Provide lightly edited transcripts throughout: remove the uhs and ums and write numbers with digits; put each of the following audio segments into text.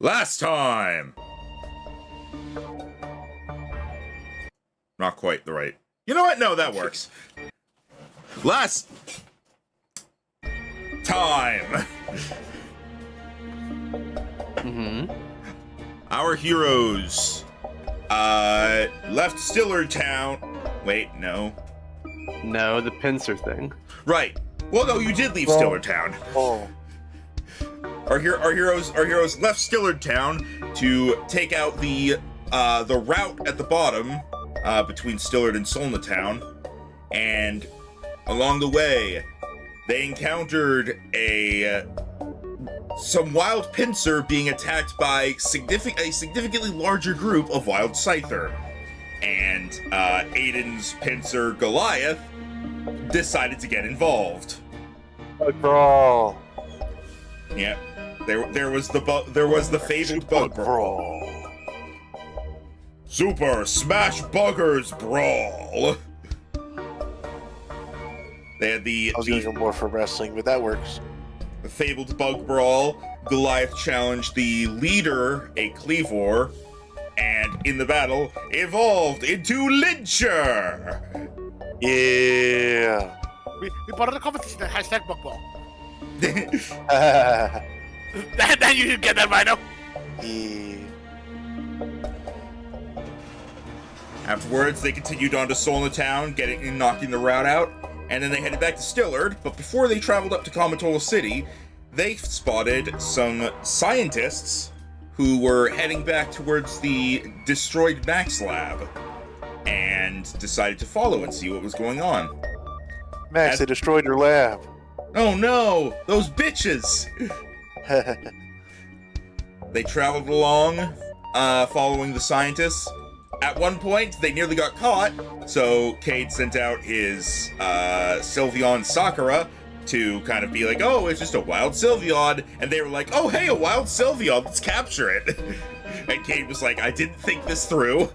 Last time! Not quite the right. You know what? No, that works. Last time! Our heroes left Stiller Town. Wait, no. No, the pincer thing. Right. Well, no, you did leave Stiller Town. Oh. Our heroes left Stiller Town to take out the route at the bottom between Stillard and Solna Town, and along the way, they encountered some wild pincer being attacked by a significantly larger group of wild Scyther, and Aiden's pincer Goliath decided to get involved. Bug brawl. Yep. There was the fabled bug brawl. Super Smash Buggers Brawl. They had I was gonna go more for wrestling, but that works. the fabled bug brawl. Goliath challenged the leader, a Cleavor, and in the battle evolved into Lyncher. Yeah. We brought in a competition that hashtag bugball. Yeah. Then you should get that, Rhino. Afterwards, they continued on to Solna Town, knocking the route out, and then they headed back to Stillard. But before they traveled up to Kamatola City, they spotted some scientists who were heading back towards the destroyed Max Lab, and decided to follow and see what was going on. Max, they destroyed your lab. Oh no, those bitches! They traveled along, following the scientists. At one point, they nearly got caught, so Cade sent out his Sylveon Sakura to kind of be like, oh, it's just a wild Sylveon, and they were like, oh, hey, a wild Sylveon, let's capture it. And Cade was like, I didn't think this through.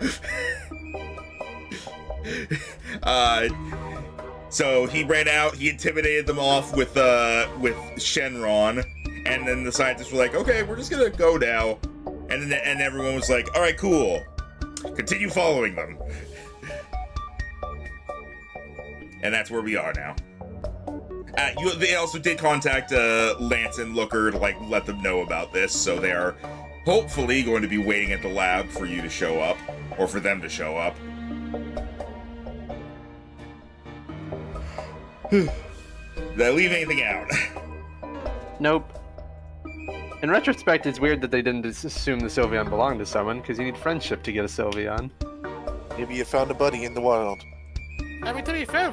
So he ran out, he intimidated them off with Shenron, and then the scientists were like, okay, we're just gonna go now. And everyone was like, all right, cool. Continue following them. And that's where we are now. They also did contact Lance and Looker to let them know about this, so they are hopefully going to be waiting at the lab for you to show up, or for them to show up. Did I leave anything out? Nope. In retrospect, it's weird that they didn't just assume the Sylveon belonged to someone, because you need friendship to get a Sylveon. Maybe you found a buddy in the wild. I mean, to be fair,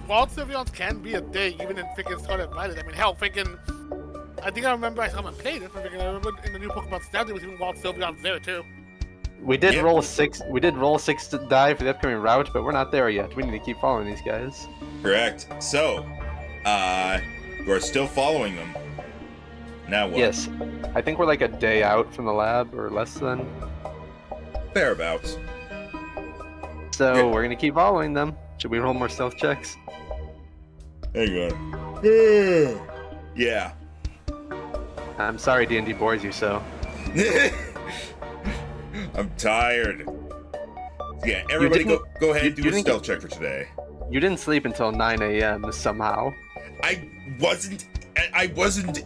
wild Sylveons can be a day, even in freaking Scarlet Violet. I mean, hell, I think I remember I saw him play this, I remember in the new Pokemon Snap, there was even wild Sylveons there, too. We did roll a 6. We did roll a 6 to die for the upcoming route, but we're not there yet. We need to keep following these guys. Correct. So, you are still following them. Now what? Yes. I think we're like a day out from the lab, or less than. Thereabouts. So Yeah. we're gonna keep following them. Should we roll more stealth checks? There you go. Yeah. I'm sorry D&D bores you so. I'm tired. Yeah, everybody go ahead and do a stealth check for today. You didn't sleep until 9 a.m. somehow. I wasn't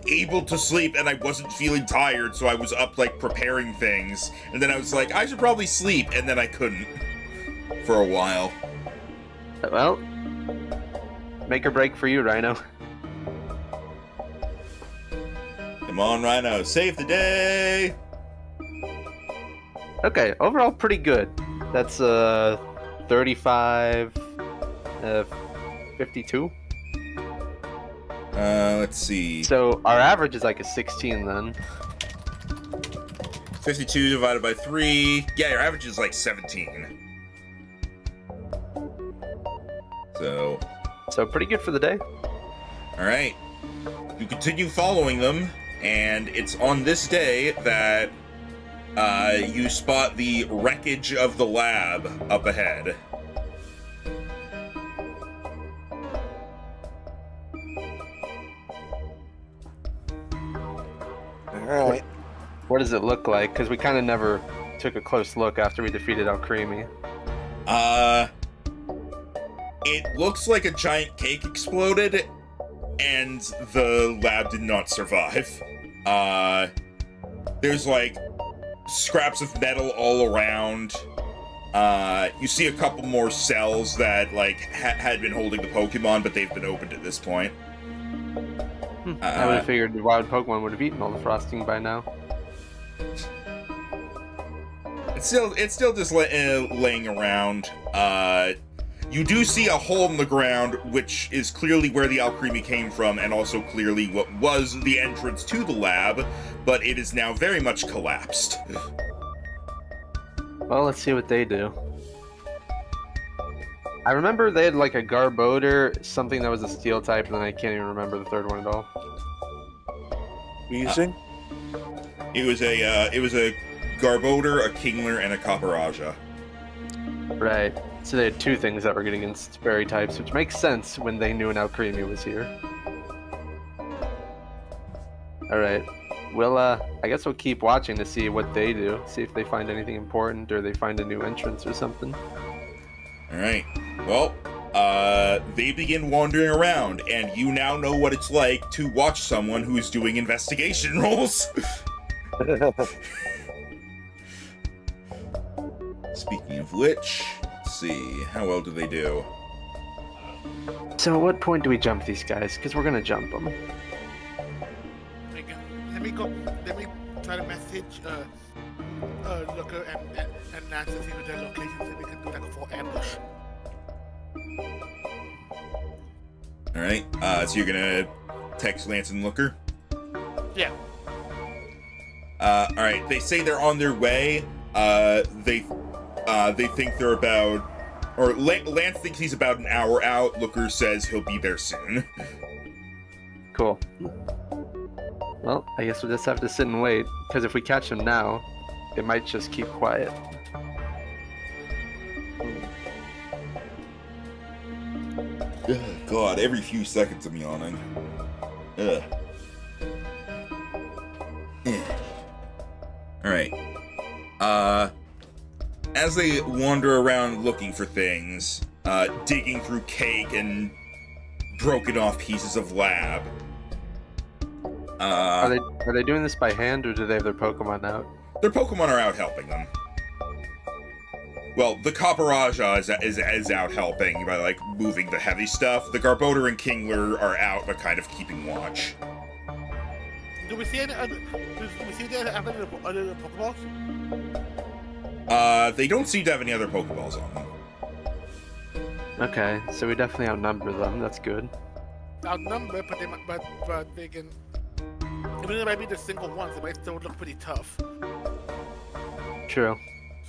able to sleep, and I wasn't feeling tired, so I was up preparing things, and then I was like, I should probably sleep, and then I couldn't for a while. Well, make or break for you, Rhino. Come on, Rhino, save the day. Okay, overall pretty good. That's 35, 52. Let's see. So our average is like a 16 then. 52 divided by 3. Yeah, your average is 17. So pretty good for the day. All right. You continue following them, and it's on this day that you spot the wreckage of the lab up ahead. Alright. What does it look like? Because we kind of never took a close look after we defeated Alcremie. It looks like a giant cake exploded, and the lab did not survive. There's like scraps of metal all around. You see a couple more cells that like had been holding the Pokemon, but they've been opened at this point. I would have figured the wild Pokemon would have eaten all the frosting by now. It's still just laying around. You do see a hole in the ground, which is clearly where the Alcremie came from, and also clearly what was the entrance to the lab, but it is now very much collapsed. Well, let's see what they do. I remember they had like a Garbodor, something that was a steel type, and then I can't even remember the third one at all. Using? It was a Garbodor, a Kingler, and a Caparajah. Right. So they had two things that were getting against fairy types, which makes sense when they knew an Alcremie was here. Alright. Well, I guess we'll keep watching to see what they do. See if they find anything important or they find a new entrance or something. Alright. Well, they begin wandering around, and you now know what it's like to watch someone who's doing investigation rolls. Speaking of which, let's see, how well do they do? So at what point do we jump these guys? Because we're gonna jump them. Let me try to message Looker and Nance to see what their locations, so we can do like a full ambush. Alright, so you're gonna text Lance and Looker? Yeah. Alright, they say they're on their way. They think they're about... Or Lance thinks he's about an hour out. Looker says he'll be there soon. Cool. Well, I guess we'll just have to sit and wait, because if we catch them now, it might just keep quiet. Ugh, God, every few seconds I'm yawning. Ugh. Alright. As they wander around looking for things, digging through cake and broken off pieces of lab. Are they doing this by hand, or do they have their Pokemon out? Their Pokemon are out helping them. Well, the Caparajah is out helping by, like, moving the heavy stuff. The Garbodor and Kingler are out, but kind of keeping watch. Do we see any other Pokeballs? They don't seem to have any other Pokeballs on them. Okay, so we definitely outnumber them. That's good. Outnumbered, but they can. Even though it might be the single ones, it might still look pretty tough. True.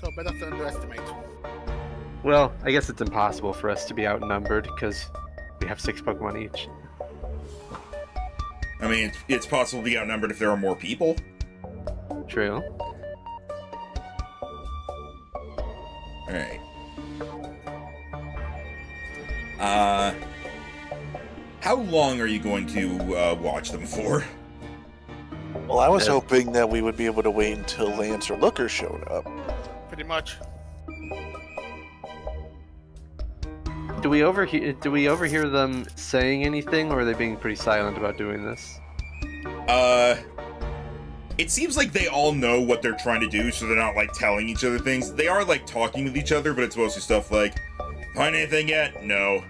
So better to underestimate. Well, I guess it's impossible for us to be outnumbered because we have 6 Pokemon each. I mean, it's possible to be outnumbered if there are more people. True. Alright. How long are you going to watch them for? Well, I was hoping that we would be able to wait until Lance or Looker showed up. Pretty much. Do we overhear them saying anything, or are they being pretty silent about doing this? It seems like they all know what they're trying to do, so they're not, like, telling each other things. They are, like, talking with each other, but it's mostly stuff like, find anything yet? No.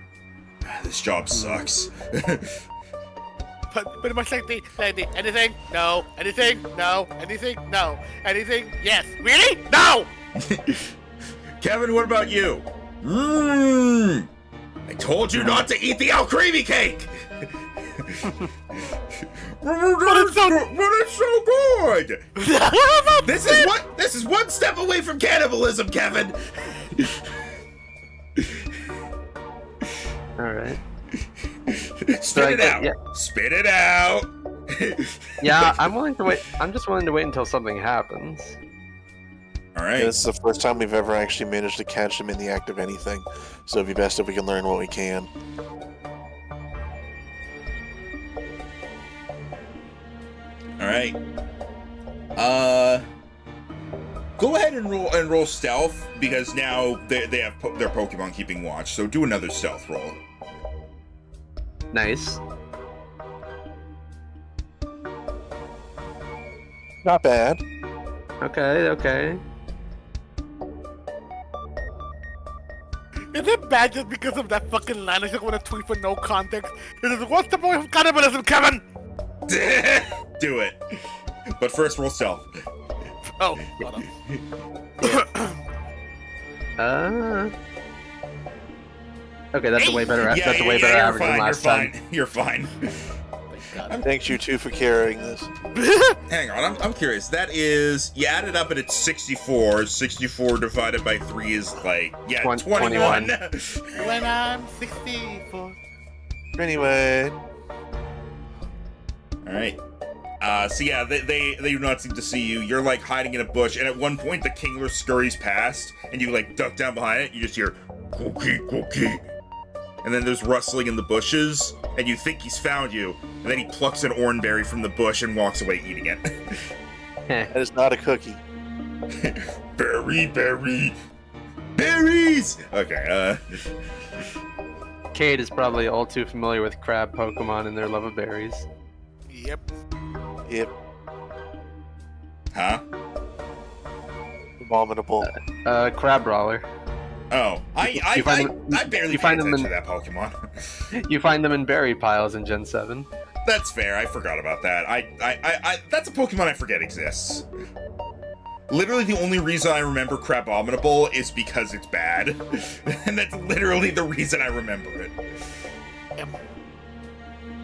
This job sucks. But pretty much like the anything? No. Anything? No. Anything? No. Anything? Yes. Really? No! Kevin, what about you? I told you not to eat the Alcremie cake! But it's so good! This is one step away from cannibalism, Kevin! Alright. Spit it out! Yeah. Spit it out! Yeah, I'm willing to wait. I'm just willing to wait until something happens. Alright. This is the first time we've ever actually managed to catch them in the act of anything, so it'd be best if we can learn what we can. Alright. Go ahead and roll stealth, because now they have their Pokemon keeping watch. So do another stealth roll. Nice. Not bad. Okay. Is it bad just because of that fucking line I just want to tweet for no context? It is, what's the point of cannibalism, Kevin? Do it. But first, roll stealth. Oh, hold on. Okay, that's a way better. Yeah, that's a way better average than last time. You're fine. Thanks you two for carrying this. Hang on, I'm curious. That is, you add it up and it's 64. 64 divided by 3 is like, 21. When I'm 64. Anyway. Alright. So yeah, they do not seem to see you. You're like hiding in a bush, and at one point the Kingler scurries past, and you like duck down behind it. You just hear cookie, and then there's rustling in the bushes, and you think he's found you, and then he plucks an oranberry from the bush and walks away eating it. That is not a cookie. Berries. Okay. Cade is probably all too familiar with crab Pokemon and their love of berries. Yep. Huh? Abominable. Crab Brawler. Oh, I barely you pay find them attention in- to that Pokemon. You find them in berry piles in Gen 7. That's fair. I forgot about that. I that's a Pokemon I forget exists. Literally, the only reason I remember Crabominable is because it's bad, and that's literally the reason I remember it.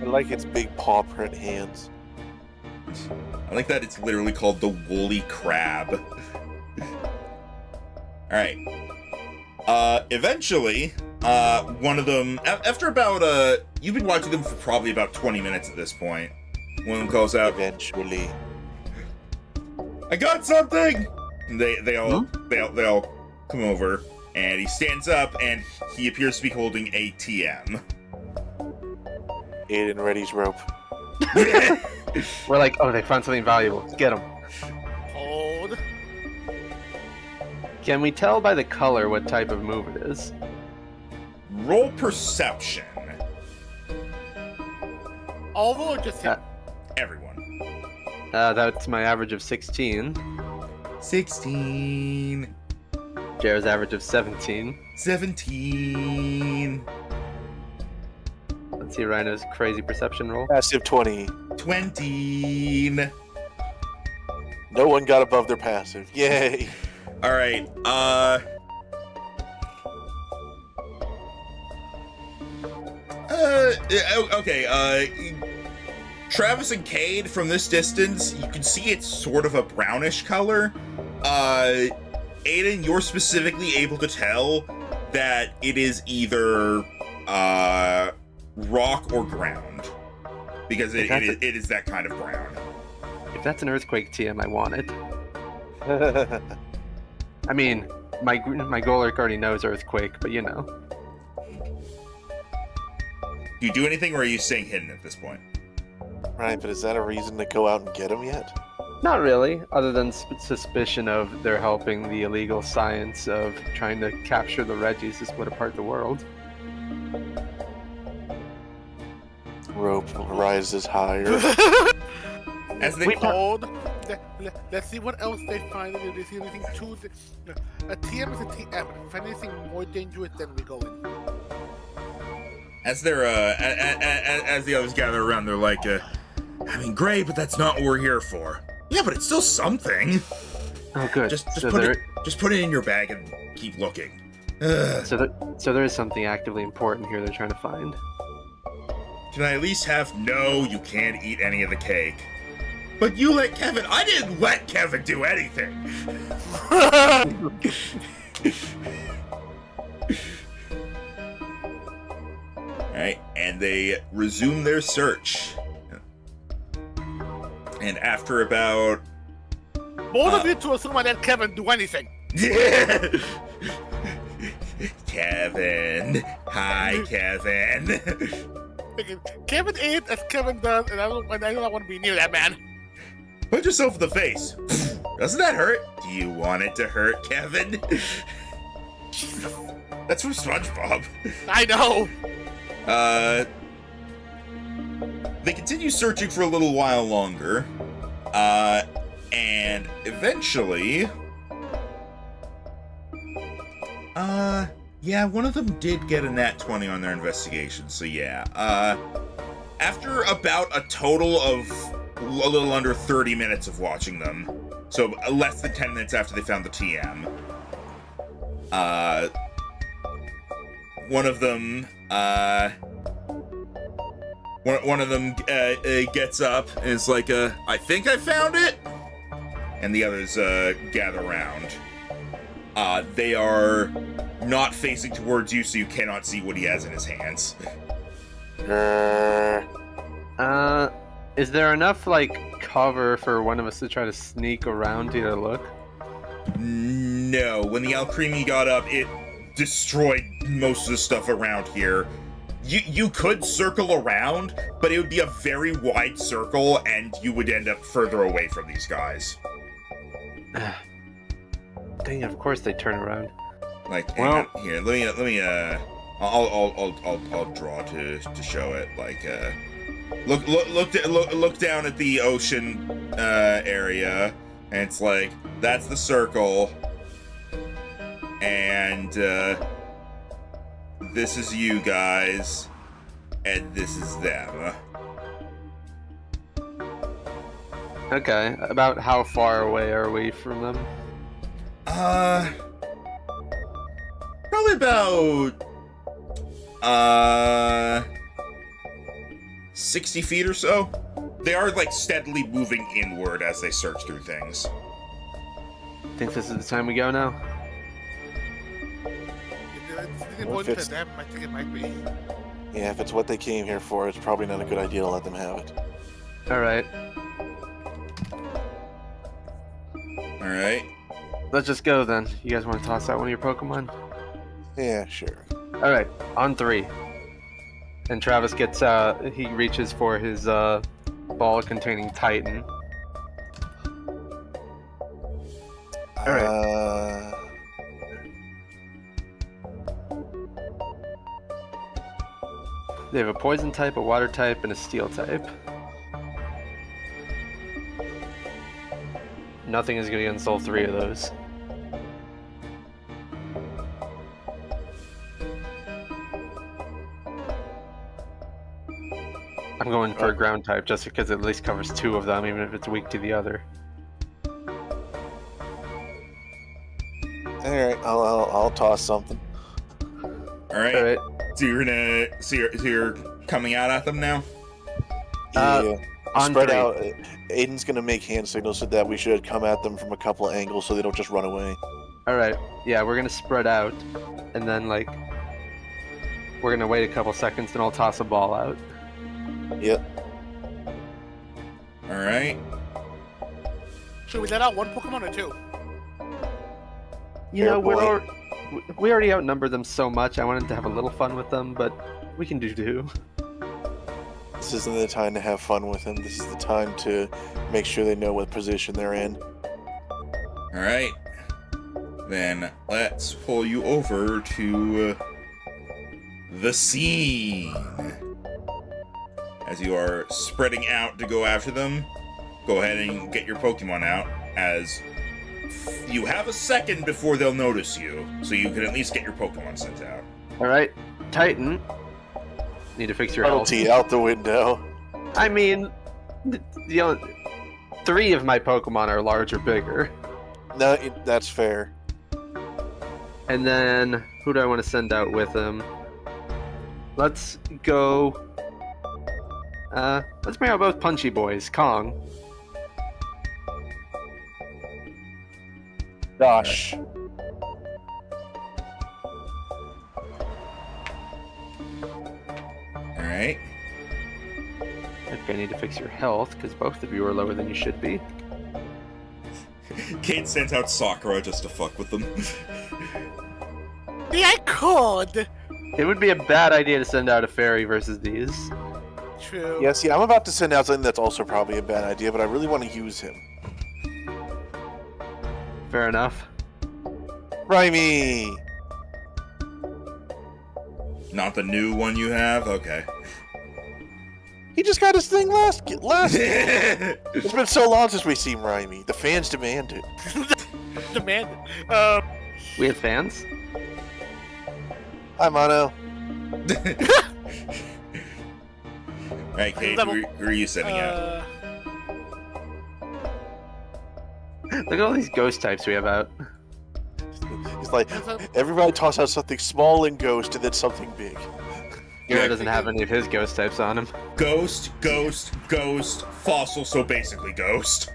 I like its big paw print hands. I like that it's literally called the Woolly Crab. All right. Eventually, one of them, after about you've been watching them for probably about 20 minutes at this point. One of them calls out, Eventually. "I got something!" And they all come over, and he stands up, and he appears to be holding a TM. Aiden Reddy's rope. We're like, oh, they found something valuable. Get them. Hold. Can we tell by the color what type of move it is? Roll perception. Although just him. Everyone. That's my average of 16. 16. Jared's average of 17. 17. Let's see Rhino's crazy perception roll. Passive 20. 20. No one got above their passive. Yay. All right. Okay. Travis and Cade, from this distance, you can see it's sort of a brownish color. Aiden, you're specifically able to tell that it is either rock or ground, because it is that kind of brown. If that's an earthquake TM, I want it. I mean, my Golurk already knows earthquake, but you know. Do you do anything, or are you staying hidden at this point? Right, but is that a reason to go out and get him yet? Not really, other than suspicion of they're helping the illegal science of trying to capture the Reggies to split apart the world. Rope rises higher. As they Hold. Let's see what else they find. If they see anything too. A TM is a TM. If we find anything more dangerous, then we go in. As they're as the others gather around, they're like, I mean, great, but that's not what we're here for. Yeah, but it's still something. Oh, good. Just so put it in your bag and keep looking. So there is something actively important here they're trying to find. Can I at least have? No, you can't eat any of the cake. But you let Kevin. I didn't let Kevin do anything. Alright, and they resume their search. And after about... Both of you to assume I let Kevin do anything. Kevin. Hi, Kevin. Kevin ate as Kevin does, and I do not want to be near that man. Punch yourself in the face. Doesn't that hurt? Do you want it to hurt, Kevin? That's from SpongeBob. I know. They continue searching for a little while longer. And eventually... yeah, one of them did get a nat 20 on their investigation, so yeah. After about a total of a little under 30 minutes of watching them, so less than 10 minutes after they found the TM, one of them gets up and is like, I think I found it? And the others, gather around. They are not facing towards you, so you cannot see what he has in his hands. Is there enough, like, cover for one of us to try to sneak around to look? No. When the Alcremie got up, it destroyed most of the stuff around here. You could circle around, but it would be a very wide circle, and you would end up further away from these guys. Dang, of course they turn around. Like, Well- here, let me, I'll draw to show it. Like, look down at the ocean, area, and it's like, that's the circle, and, this is you guys, and this is them. Okay, about how far away are we from them? Probably about, 60 feet or so. They are, like, steadily moving inward as they search through things. Think this is the time we go now? It's important to them. I think it might be. Yeah, if it's what they came here for, it's probably not a good idea to let them have it. Alright, Alright. let's just go then. You guys want to toss out one of your Pokemon? Yeah, sure. Alright, on 3. And Travis gets, he reaches for his, ball containing Titan. Alright. They have a poison type, a water type, and a steel type. Nothing is good against all 3 of those. I'm going for a ground type just because it at least covers 2 of them, even if it's weak to the other. Alright, I'll toss something. Alright. Alright, So you're coming out at them now? Yeah. on Spread 3. out. Aiden's gonna make hand signals so that we should come at them from a couple of angles so they don't just run away. Alright, yeah, we're gonna spread out, and then, like, we're gonna wait a couple seconds, and I'll toss a ball out. Yep. Alright. Should we let out one Pokemon or 2? You Fair know, point. we already outnumber them so much, I wanted to have a little fun with them, but we can do 2. This isn't the time to have fun with them. This is the time to make sure they know what position they're in. Alright. Then let's pull you over to the scene. As you are spreading out to go after them, go ahead and get your Pokemon out, as you have a second before they'll notice you, so you can at least get your Pokemon sent out. Alright, Titan. Need to fix your health. Subtlety out the window. I mean, the only, 3 of my Pokemon are large or bigger. No, that's fair. And then, who do I want to send out with him? Let's go... let's bring out both Punchy Boys. Kong. Gosh. Alright. Okay, I need to fix your health, because both of you are lower than you should be. Kate sent out Sakura just to fuck with them. Yeah, I could. It would be a bad idea to send out a fairy versus these. True. Yeah, see, I'm about to send out something that's also probably a bad idea, but I really want to use him. Fair enough. Rhymy! Not the new one you have? Okay. He just got his thing last. It's been so long since we've seen Rhymy. The fans demand it. Demand. We have fans? Hi, Mono. Alright, Kate, who are you sending out? Look at all these ghost types we have out. He's like, everybody toss out something small and ghost, and then something big. Garrett doesn't have any of his ghost types on him. Ghost, ghost, ghost, fossil, so basically ghost.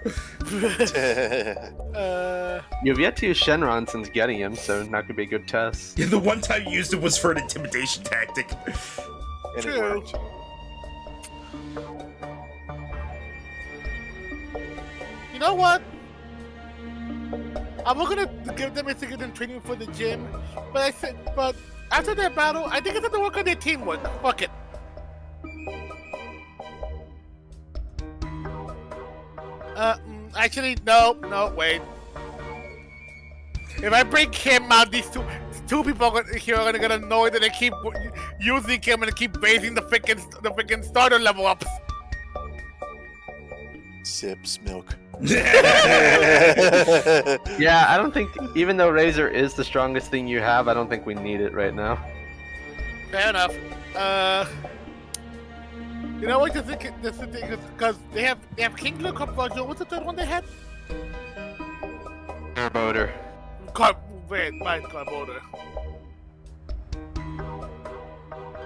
You've yet to use Shenron since getting him, so not gonna be a good test. Yeah, the one time you used it was for an intimidation tactic. And it True. worked. You know what? I'm not gonna give them a second training for the gym, but after that battle, I think it's time to work on their teamwork. Fuck it. Actually, no, wait. If I bring him out, these two people here are gonna get annoyed and they keep using him and keep raising the freaking starter level ups. Sips milk. Yeah, I don't think, even though Razor is the strongest thing you have, I don't think we need it right now. Fair enough. You know what? This is the thing, because they have King Luke, what's the third one they had? Carboder. Carboder. I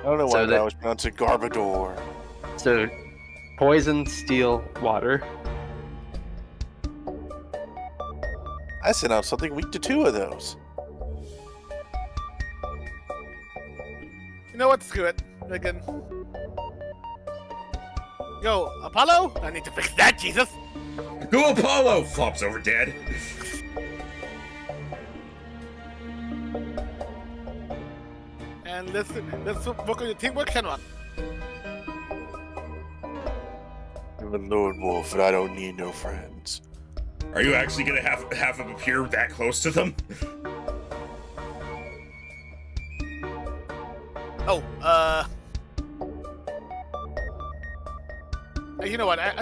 don't know why So I was pronouncing Garbodor. So, poison, steel, water. I sent out something weak to 2 of those. You know what? Screw it. Again. Yo, Apollo? I need to fix that, Jesus. Go Apollo! Flops over dead. And let's work on your teamwork, Shenron. I'm a lone wolf and I don't need no friends. Are you actually gonna have him appear that close to them? Oh, you know what? I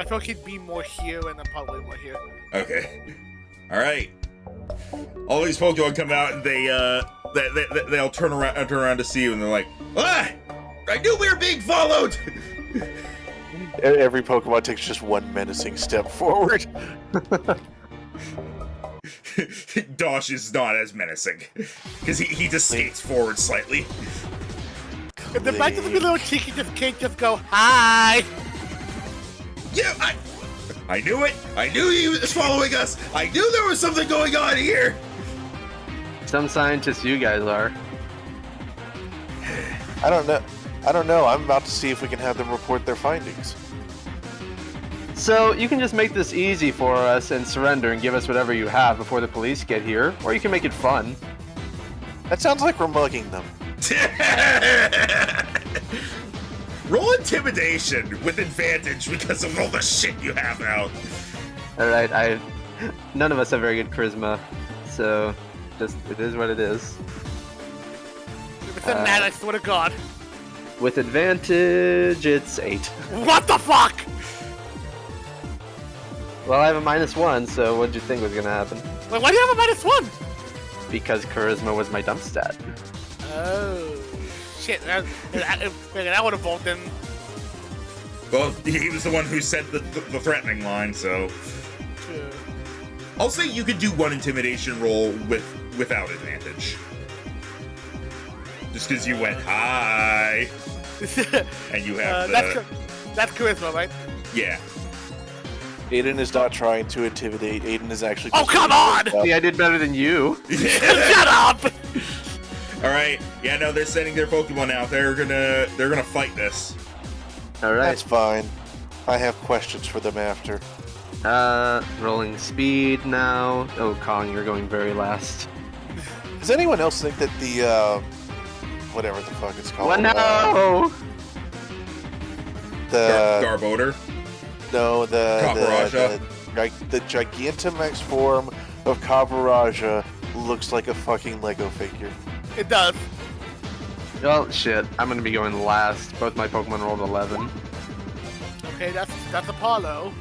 feel like he'd be more here and I'm probably more here. Okay. Alright. All these Pokemon come out and they'll turn around to see you and they're like, ah! I knew we were being followed! Every Pokemon takes just one menacing step forward. Dosh is not as menacing. Because he just skates forward slightly. If the fact that the little cheeky just can't just go, hi! Yeah, I knew it! I knew he was following us! I knew there was something going on here! Some scientists you guys are. I don't know. I'm about to see if we can have them report their findings. So, you can just make this easy for us and surrender and give us whatever you have before the police get here, or you can make it fun. That sounds like we're mugging them. Roll intimidation with advantage because of all the shit you have out. Alright, none of us have very good charisma, so just, it is what it is. If it's a man, I swear to God. With advantage, it's 8. What the fuck? Well, I have a -1, so what'd you think was gonna happen? Wait, why do you have a -1? Because charisma was my dump stat. Oh, shit. That would have bolted. Well, he was the one who said the threatening line, so... I'll say you could do one intimidation roll without advantage. Just because you went, hi! And you have That's charisma, right? Yeah. Aiden is not trying to intimidate. Aiden is actually. Oh, come on! See, I did better than you. Shut up! Alright, yeah, no, they're sending their Pokemon out. They're gonna fight this. Alright. That's fine. I have questions for them after. Rolling speed now. Oh, Kong, you're going very last. Does anyone else think that the, whatever the fuck it's called? Well, no! Garbodor. No, Caparaja. the Gigantamax form of Caparaja looks like a fucking Lego figure. It does. Well, shit. I'm gonna be going last. Both my Pokemon rolled 11. Okay, that's Apollo.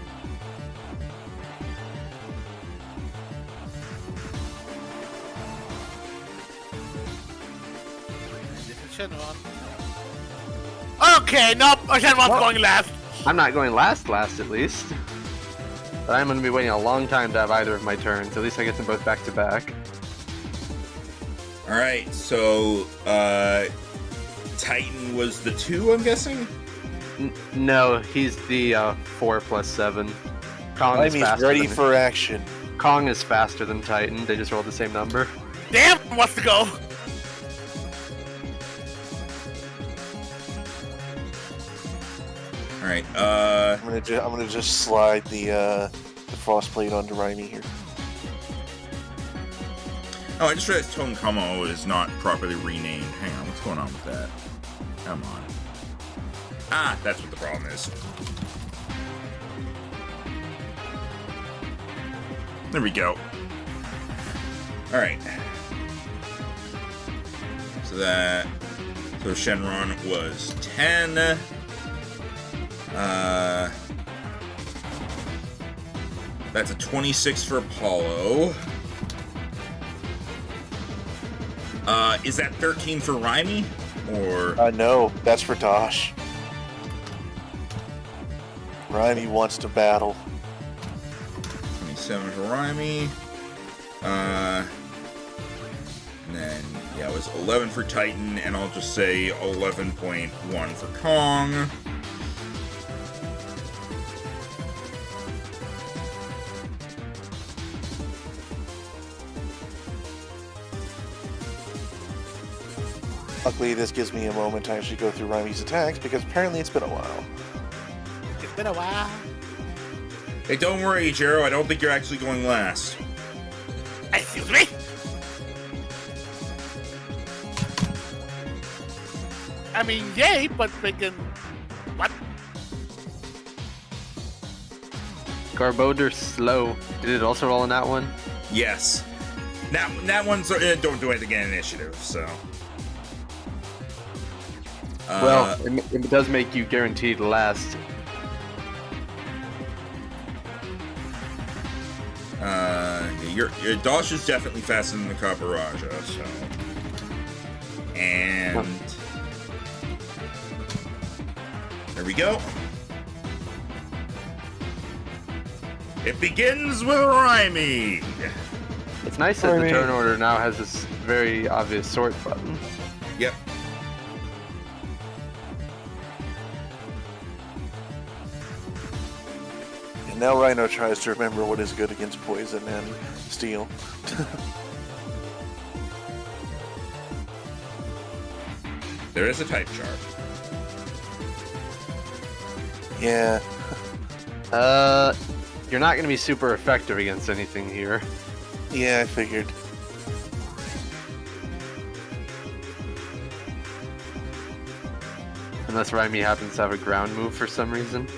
This is Shenron. Okay, nope. Shenron's going last. I'm not going last at least. But I'm gonna be waiting a long time to have either of my turns. At least I get them both back to back. All right, so Titan was the 2, I'm guessing. No, he's the 4 plus 7. Kong is Raimi's faster ready than, for action. Kong is faster than Titan. They just rolled the same number. Damn, wants to go. All right, I'm gonna just slide the frost plate onto Raimi here. oh, I just realized Tonkamo is not properly renamed. Hang on, what's going on with that? Come on. Ah, that's what the problem is. There we go. All right. So Shenron was 10. That's a 26 for Apollo. Is that 13 for Raimi? Or No, that's for Dosh. Raimi wants to battle. 27 for Raimi. And then, yeah, it was 11 for Titan, and I'll just say 11.1 for Kong. Luckily, this gives me a moment to actually go through Raimi's attacks, because apparently it's been a while. It's been a while. Hey, don't worry, Jero. I don't think you're actually going last. Excuse me. I mean, yay, but freaking what? Garbodor slow. Did it also roll in that one? Yes. That one's don't do anything in initiative, so. Well, it does make you guaranteed last. Your Dosh is definitely faster than the Caparaja, so. And there we go. It begins with Raimi. It's nice that the turn order now has this very obvious sort button. Yep. And now Rhino tries to remember what is good against poison and steel. There is a type chart. Yeah. You're not going to be super effective against anything here. Yeah, I figured. Unless Raimi happens to have a ground move for some reason.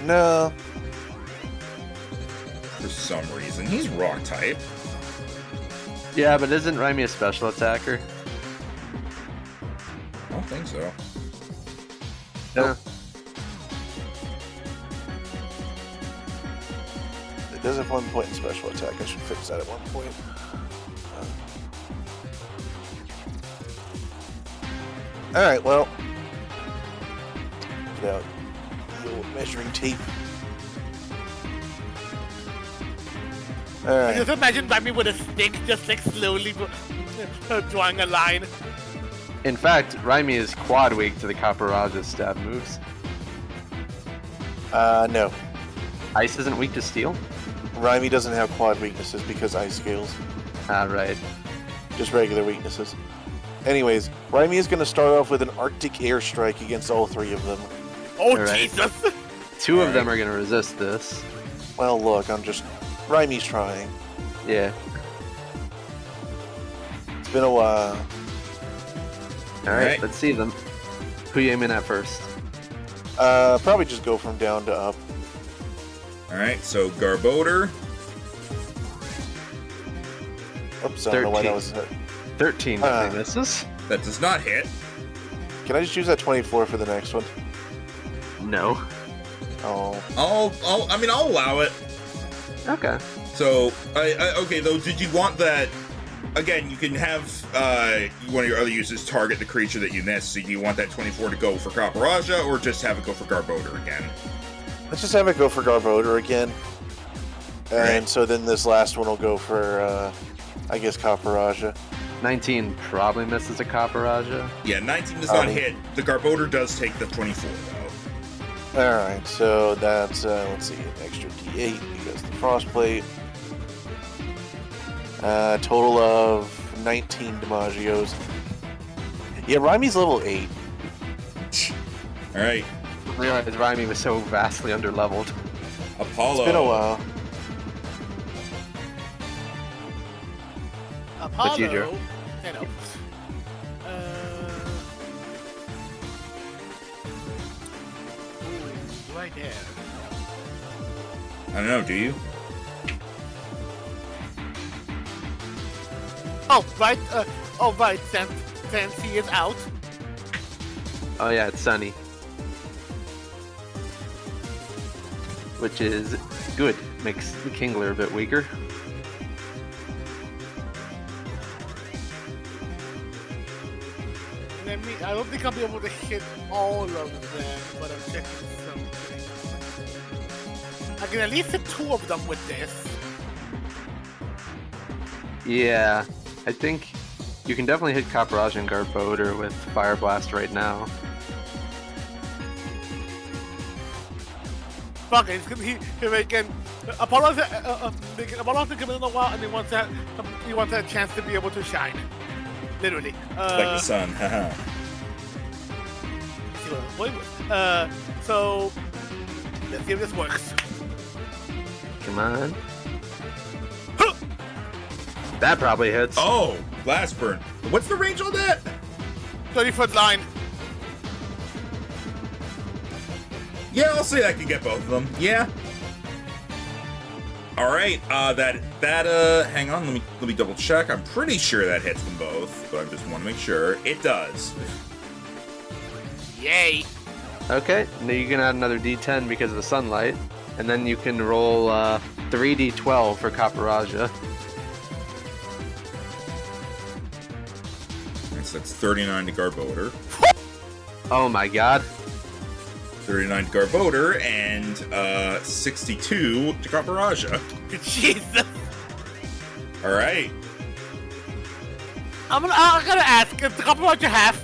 No. For some reason. He's rock type. Yeah, but isn't Raimi a special attacker? I don't think so. No. It does have 1 point in special attack. I should fix that at 1 point. Alright, well. Get out the old measuring tape. Alright. Just imagine Raimi with a stick, just like slowly drawing a line. In fact, Raimi is quad weak to the Caparaja stab moves. No. Ice isn't weak to steel? Raimi doesn't have quad weaknesses because ice scales. Ah, right. Just regular weaknesses. Anyways, Raimi is going to start off with an Arctic airstrike against all 3 of them. Oh, Alright. Jesus! 2 of them are going to resist this. Well, look, Raimi's trying. Yeah. It's been a while. Alright, Alright. let's see them. Who you aiming at first? Probably just go from down to up. All right, so Garbodor. Oops, I don't know why 13. that was hit. 13 definitely misses. That does not hit. Can I just use that 24 for the next one? No. Oh. I'll allow it. Okay. So, okay, though, did you want that? Again, you can have one of your other users target the creature that you missed. So, do you want that 24 to go for Caparaja, or just have it go for Garbodor again? Let's just have it go for Garbodor again. And Right. so then this last one will go for, I guess, Caparaja. 19 probably misses a Caparaja. Yeah, 19 does not Oh. hit. The Garbodor does take the 24, though. Alright, so that's, let's see, an extra D8 because the Frostplate. Total of 19 DiMaggios. Yeah, Raimi's level 8. All right, I realized Raimi was so vastly underleveled. Apollo. It's been a while. Apollo. you, Joe. Hello. Right there. I don't know, do you? Oh right. Fancy is out. Oh yeah, it's Sunny. Which is good. Makes the Kingler a bit weaker. I don't think I'll be able to hit all of them, but I'm checking something. I can at least hit 2 of them with this. Yeah, I think you can definitely hit Caparaj and Garbodor with Fire Blast right now. Fuck it, he can. Apollo's been coming in a while, and he wants that chance to be able to shine. Literally. Like the sun, haha. See what I'm playing with. So let's see if this works. Come on. That probably hits. Oh, Blast Burn. What's the range on that? 30-foot line. Yeah, I'll say I can get both of them. Yeah. All right. Hang on. Let me double check. I'm pretty sure that hits them both, but I just want to make sure it does. Yay. Okay, now you can add another D10 because of the sunlight, and then you can roll 3D12 for Caparaja. So that's 39 to Garbodor. Oh my god. 39 to Garbodor, and 62 to Caparaja. Jesus. All right. I gotta ask, is the couple of you half?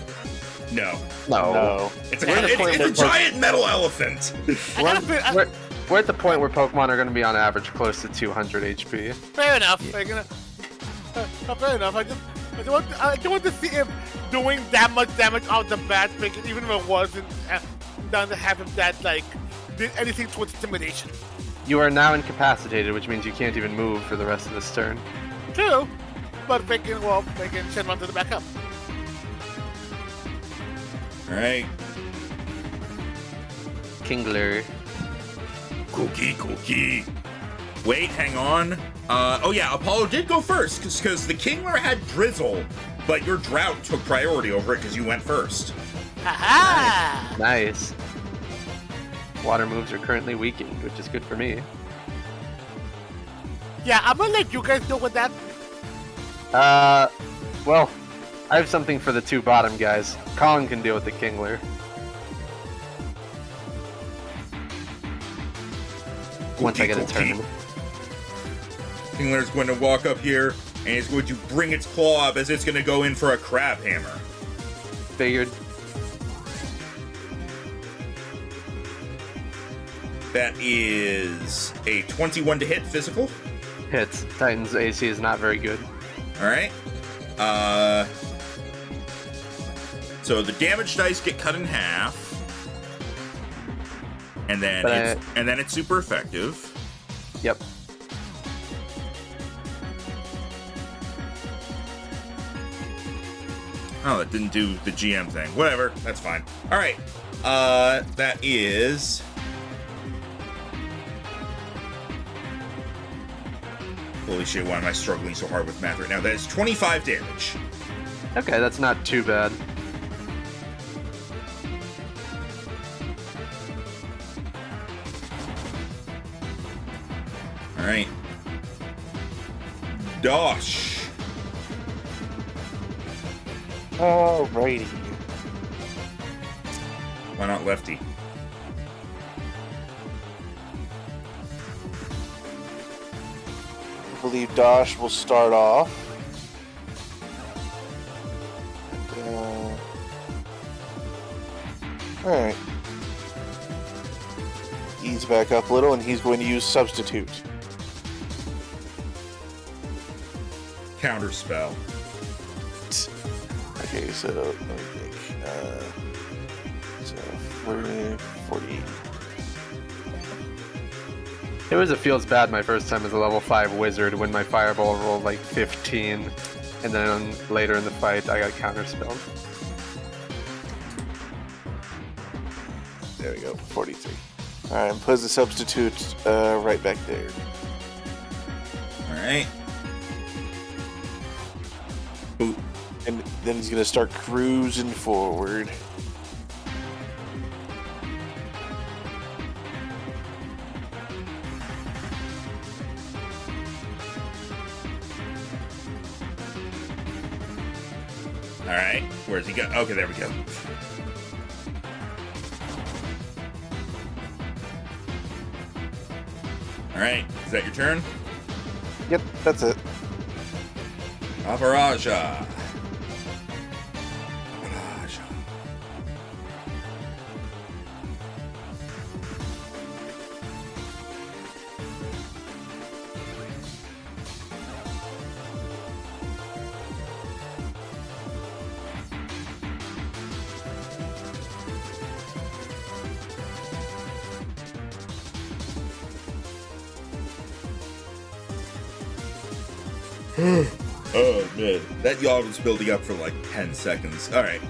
No. No. It's a We're at the point where giant metal elephant. We're at the point where Pokemon are going to be on average close to 200 HP. Fair enough. Fair enough. I don't want to see him doing that much damage out the bat, even if it wasn't done to have him that did anything towards intimidation. You are now incapacitated, which means you can't even move for the rest of this turn. True, but they can send one to the backup. All right. Kingler. Cookie. Wait, hang on. Oh yeah, Apollo did go first, because the Kingler had Drizzle, but your Drought took priority over it because you went first. Ha-ha! Nice. Water moves are currently weakened, which is good for me. Yeah, I'm gonna let you guys deal with that. Well, I have something for the two bottom guys. Colin can deal with the Kingler. Once I get a turn. Kingler's going to walk up here, and it's going to bring its claw up as it's going to go in for a Crab Hammer. Figured. That is a 21 to hit physical. Hits. Titan's AC is not very good. All right. So the damage dice get cut in half, and then it's super effective. Yep. Oh, that didn't do the GM thing. Whatever, that's fine. All right. That is... Holy shit, why am I struggling so hard with math right now? That is 25 damage. Okay, that's not too bad. Alright. Dosh. Alrighty. Why not lefty? I believe Dosh will start off. Alright. Ease back up a little, and he's going to use Substitute. Counter spell. Okay, so let me think. So 48. It was, it feels bad my first time as a level 5 wizard when my fireball rolled like 15, and then later in the fight I got counterspelled. There we go, 43. Alright, and put the Substitute right back there. Alright. Ooh. And then he's going to start cruising forward. Alright. Where's he go? Okay, there we go. Alright. Is that your turn? Yep, that's it. Aparaja. Oh man, that yawn was building up for like 10 seconds. All right,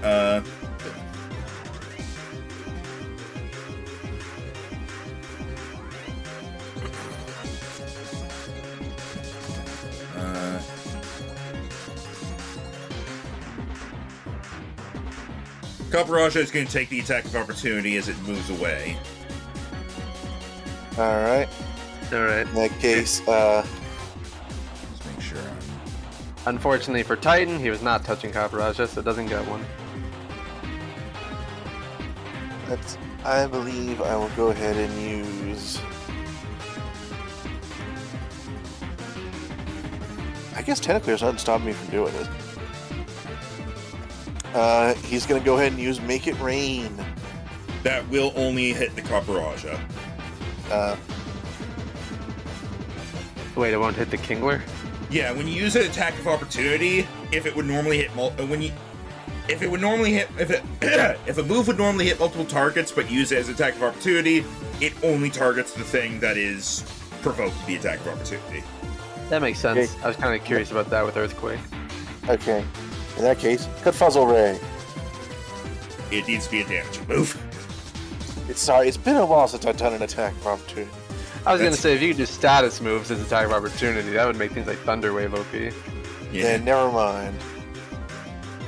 Caparaja is going to take the attack of opportunity as it moves away. Alright. Alright. In that case, Just make sure I'm... Unfortunately for Titan, he was not touching Caparaja, so it doesn't get one. I believe I will go ahead and use... I guess Tentacleers doesn't stop me from doing it. He's going to go ahead and use Make It Rain. That will only hit the Caparaja. Wait, it won't hit the Kingler? Yeah, when you use an attack of opportunity, if it would normally hit if a move would normally hit multiple targets, but use it as attack of opportunity, it only targets the thing that is provoked the attack of opportunity. That makes sense. Okay. I was kind of curious about that with Earthquake. Okay. In that case, cut Fuzzle Ray. It needs to be a damaging move. It's been a while since I've done an attack of opportunity. I was going to say, if you could do status moves as attack of opportunity, that would make things like Thunder Wave OP. Yeah, never mind.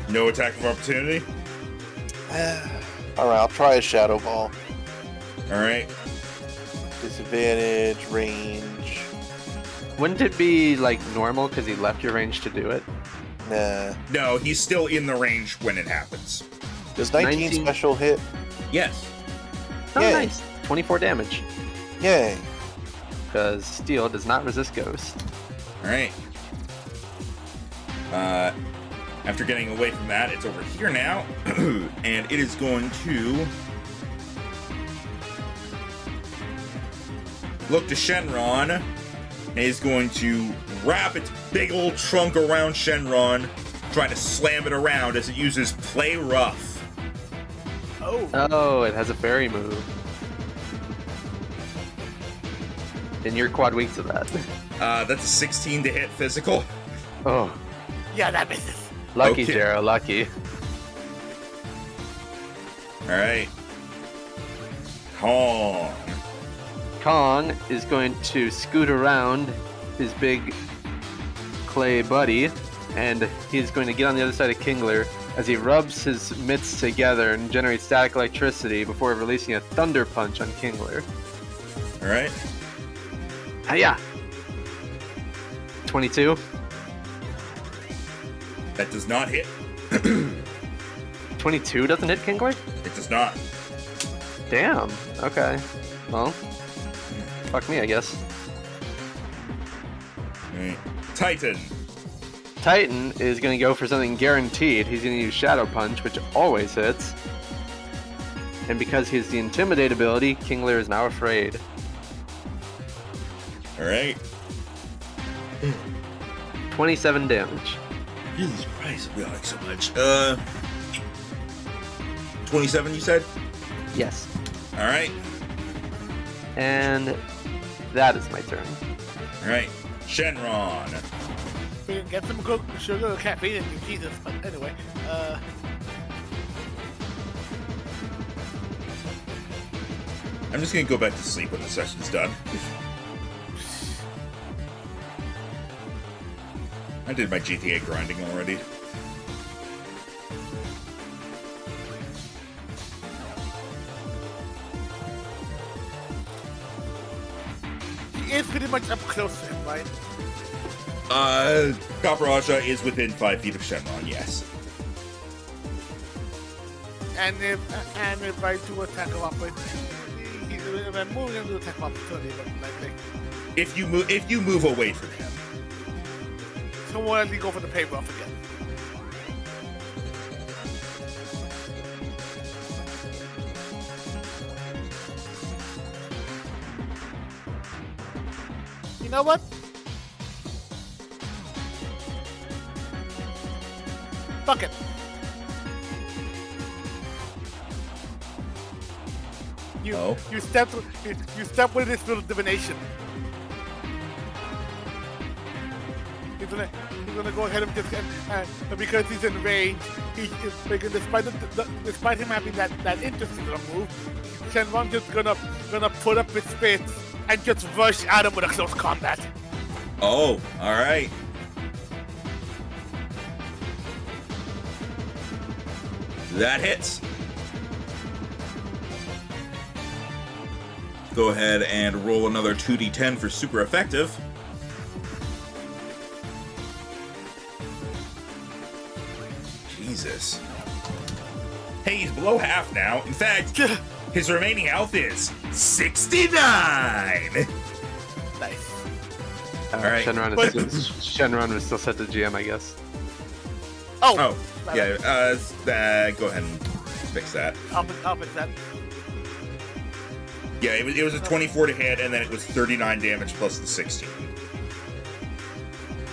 No attack of opportunity? Alright, I'll try a Shadow Ball. Alright. Disadvantage, range. Wouldn't it be like normal because he left your range to do it? Nah. No, he's still in the range when it happens. Does 19 special hit? Yes. Oh, Yay. nice. 24 damage. Yay. Because Steel does not resist Ghost. Alright. After getting away from that, it's over here now. And it is going to look to Shenron. And is going to wrap its big old trunk around Shenron, trying to slam it around as it uses Play Rough. Oh, it has a fairy move. And you're quad weak to that. That's a 16 to hit physical. Oh, Yeah, that misses. lucky, Okay. Jero, lucky. Alright. Kong. Kong is going to scoot around his big clay buddy, and he's going to get on the other side of Kingler as he rubs his mitts together and generates static electricity before releasing a thunder punch on Kingler. All right. Hiya! 22. That does not hit. 22 doesn't hit Kingler? It does not. Damn. Okay. Well, fuck me, I guess. All right. Titan. Titan is going to go for something guaranteed. He's going to use Shadow Punch, which always hits. And because he has the Intimidate ability, Kingler is now afraid. All right. 27 damage. Jesus Christ, we like so much. 27, you said? Yes. All right. And that is my turn. All right. Shenron. We can get some good sugar or caffeine in you, Jesus. But anyway, I'm just gonna go back to sleep when the session's done. I did my GTA grinding already. he is pretty much up close to him, right? Kaparaja is within 5 feet of Shenron, yes. And if I do attack him up with, if I'm moving him to attack of opportunity, but likely. If you move away from him. So we'll at least go for the pay rough again. You know what? Fuck it. You step with this little divination. He's gonna go ahead and just and because he's enraged, despite him having that interesting little move, Shenron just gonna put up his fists and just rush at him with a close combat. Oh, all right. That hits. Go ahead and roll another 2d10 for super effective. Jesus. Hey, he's below half now. In fact, his remaining health is 69! Nice. Alright. Shenron is still set to GM, I guess. Oh, yeah, go ahead and fix that. I'll fix that. Yeah, it was a 24 to hit, and then it was 39 damage plus the 16.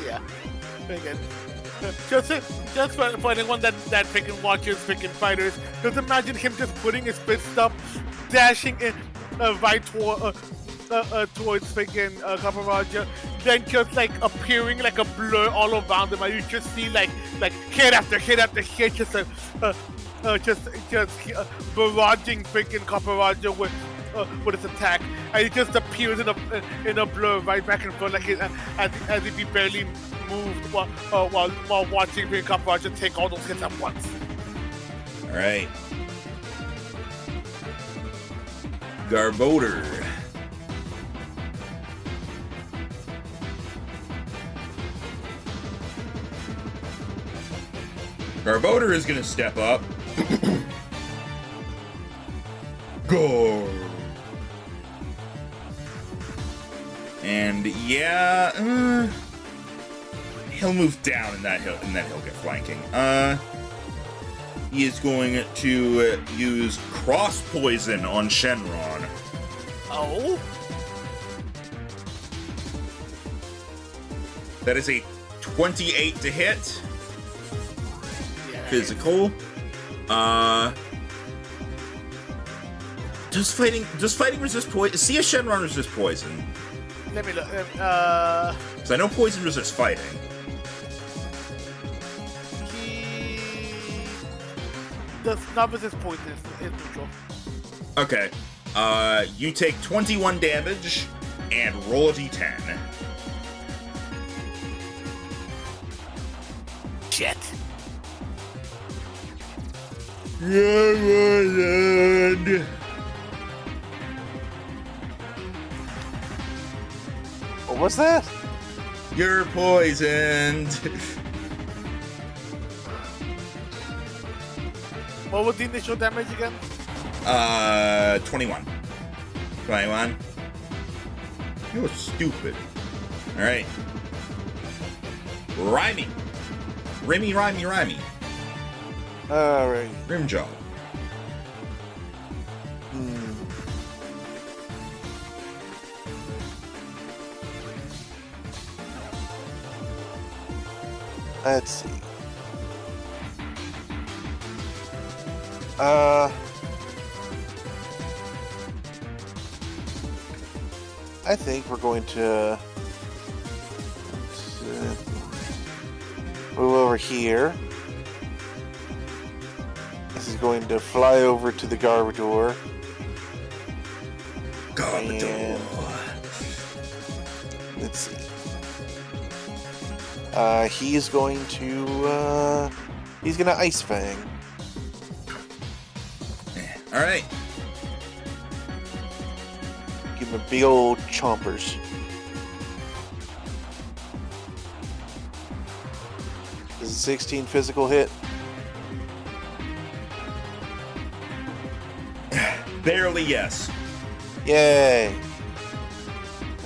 Yeah, very good. Just for anyone that freaking watches freaking fighters, just imagine him just putting his fist up, dashing in right towards freaking Kaparaja, then just like appearing like a blur all around him, and you just see like hit after hit after hit, just barraging freaking Kaparaja with his attack, and it just appears in a blur right back and forth, like as if he barely moved while watching freaking Kaparaja take all those hits at once. All right. Garbodor. Garbodor is gonna step up. Go. And yeah, he'll move down and then he'll get flanking. He is going to use cross poison on Shenron. Oh. That is a 28 to hit. Yeah. Physical. Does fighting resist poison? See if Shenron resist poison. Let me look. Because I know poison resists fighting. He does not resist poison. It's neutral. Okay. You take 21 damage and roll a d10. Shit. What was that? You're poisoned. What was the initial damage again? 21. 21. You were stupid. Alright. Rhymy. Rhymy. Alright. Rimjaw. Let's see. I think we're going to move over here. This is going to fly over to the Garbodor. And let's see. He's going to Ice Fang. Alright. Give him a big old chompers. This is 16 physical hit. Barely, yes. Yay!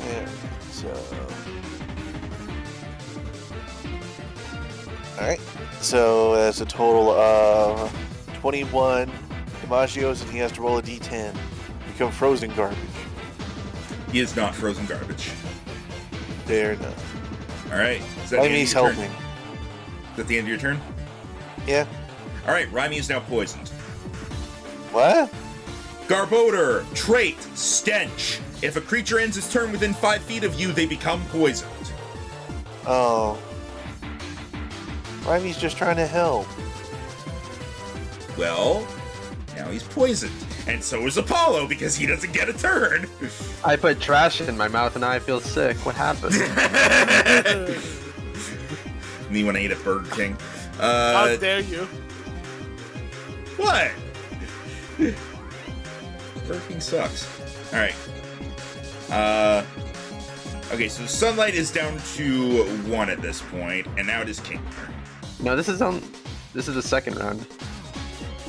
There. So. Alright. So that's a total of 21 Damagios, and he has to roll a d10. Become frozen garbage. He is not frozen garbage. Fair enough. Alright. Rymy's helping. Is that the end of your turn? Yeah. Alright, Rhymy is now poisoned. What? Garbodor, trait, stench. If a creature ends its turn within 5 feet of you, they become poisoned. Oh. Rymy's just trying to help. Well, now he's poisoned. And so is Apollo, because he doesn't get a turn. I put trash in my mouth and I feel sick. What happened? Me when I eat at Burger King. How dare you? What? Burger King sucks. Alright. Okay, so Sunlight is down to 1 at this point, and now it is Kingler. No, this is the second round.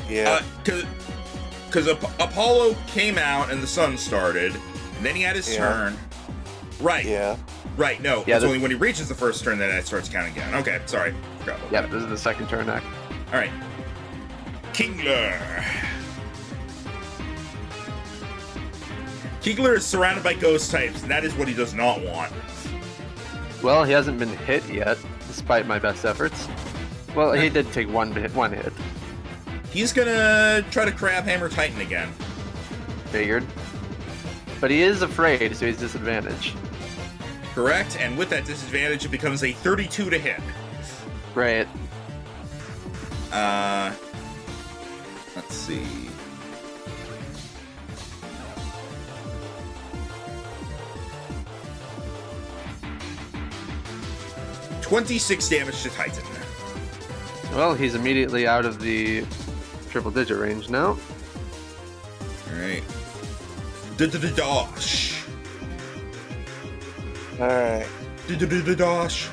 Yeah. Because Apollo came out and the sun started, and then he had his turn. Right. Yeah. Right, no. Yeah, it's only when he reaches the first turn that it starts counting down. Okay, sorry. Forgot about Yep, this is the second turn act. that. Alright. Kingler. Kingler is surrounded by ghost types, and that is what he does not want. Well, he hasn't been hit yet, despite my best efforts. Well, he did take one hit. He's gonna try to Crab Hammer Titan again. Figured. But he is afraid, so he's disadvantaged. Correct, and with that disadvantage, it becomes a 32 to hit. Right. Let's see. $26 damage to Titan. Well, he's immediately out of the triple-digit range now. Alright. Dosh. Alright. Dosh.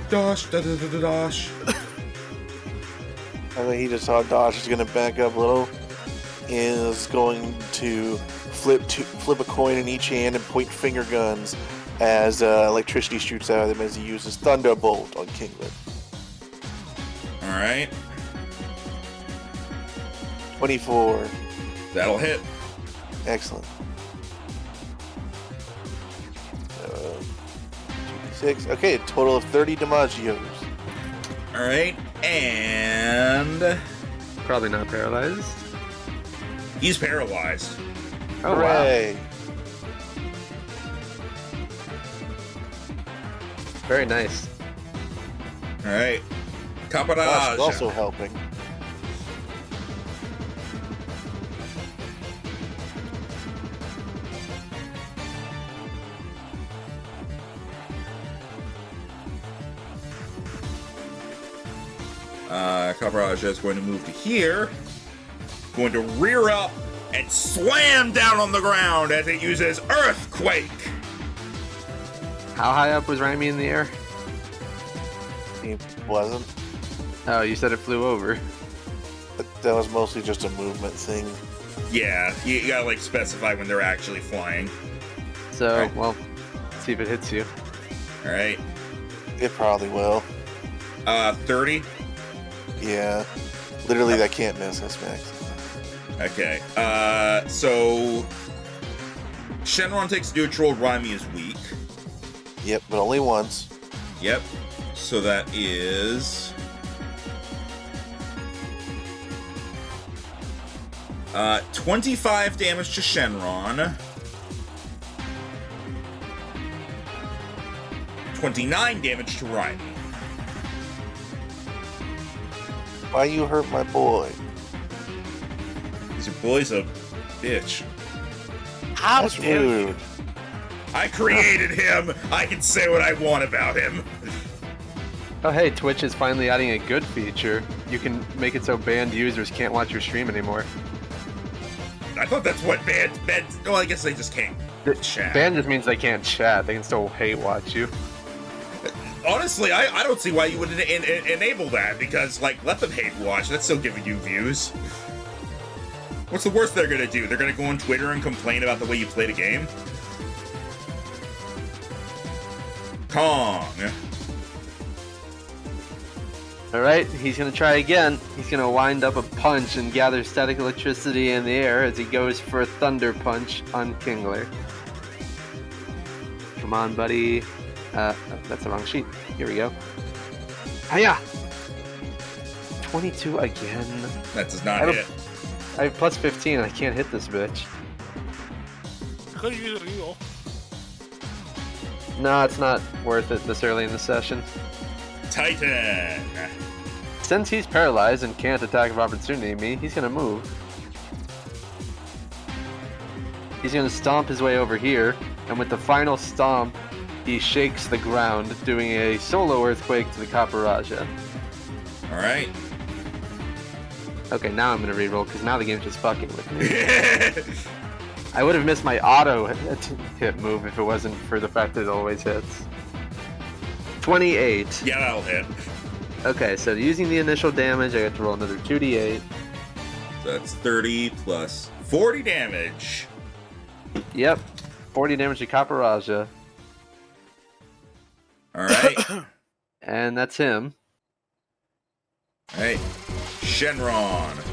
Dosh. I think he just saw Dodge is going to back up a little. Is going to flip a coin in each hand and point finger guns as electricity shoots out of them as he uses Thunderbolt on Kingler. Alright. 24. That'll hit. Excellent. 6. Okay, a total of 30 Damagios. Alright, and Probably not paralyzed. he's paralyzed. Oh, wow. Hooray! Very nice. Alright. Gosh, Caparaja. also helping. Caparaja is going to move to here. Going to rear up and slam down on the ground as it uses Earthquake. How high up was Raimi in the air? He wasn't. Oh, you said it flew over. But that was mostly just a movement thing. Yeah, you gotta like specify when they're actually flying. So, Right. well, see if it hits you. All right. It probably will. 30. Yeah. Literally, that can't miss us, Max. Okay. So Shenron takes neutral. Raimi is weak. Yep, but only once. Yep. So that is 25 damage to Shenron. 29 damage to Raimi. Why you hurt my boy? Your boy's a bitch. How That's dare you? rude. I created him. I can say what I want about him. Oh, hey, Twitch is finally adding a good feature. You can make it so banned users can't watch your stream anymore. I thought that's what banned. Well, I guess they just can't chat. Banned just means they can't chat. They can still hate watch you. Honestly, I don't see why you would enable that, because, like, let them hate watch. That's still giving you views. What's the worst they're gonna do? They're gonna go on Twitter and complain about the way you played a game? Kong. Alright, he's gonna try again. He's gonna wind up a punch and gather static electricity in the air as he goes for a thunder punch on Kingler. Come on, buddy. That's the wrong sheet. Here we go. Hiya! 22 again. That does not I don't- hit. I have plus 15 and I can't hit this bitch. Could use a reroll. No, it's not worth it this early in the session. Titan. Since he's paralyzed and can't attack of opportunity me, he's gonna move. He's gonna stomp his way over here, and with the final stomp, he shakes the ground, doing a solo earthquake to the Caparaja. All right. Okay, now I'm gonna reroll because now the game's just fucking with me. I would have missed my auto hit move if it wasn't for the fact that it always hits. 28. Yeah, that'll hit. Okay, so using the initial damage, I get to roll another 2d8. So that's 30 plus 40 damage. Yep, 40 damage to Caparaja, All right. and that's him. All right. Shenron.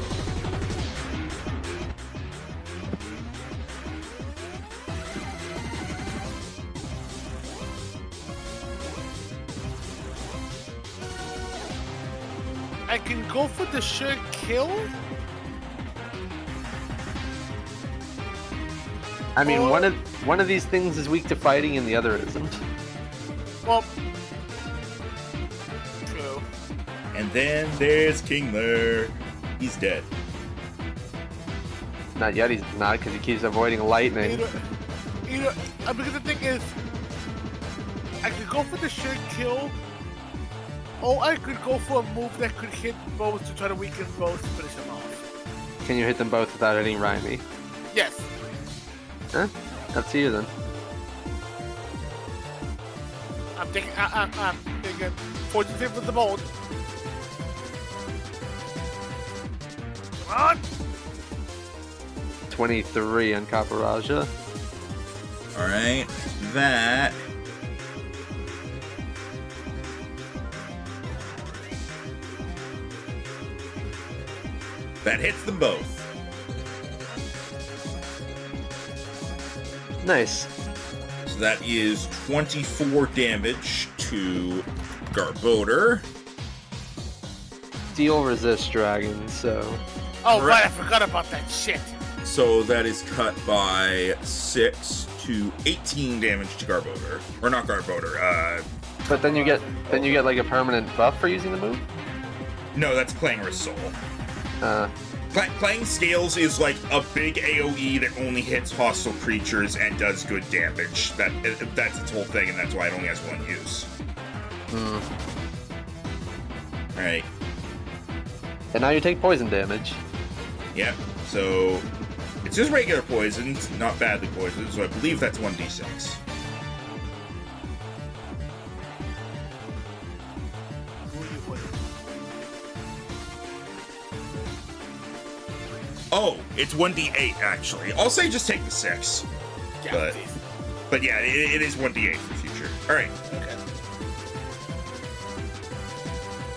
I can go for the sure kill. I mean, Or- one of these things is weak to fighting, and the other isn't. Well, true. And then there's Kingler. He's dead. Not yet. He's not because he keeps avoiding lightning. Because the thing is, I could go for the sure kill, or I could go for a move that could hit both to try to weaken both to finish them off. Can you hit them both without hitting Raimi? Yes. Huh? Up to you then. I'm taking 45 with the bolt. Come on! 23 on Caparaja. All right. That. That hits them both. Nice. So that is 24 damage to Garbodor. Steel resist dragon, so Oh, right, I forgot about that shit. So that is cut by 6 to 18 damage to Garbodor. Or not Garbodor. but then you get like a permanent buff for using the move. No, that's Clangor's Soul. Clang Scales is like a big AoE that only hits hostile creatures and does good damage. That's its whole thing, and that's why it only has one use. Alright. And now you take poison damage. Yep. So it's just regular poison, not badly poisoned. So I believe that's 1d6. Oh, it's 1d8 actually. I'll say just take the 6. Yeah, But yeah, it is 1d8 for future. All right. okay.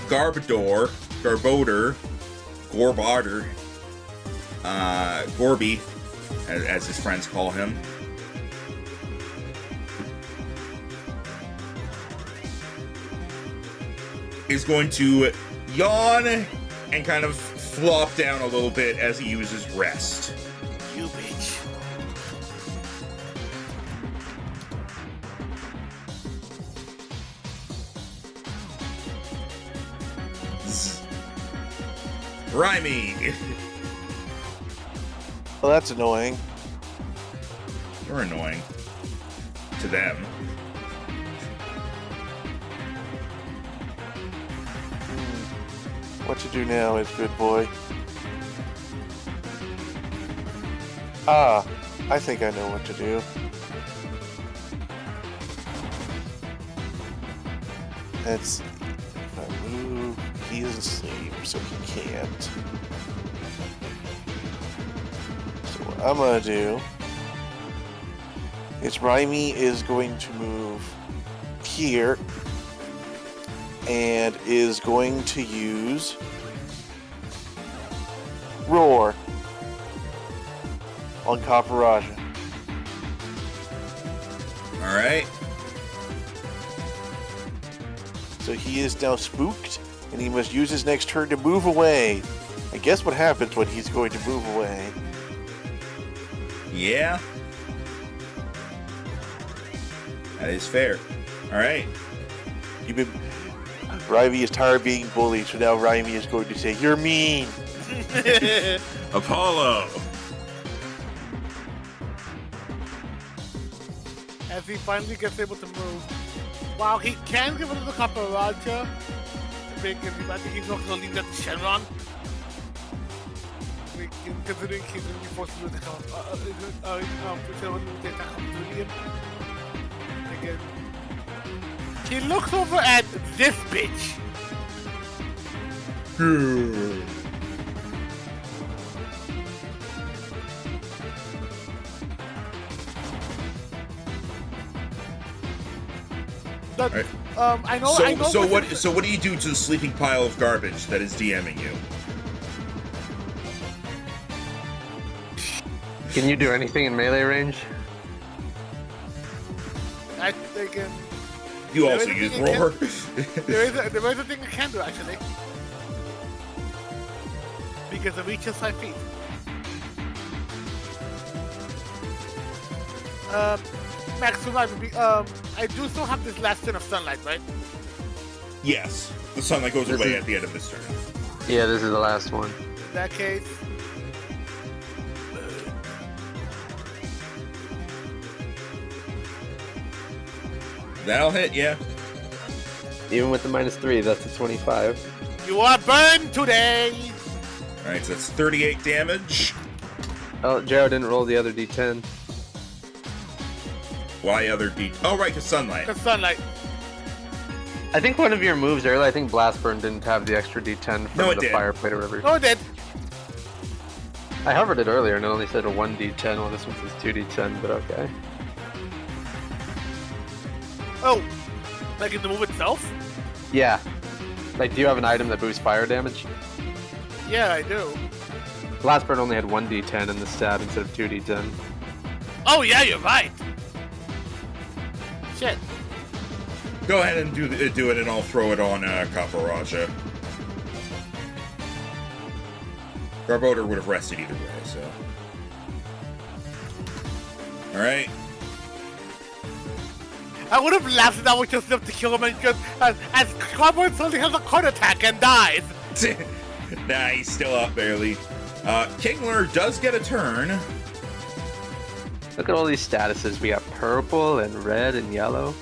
Garbodor, Gorby, as his friends call him. Is going to yawn and kind of flop down a little bit as he uses rest. You bitch. Rhymy! Well, that's annoying. You're annoying. To them. What to do now is good boy. Ah, I think I know what to do. Let's see. If I move, he is asleep, so he can't. So what I'm gonna do is Rhymy is going to move here and is going to use Roar on Kaparaja. Alright. So he is now spooked, and he must use his next turn to move away. And guess what happens when he's going to move away? Yeah. That is fair. Alright. You've been... Rhymy is tired of being bullied, so now Rhymy is going to say, "You're mean!" Apollo! As he finally gets able to move. Wow, he can give it to the Kaparaja. Because I think he's not going to leave that to Shenron. Considering he's going to be forced to do the attack opportunity. Again. He looks over at this bitch. But, Right. I know. So what do you do to the sleeping pile of garbage that is DMing you? Can you do anything in melee range? I think You There also is a use thing I roar. there is a thing I can do actually. Because it reaches 5 feet. Max survival. I do still have this last turn of sunlight, right? Yes. The sunlight goes This away is- at the end of this turn. Yeah, this is the last one. In that case, That'll hit, yeah. Even with the -3, that's a 25. you are burned today. Alright, so that's 38 damage. Oh, Jaro didn't roll the other d10. Why other D? Oh, right, because sunlight. The sunlight. I think one of your moves earlier, I think Blast Burn didn't have the extra d10 from No, it the did. fire plate or whatever. Oh, it did. I hovered it earlier and it only said a 1d10, well this one says 2d10, but okay. Oh, like in the move itself? Yeah. Like, do you have an item that boosts fire damage? Yeah, I do. Blast Burn only had 1d10 in the stat instead of 2d10. Oh yeah, you're right. Shit. Go ahead and do it, and I'll throw it on Kaparaja. Garbodor would have rested either way, so. Alright. I would have laughed if that was just enough to kill him and just as Carbon suddenly has a heart attack and dies. Nah, he's still up barely. Kingler does get a turn. Look at all these statuses. We got purple and red and yellow.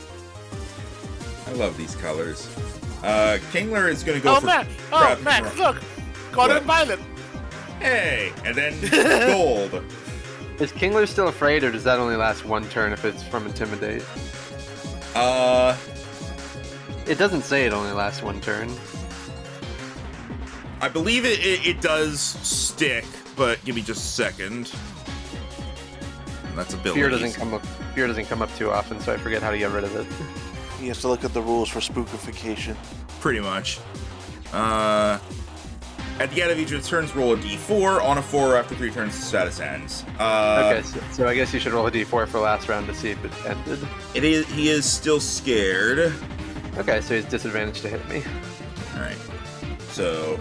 I love these colors. Kingler is gonna go Oh for Max! Oh grabbing Max! from- Look, Scarlet and Violet. Hey, and then gold. Is Kingler still afraid, or does that only last one turn if it's from Intimidate? It doesn't say it only lasts one turn. I believe it does stick, but give me just a second. That's abilities. Fear doesn't come up too often, so I forget how to get rid of it. He has to look at the rules for spookification. Pretty much. At the end of each of its turns, roll a d4. On a 4 after 3 turns, the status ends. Okay, so I guess you should roll a d4 for last round to see if it ended. He is still scared. Okay, so he's disadvantaged to hit me. Alright. So,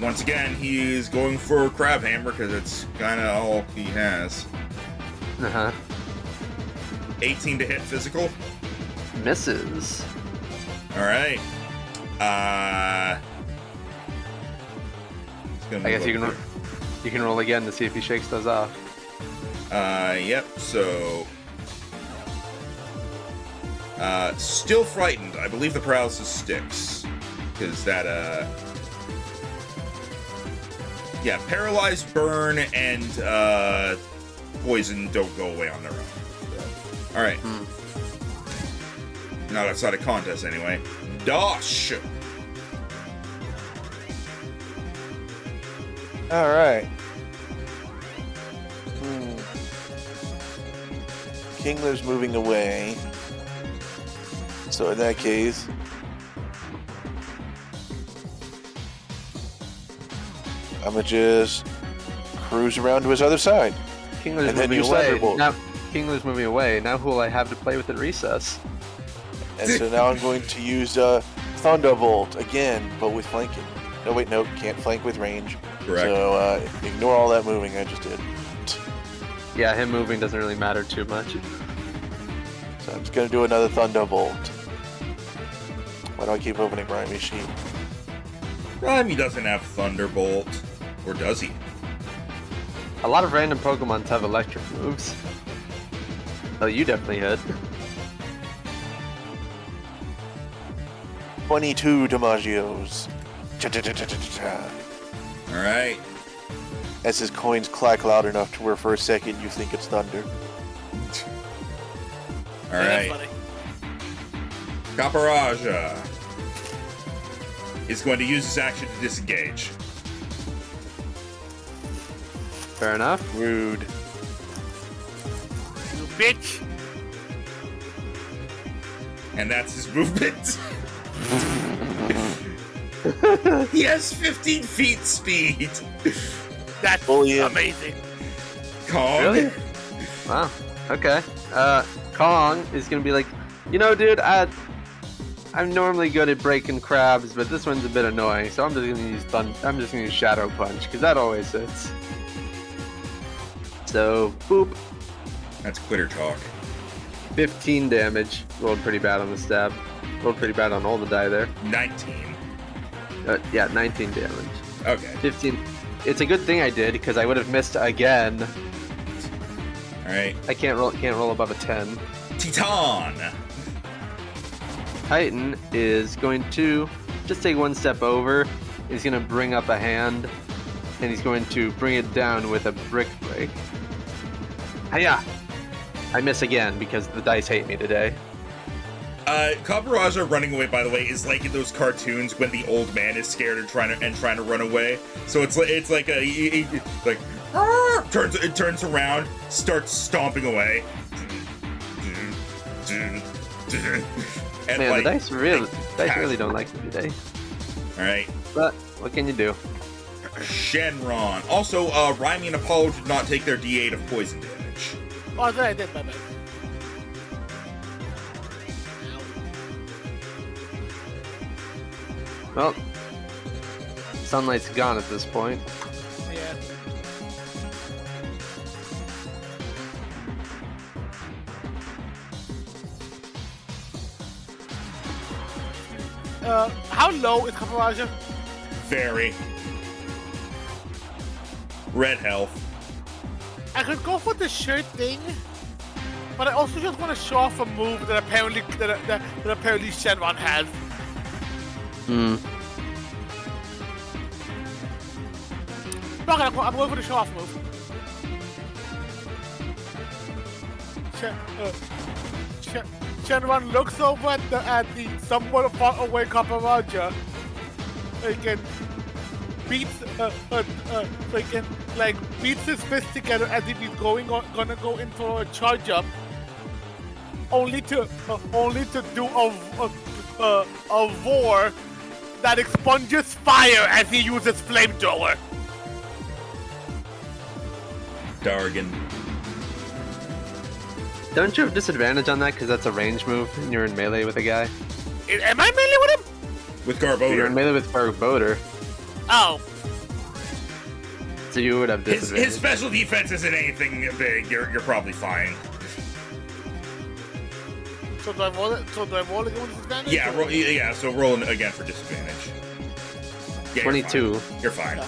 once again, he's going for Crab Hammer because it's kind of all he has. Uh-huh. 18 to hit physical. Misses. Alright. I guess you can roll again to see if he shakes those off. Yep, so... still frightened. I believe the paralysis sticks. Because that, yeah, paralyzed, burn, and, poison don't go away on their own. So, alright. Not outside of contest, anyway. Dosh! Alright. Kingler's moving away. So in that case... I'm gonna just cruise around to his other side. Kingler's And then moving use away. Thunderbolt. Now, Kingler's moving away. Now who will I have to play with at recess? And so now I'm going to use Thunderbolt again, but with flanking. No, wait, no, can't flank with range. Correct. So ignore all that moving I just did. Yeah, him moving doesn't really matter too much. So I'm just gonna do another Thunderbolt. Why do I keep opening Grimy Sheet? Grimy doesn't have Thunderbolt. Or does he? A lot of random Pokemons have electric moves. Oh, you definitely hit. 22 Damagios. Cha-cha-cha-cha-cha-cha. Alright. As his coins clack loud enough to where for a second you think it's thunder. Alright. Funny. Caparaja is going to use his action to disengage. Fair enough. Rude. You bitch. And that's his movement. He has 15 feet speed. That's Bullying. amazing. Kong. Really? Wow. Okay. Kong is gonna be like, you know, dude, I'm normally good at breaking crabs, but this one's a bit annoying, so I'm just gonna use Shadow Punch because that always hits. So, boop. That's quitter talk. 15 damage. Rolled pretty bad on the stab. Rolled pretty bad on all the die there. 19. Yeah, 19 damage. Okay. 15. It's a good thing I did because I would have missed again. Alright. I can't roll above a 10. Titan. Titan is going to just take one step over. He's going to bring up a hand, and he's going to bring it down with a brick break. Hiya! I miss again because the dice hate me today. Caparaja running away, by the way, is like in those cartoons when the old man is scared and trying to run away. So it's like turns around, starts stomping away. And Man, like, the dice really don't like me today. Alright. But what can you do? Shenron. Also, Raimi and Apollo did not take their D8 of poison damage. Oh, I thought I did, my bad. Well, sunlight's gone at this point. Yeah. How low is Caparaja? Very. Red health. I could go for the shirt thing, but I also just want to show off a move that apparently Shenron has. Fuck it, I'm going for the show-off move. Shenron looks over at the somewhat far away Caparaja. Freaking beats beats his fist together as if he's gonna go in for a charge up. Only to do a roar that expunges fire as he uses flamethrower. Dargan. Don't you have disadvantage on that because that's a range move and you're in melee with a guy? Am I melee with him? With You're in Garbodor. melee with Barboder, Oh, so you would have disadvantage. His special defense isn't anything big. You're probably fine. so do I roll it? So do I roll again with disadvantage? Yeah, so roll again for disadvantage. Yeah, 22. You're fine.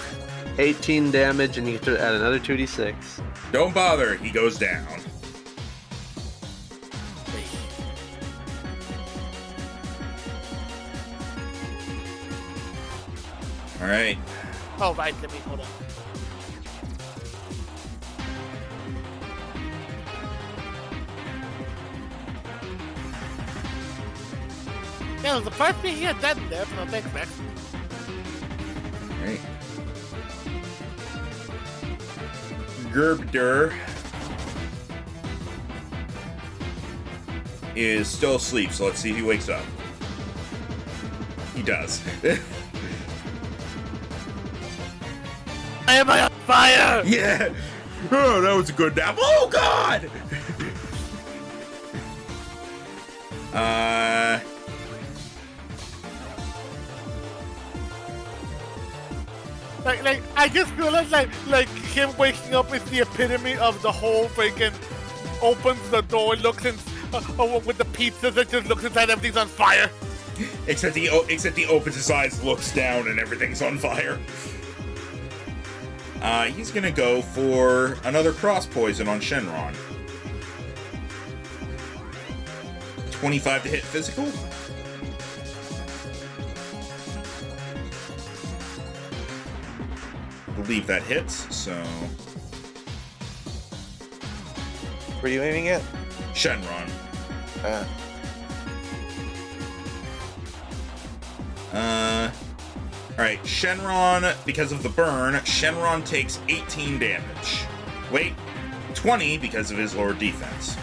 18 damage, and you get to add another 2d6. Don't bother. He goes down. All right. Oh, right. Let me hold on. Yeah, there's a part me here dead there, but no thanks, Max. All right. Gerbder is still asleep, so let's see if he wakes up. He does. Am I on fire? Yeah. Oh, that was a good nap. Oh God. Like, I just feel like him waking up is the epitome of the whole freaking opens the door, looks in, with the pizzas that just looks inside, everything's on fire. Except he opens his eyes, looks down, and everything's on fire. He's gonna go for another cross poison on Shenron. 25 to hit physical. I believe that hits, so Where are you aiming at? Shenron. Alright, Shenron, because of the burn, Shenron takes 18 damage. Wait, 20 because of his lower defense.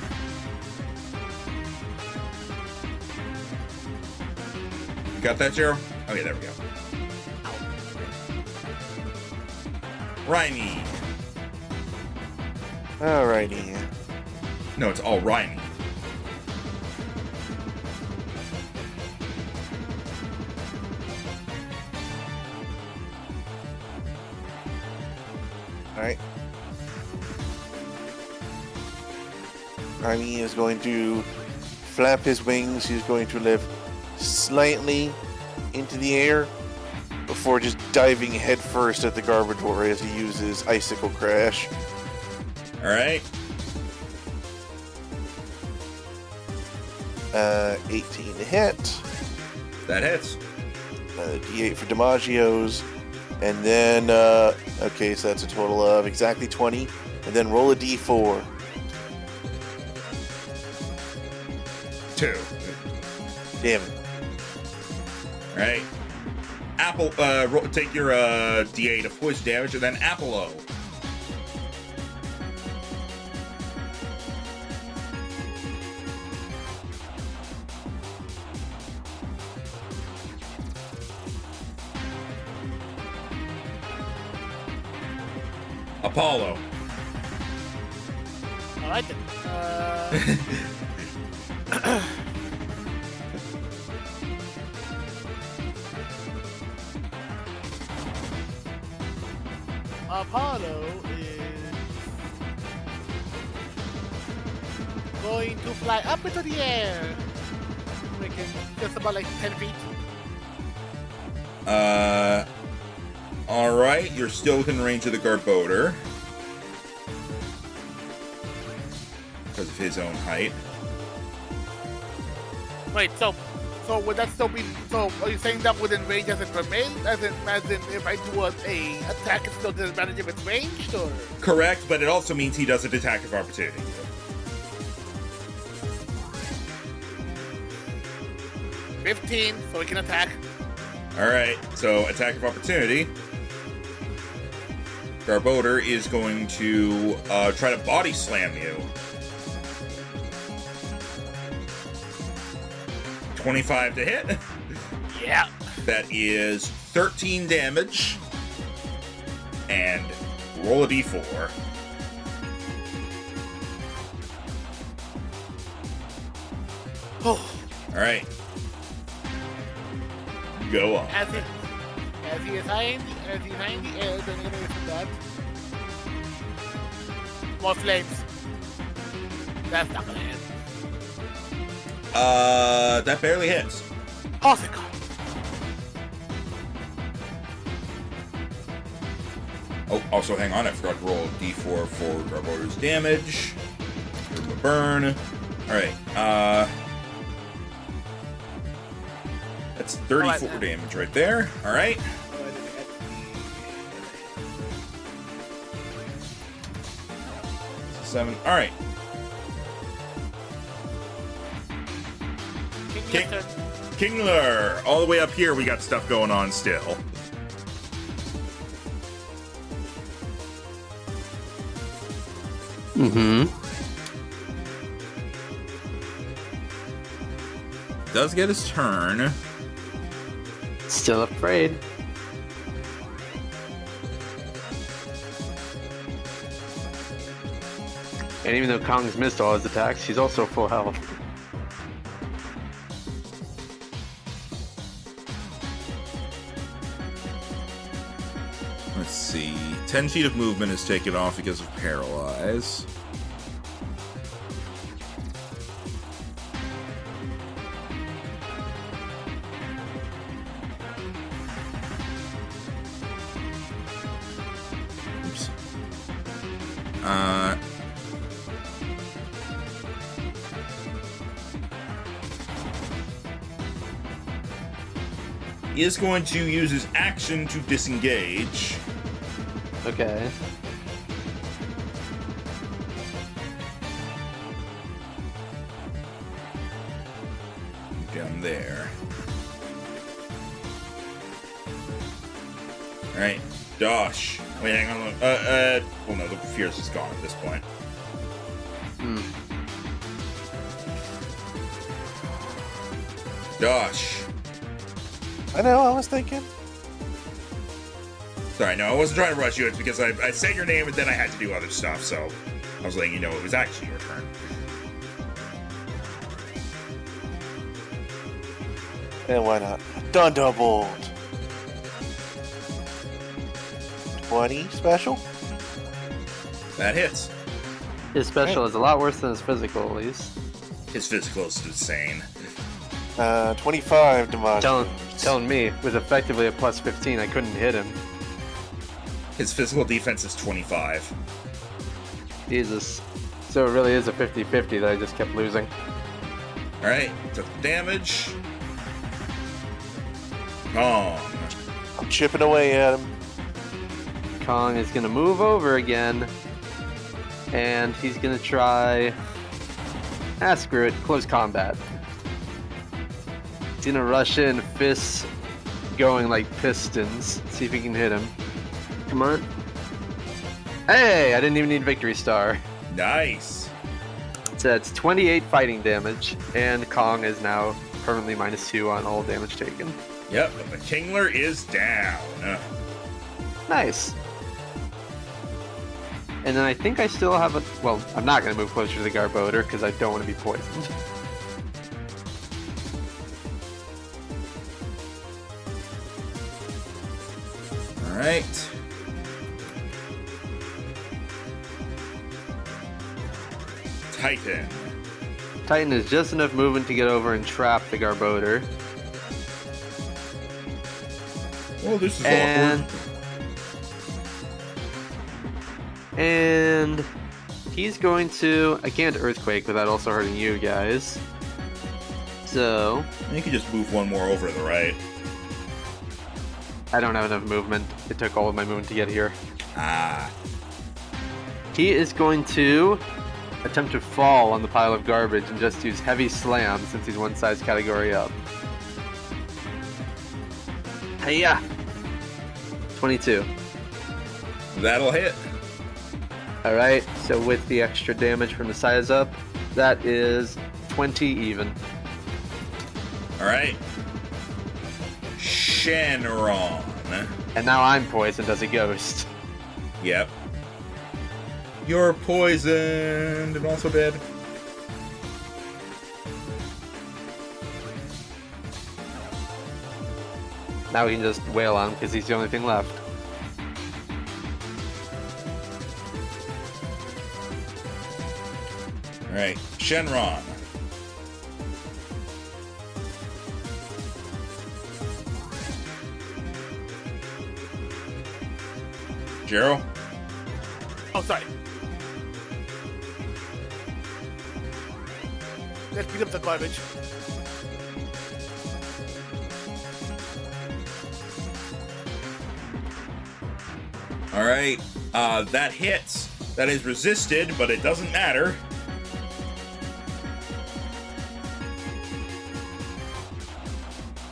You got that, Jero? Okay, there we go. Rhymy. Alrighty. No, it's all Rhymy. Alright. Rhymy is going to flap his wings. He's going to lift slightly into the air before just diving headfirst at the Garbodor as he uses Icicle Crash. Alright. 18 to hit. That hits. D8 for DiMaggio's. And then, okay, so that's a total of exactly 20. And then roll a D4. 2. Damn it. Alright. Apple, take your D8 of poison damage, and then Apollo. Apollo. Alright then. Apollo is going to fly up into the air. Making just about like 10 feet. Alright, you're still within range of the Garbodor. Because of his own height. Wait, so So would that still be? So are you saying that within range as it remains? As in if I do a attack, it's still disadvantage if it's ranged, or? Correct, but it also means he doesn't attack of opportunity. 15, so he can attack. Alright, so attack of opportunity. Garbodor is going to try to body slam you. 25 to hit. Yeah. That is 13 damage. And roll a d4. Oh. Alright. Go on. As he is high in the air, then you're gonna get that. More flames. That's not gonna hit. That barely hits. Oh, thank God. Oh, also hang on, I forgot to roll a d4 for Garbodor's damage. Give him a burn. Alright, that's 34 damage right there. Alright. 7. Alright. Kingler! All the way up here, we got stuff going on still. Mm-hmm. Does get his turn. Still afraid. And even though Kong's missed all his attacks, he's also full health. Let's see. 10 feet of movement is taken off because of paralyze. Oops. He is going to use his action to disengage. Okay. Down there. Alright, Dosh. Wait, hang on. Well, no, the Fierce is gone at this point. Dosh. I know, I was thinking. Sorry, no, I wasn't trying to rush you. It's because I said your name and then I had to do other stuff, so I was letting you know it was actually your turn. And why not? Thunderbolt! 20 special? That hits. His special is a lot worse than his physical, at least. His physical is insane. 25 damage. Telling me, with effectively a plus 15, I couldn't hit him. His physical defense is 25. Jesus. So it really is a 50-50 that I just kept losing. Alright, took the damage. Kong. I'm chipping away at him. Kong is gonna move over again. And he's gonna try... screw it. Close combat. He's gonna rush in, fists going like pistons. See if he can hit him. Come on. Hey! I didn't even need Victory Star. Nice. So that's 28 fighting damage, and Kong is now permanently -2 on all damage taken. Yep, but the Kingler is down. Nice. And then I think I still have a... Well, I'm not going to move closer to the Garbodor because I don't want to be poisoned. Alright. Titan. Titan is just enough movement to get over and trap the Garbodor. Oh, this is And- awkward. And he's going to... I can't Earthquake without also hurting you guys. So, You could just move one more over to the right. I don't have enough movement. It took all of my movement to get here. Ah. He is going to attempt to fall on the pile of garbage and just use heavy slam since he's one size category up. Hiya! 22. That'll hit. Alright, so with the extra damage from the size up, that is 20 even. Alright. Shenron. And now I'm poisoned as a ghost. Yep. You're poisoned and also dead. Now we can just wail on him because he's the only thing left. Alright, Shenron. Jero? Oh, sorry. Let's beat up the garbage. Alright, that hits. That is resisted, but it doesn't matter.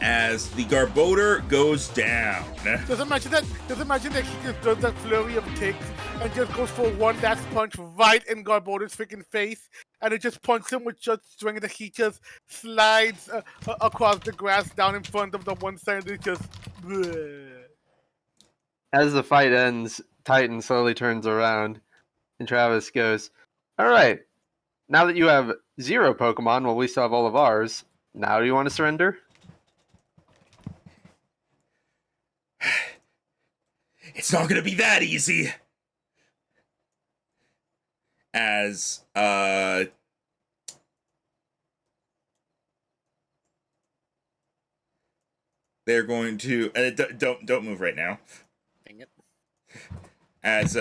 As the Garbodor goes down. Just imagine that he just does that flurry of kicks and just goes for one last punch right in Garbodor's freaking face, and it just punches him with just strength that he just slides across the grass down in front of the one side, and it just. Bleh. As the fight ends, Titan slowly turns around, and Travis goes, Alright, now that you have 0 Pokemon, well, we still have all of ours, now do you want to surrender? It's not gonna be that easy. As, they're going to, don't move right now. Dang it. As,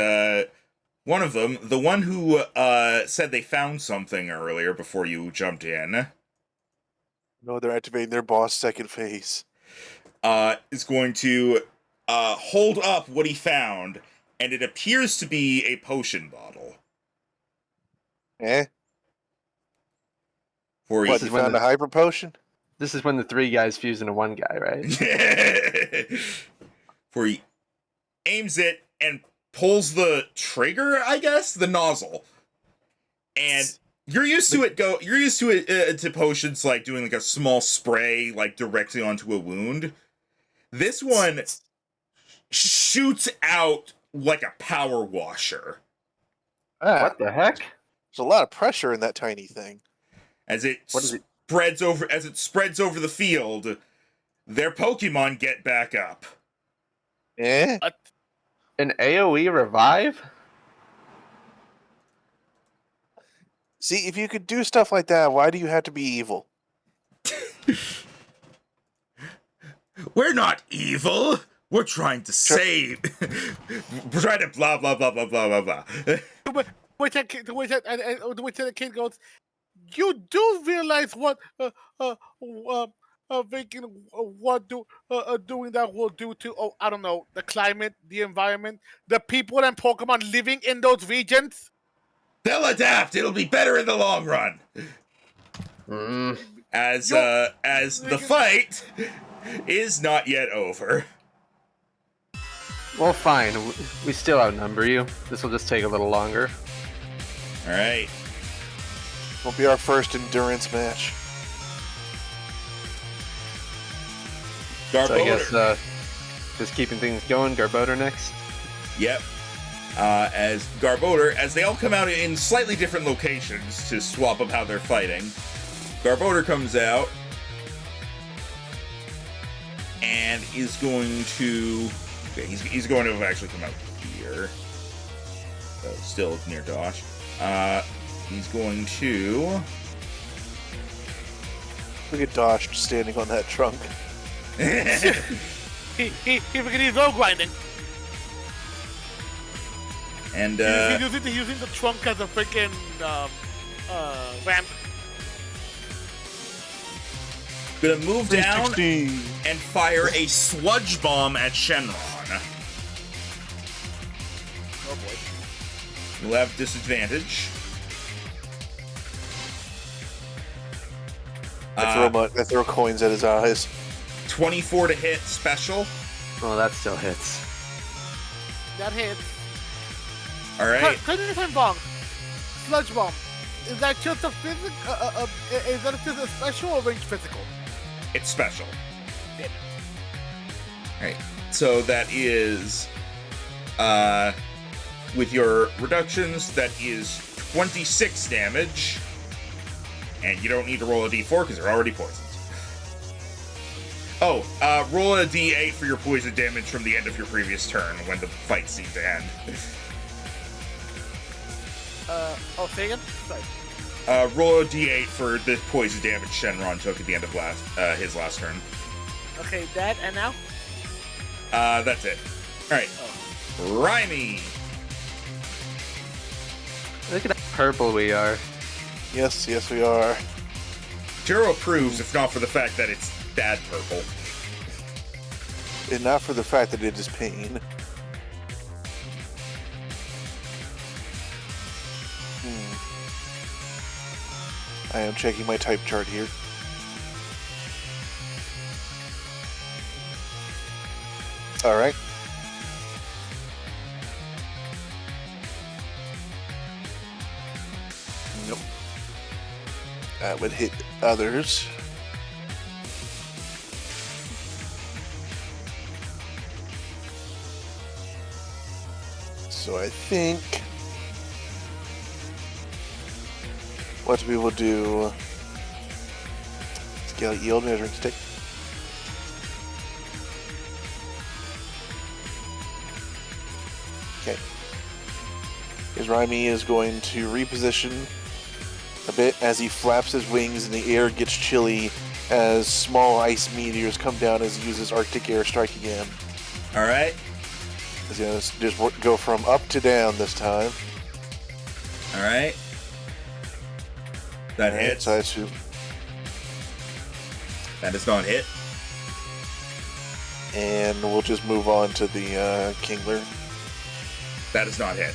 one of them, the one who, said they found something earlier before you jumped in. No, they're activating their boss second phase. Is going to, hold up what he found, and it appears to be a potion bottle. Eh? For What, you found a hyper potion? This is when the 3 guys fuse into one guy, right? For he aims it and pulls the trigger, I guess, the nozzle. And you're used to it to potions like doing like a small spray like directly onto a wound. This one shoots out like a power washer. Ah, What the heck? there's a lot of pressure in that tiny thing. As it What is it? spreads over the field, their Pokemon get back up. Eh? What? An AoE revive? See, if you could do stuff like that, why do you have to be evil? We're not evil. We're trying to save. We're trying to blah blah blah blah blah blah blah. Which the kid goes, you do realize what doing that will do to I don't know, the climate, the environment, the people and Pokemon living in those regions? They'll adapt. It'll be better in the long run. As the fight is not yet over. Well, fine. We still outnumber you. This will just take a little longer. All right. Will be our first endurance match. Garbodor. So I guess just keeping things going. Garbodor next. Yep. As Garbodor, as they all come out in slightly different locations to swap up how they're fighting, Garbodor comes out and is going to. Okay, he's going to actually come out here. Still near Dosh. He's going to. Look at Dosh standing on that trunk. He's road grinding. And He's using the trunk as a freaking ramp. Gonna move down 360. and fire a sludge bomb at Shenron. Oh boy. You'll have disadvantage. I throw coins at his eyes. 24 to hit special. Oh, that still hits. That hits. All right. Correct me if I'm wrong. Sludge bomb. Is that just a physical? Is that just a special or range physical? It's special. Damn it. All right. So that is, with your reductions, that is 26 damage. And you don't need to roll a d4 because they're already poisoned. Oh, roll a d8 for your poison damage from the end of your previous turn when the fight seemed to end. Say again? Sorry. Roll a d8 for the poison damage Shenron took at the end of his last turn. Okay, that, and now? That's it. Alright. Oh. Rhyme. Look at how purple we are. Yes, we are. Jiro approves, if not for the fact that it's bad purple. And not for the fact that it is pain. I am checking my type chart here. Alright. Nope. That would hit others. So I think what we will do, scale yield measuring stick. Okay. His Raimi is going to reposition a bit as he flaps his wings and the air gets chilly as small ice meteors come down as he uses Arctic Air Strike again. Alright. He's going to just go from up to down this time. Alright. That hits. So I assume. That does not hit. And we'll just move on to the Kingler. That does not hit.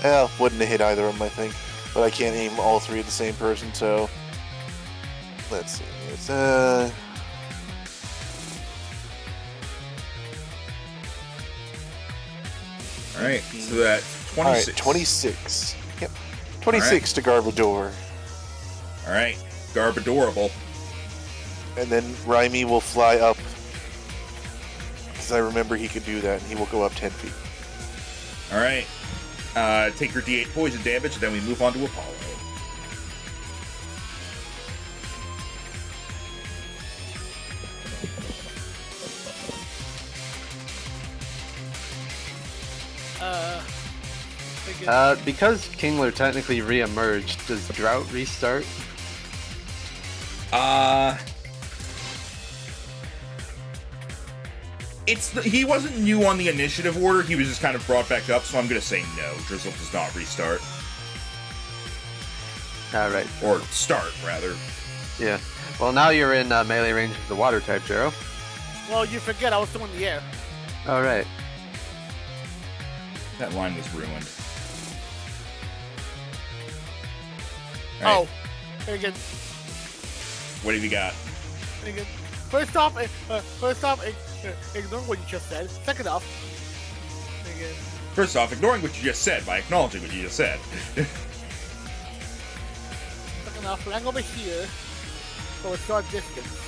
Well, wouldn't have hit either of them, I think. But I can't aim all three at the same person, so... Let's see. It's, Alright, so that's 26. Alright, 26. Yep. 26 to Garbador. Alright, Garbadorable. And then Raimi will fly up. Because I remember he could do that, and he will go up 10 feet. Alright. Take your d8 poison damage, then we move on to Apollo. Because Kingler technically re-emerged, does Drought restart? He wasn't new on the initiative order, he was just kind of brought back up, so I'm gonna say no. Drizzle does not restart. Alright. Or start, rather. Yeah. Well, now you're in melee range of the water type, Jero. Well, you forget I was still in the air. Alright. That line was ruined. Oh, very good. What have you got? Very good. First off, ignore what you just said. Second off, very good. First off, ignoring what you just said by acknowledging what you just said. Second off, flying over here, so it's short distance.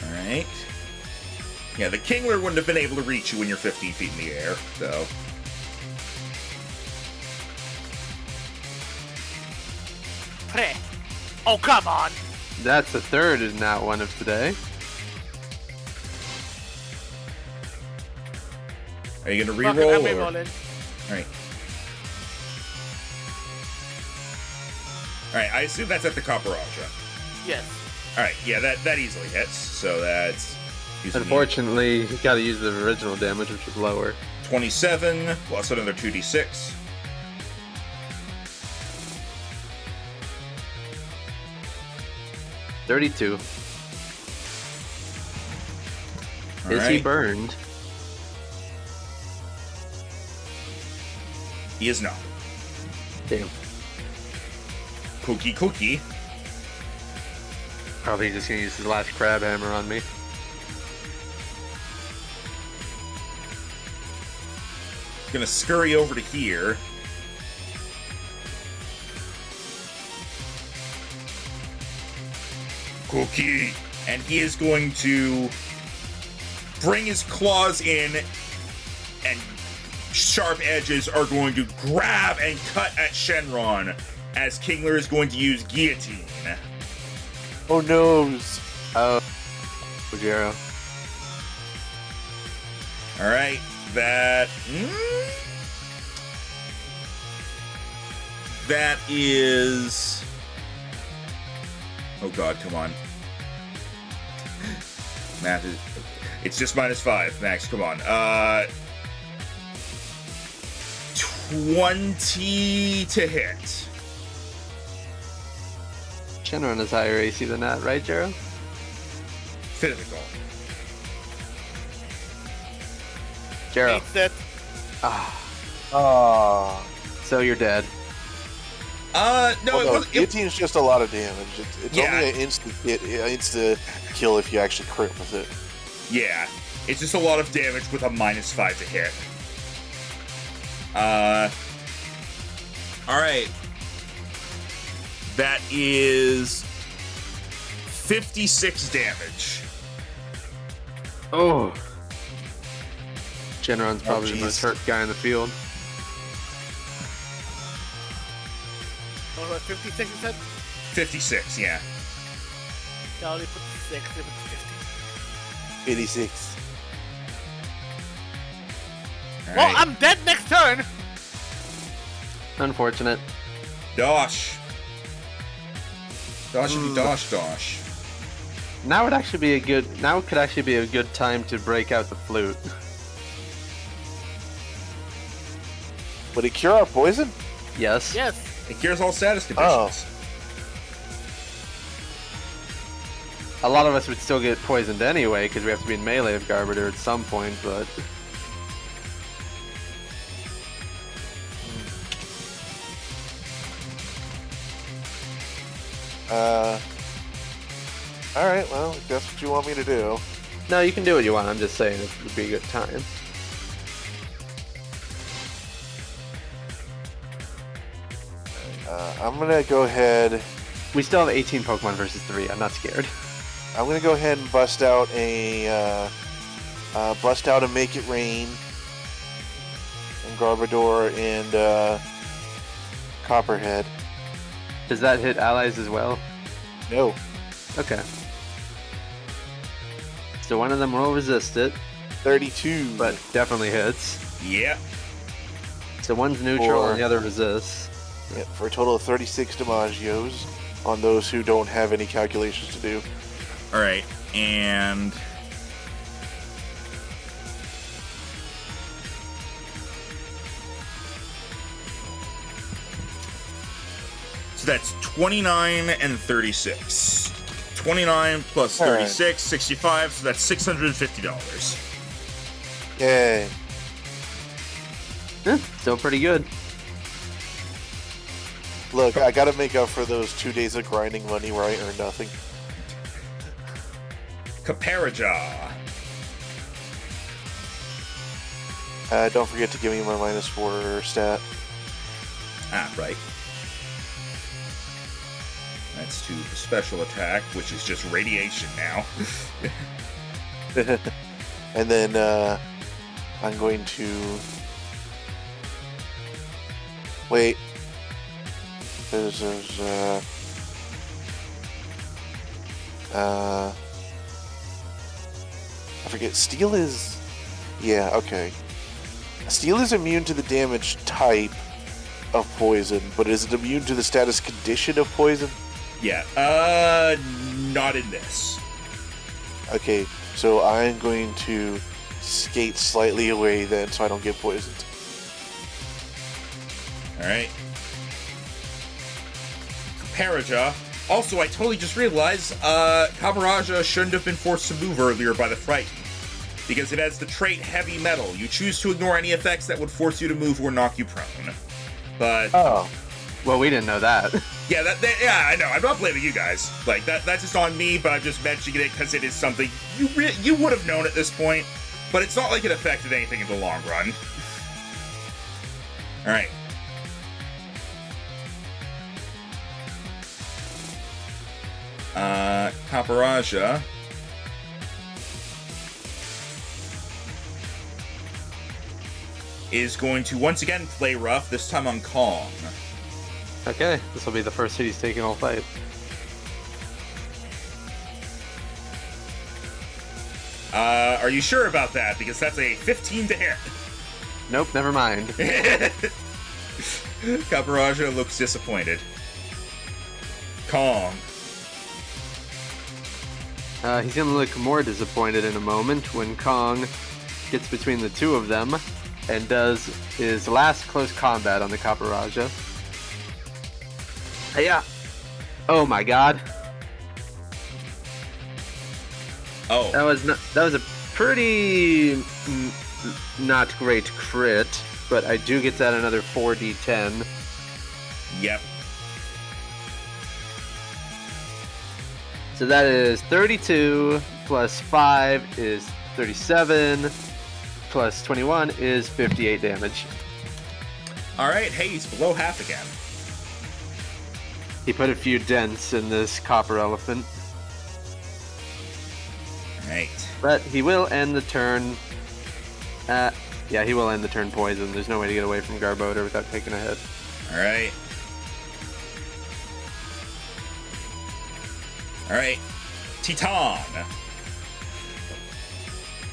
Alright. Yeah, the Kingler wouldn't have been able to reach you when you're 15 feet in the air, so... Pre. Oh, come on! That's the third in that one of today. Are you gonna Fuck it, reroll? I'm Or... rerolling. Alright. Alright, I assume that's at the Caparasha. Yes. Alright, yeah, that easily hits, so that's... Unfortunately, you gotta use the original damage, which is lower. 27, plus another 2d6. 32. All Is he right. burned? He is not. Damn. Cookie. Probably just gonna use his last crab hammer on me. Gonna scurry over to here. Cookie. And he is going to bring his claws in, and sharp edges are going to grab and cut at Shenron as Kingler is going to use guillotine. Oh no! Oh, Ojiro. Alright, that... that is... Oh god, come on. Math is... It's just -5, Max, come on. 20 to hit. Shenron is higher AC than that, right, Jero? Physical. Jero. Hates it. Ah. So you're dead. No, Well, it no, was... It, guillotine's just a lot of damage. It's Yeah. only an insta kill if you actually crit with it. yeah, it's just a lot of damage with a -5 to hit. Alright. That is 56 damage. Oh. Shenron's probably the jeez. most hurt guy in the field. Oh, what, 56 you said? 56, yeah. No, they put 6, they put 50. 86. All Well, right. I'm dead next turn! Unfortunate. Dosh. Doshity dosh. Now would actually be a good. Now could actually be a good time to break out the flute. Would it cure our poison? Yes. Yes. It cures all status conditions. A lot of us would still get poisoned anyway because we have to be in melee of Garbiter at some point, but Alright, well, if that's what you want me to do. no, you can do what you want. I'm just saying it would be a good time. I'm gonna go ahead. We still have 18 Pokemon versus 3. I'm not scared. I'm gonna go ahead and bust out a Make It Rain, and Garbodor and Copperhead. Does that hit allies as well? No. Okay. So one of them will resist it, 32. but definitely hits. Yep. So one's neutral Or- and the other resists. Yeah, for a total of 36 Damagios on those who don't have any calculations to do. Alright, and... So that's 29 and 36. 29 plus All right. 36, 65, so that's $650. Yay. Still pretty good. Look, I gotta make up for those 2 days of grinding money where I earned nothing. Caparaja. Don't forget to give me my -4 stat. Ah, right. That's to the special attack, which is just radiation now. And then I'm going to wait. There's I forget. Steel is okay. Steel is immune to the damage type of poison, but is it immune to the status condition of poison? Yeah, not in this. Okay, so I'm going to skate slightly away then so I don't get poisoned. Alright. Caparaja Also, I totally just realized, Kabaraja shouldn't have been forced to move earlier by the Frighten, because it has the trait Heavy Metal. You choose to ignore any effects that would force you to move or knock you prone. But... Oh. Well, we didn't know that. Yeah, yeah, I know. I'm not blaming you guys. Like, that's just on me, but I'm just mentioning it because it is something you would have known at this point, but it's not like it affected anything in the long run. All right. Kaparaja is going to once again play rough, this time on Kong. Okay, this will be the first hit he's taking all fight. Are you sure about that? Because that's a 15 to hit. Nope, never mind. Kaparaja looks disappointed. Kong. He's gonna look more disappointed in a moment when Kong gets between the two of them and does his last close combat on the Kaparaja. Yeah. Oh my god. Oh. That was a pretty not great crit, but I do get that another 4d10. Yep. So that is 32 plus 5 is 37 plus 21 is 58 damage. Alright, hey, he's below half again. He put a few dents in this copper elephant. Right. But he will end the turn. Yeah, he will end the turn poison. There's no way to get away from Garbodor without taking a hit. Alright. Alright. Titan.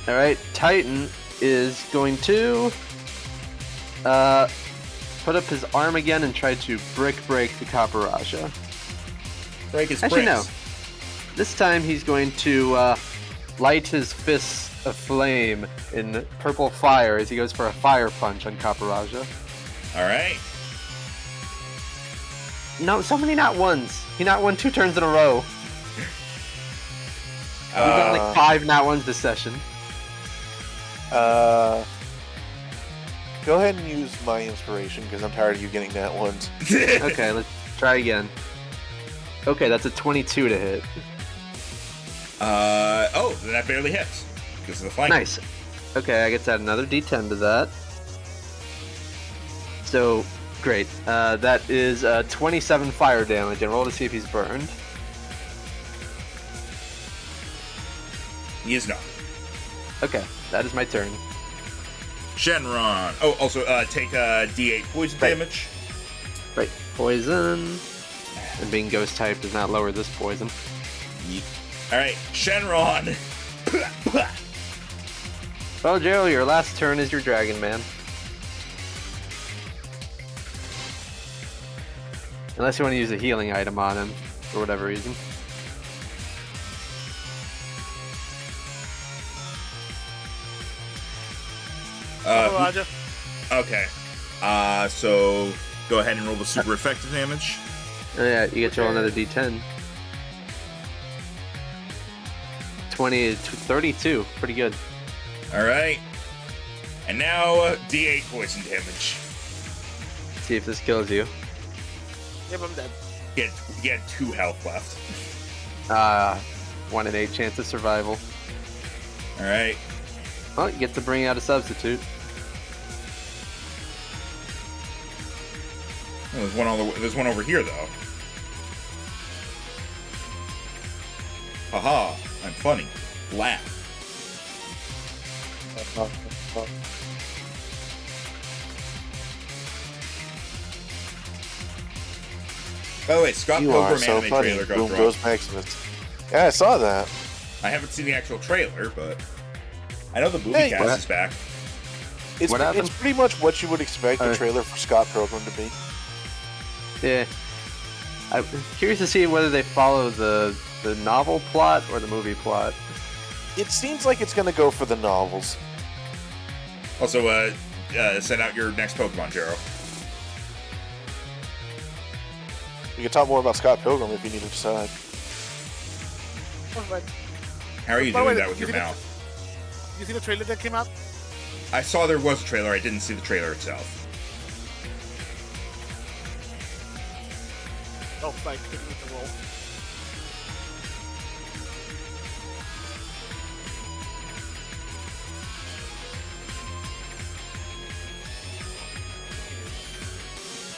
Alright, Titan is going to put up his arm again and try to break the Kaparaja. Break his Actually, bricks. no. This time he's going to light his fists aflame in purple fire as he goes for a fire punch on Kaparaja. Alright. No, so many not ones. He not won 2 turns in a row. We've got like 5 not ones this session. Go ahead and use my inspiration because I'm tired of you getting that ones. Okay, let's try again. Okay, that's a 22 to hit. Oh, then that barely hits. Because of the flank. Nice. Okay, I get to add another d10 to that. So, great. That is 27 fire damage, and roll to see if he's burned. He is not. Okay, that is my turn. Shenron. Oh, also, take D8 poison Right. damage. Right, poison. And being ghost type does not lower this poison. Alright, Shenron. Well, Joe, your last turn is your Dragon Man. Unless you want to use a healing item on him, for whatever reason. Roger. Okay. So go ahead and roll the super effective damage. Oh, yeah, you get to roll another d10. 20, 32. Pretty good. Alright. And now, D8 poison damage. See if this kills you. Yep, I'm dead. He had 2 health left. 1 in 8 chance of survival. Alright. Well, you get to bring out a substitute. Oh, there's one over here, though. Haha, I'm funny. Laugh. By the way, Scott You are Pilgrim so anime funny. trailer got Boom dropped. goes Maximus. Yeah, I saw that. I haven't seen the actual trailer, but I know the movie Hey, cast what? is back. It's, What happened? it's pretty much what you would expect the trailer for Scott Pilgrim to be. Yeah. I'm curious to see whether they follow the novel plot or the movie plot. It seems like it's going to go for the novels. Also, send out your next Pokemon, Jero. We can talk more about Scott Pilgrim if you need to decide. How are you By the way, doing that with you your see the- mouth? You see the trailer that came out? I saw there was a trailer. I didn't see the trailer itself. Oh, like, didn't need to roll.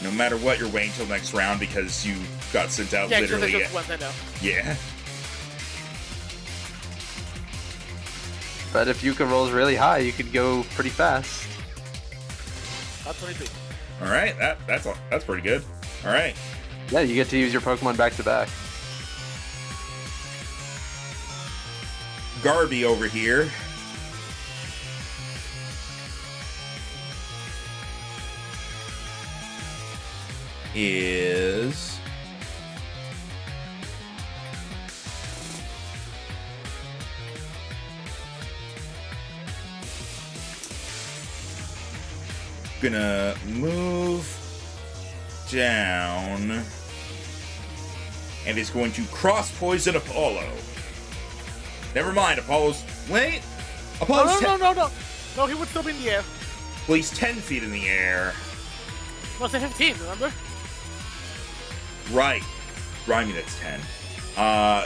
No matter what, you're waiting till next round because you got sent out Yeah, because literally. they just went, I know. Yeah. But if Yuka rolls really high, you could go pretty fast. That's 23. All right, that's pretty good. All right. Yeah, you get to use your Pokemon back to back. Garby over here. Is gonna move down and is going to cross poison Apollo. Never mind, Apollo's. Wait! Apollo's. No, he would still be in the air. Well, he's 10 feet in the air. No, it's a 15, remember? Right. Rhyme that's 10.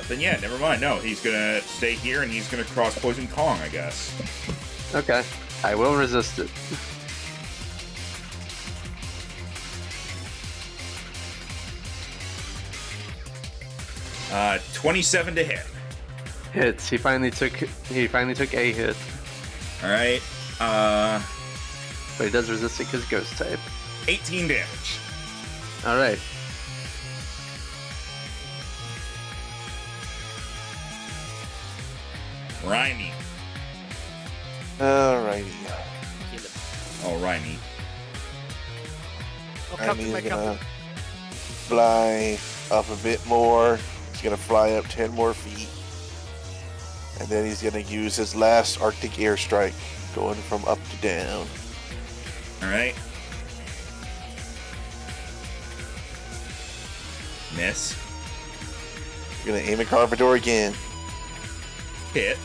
Then yeah, never mind. No, he's gonna stay here and he's gonna cross poison Kong, I guess. Okay. I will resist it. Uh, 27 to hit. Hits. He finally took a hit. Alright. But he does resist it because ghost type. 18 damage. Alright. Rhymy. Alrighty. Oh, Rhymy. Oh, Captain, my Rhymy is gonna Captain. fly up a bit more. He's gonna fly up 10 more feet. And then he's gonna use his last Arctic airstrike, going from up to down. Alright. Miss. We're gonna aim at Carpador again. Hit.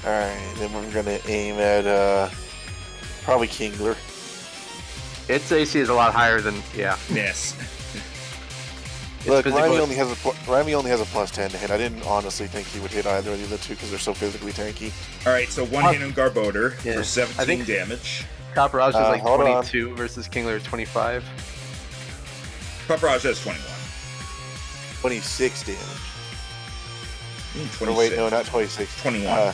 Alright, then we're gonna aim at probably Kingler. Its AC is a lot higher than Miss. Its Look, physical Rhymy is- only has a plus 10 to hit. I didn't honestly think he would hit either of the other two because they're so physically tanky. Alright, so one hit on Garbodor Yeah. for 17 I think- damage. Copperage is like hold on. 22 versus Kingler 25. Paparaj has 21. 26 damage. 26. Or wait, no, not 26. 21.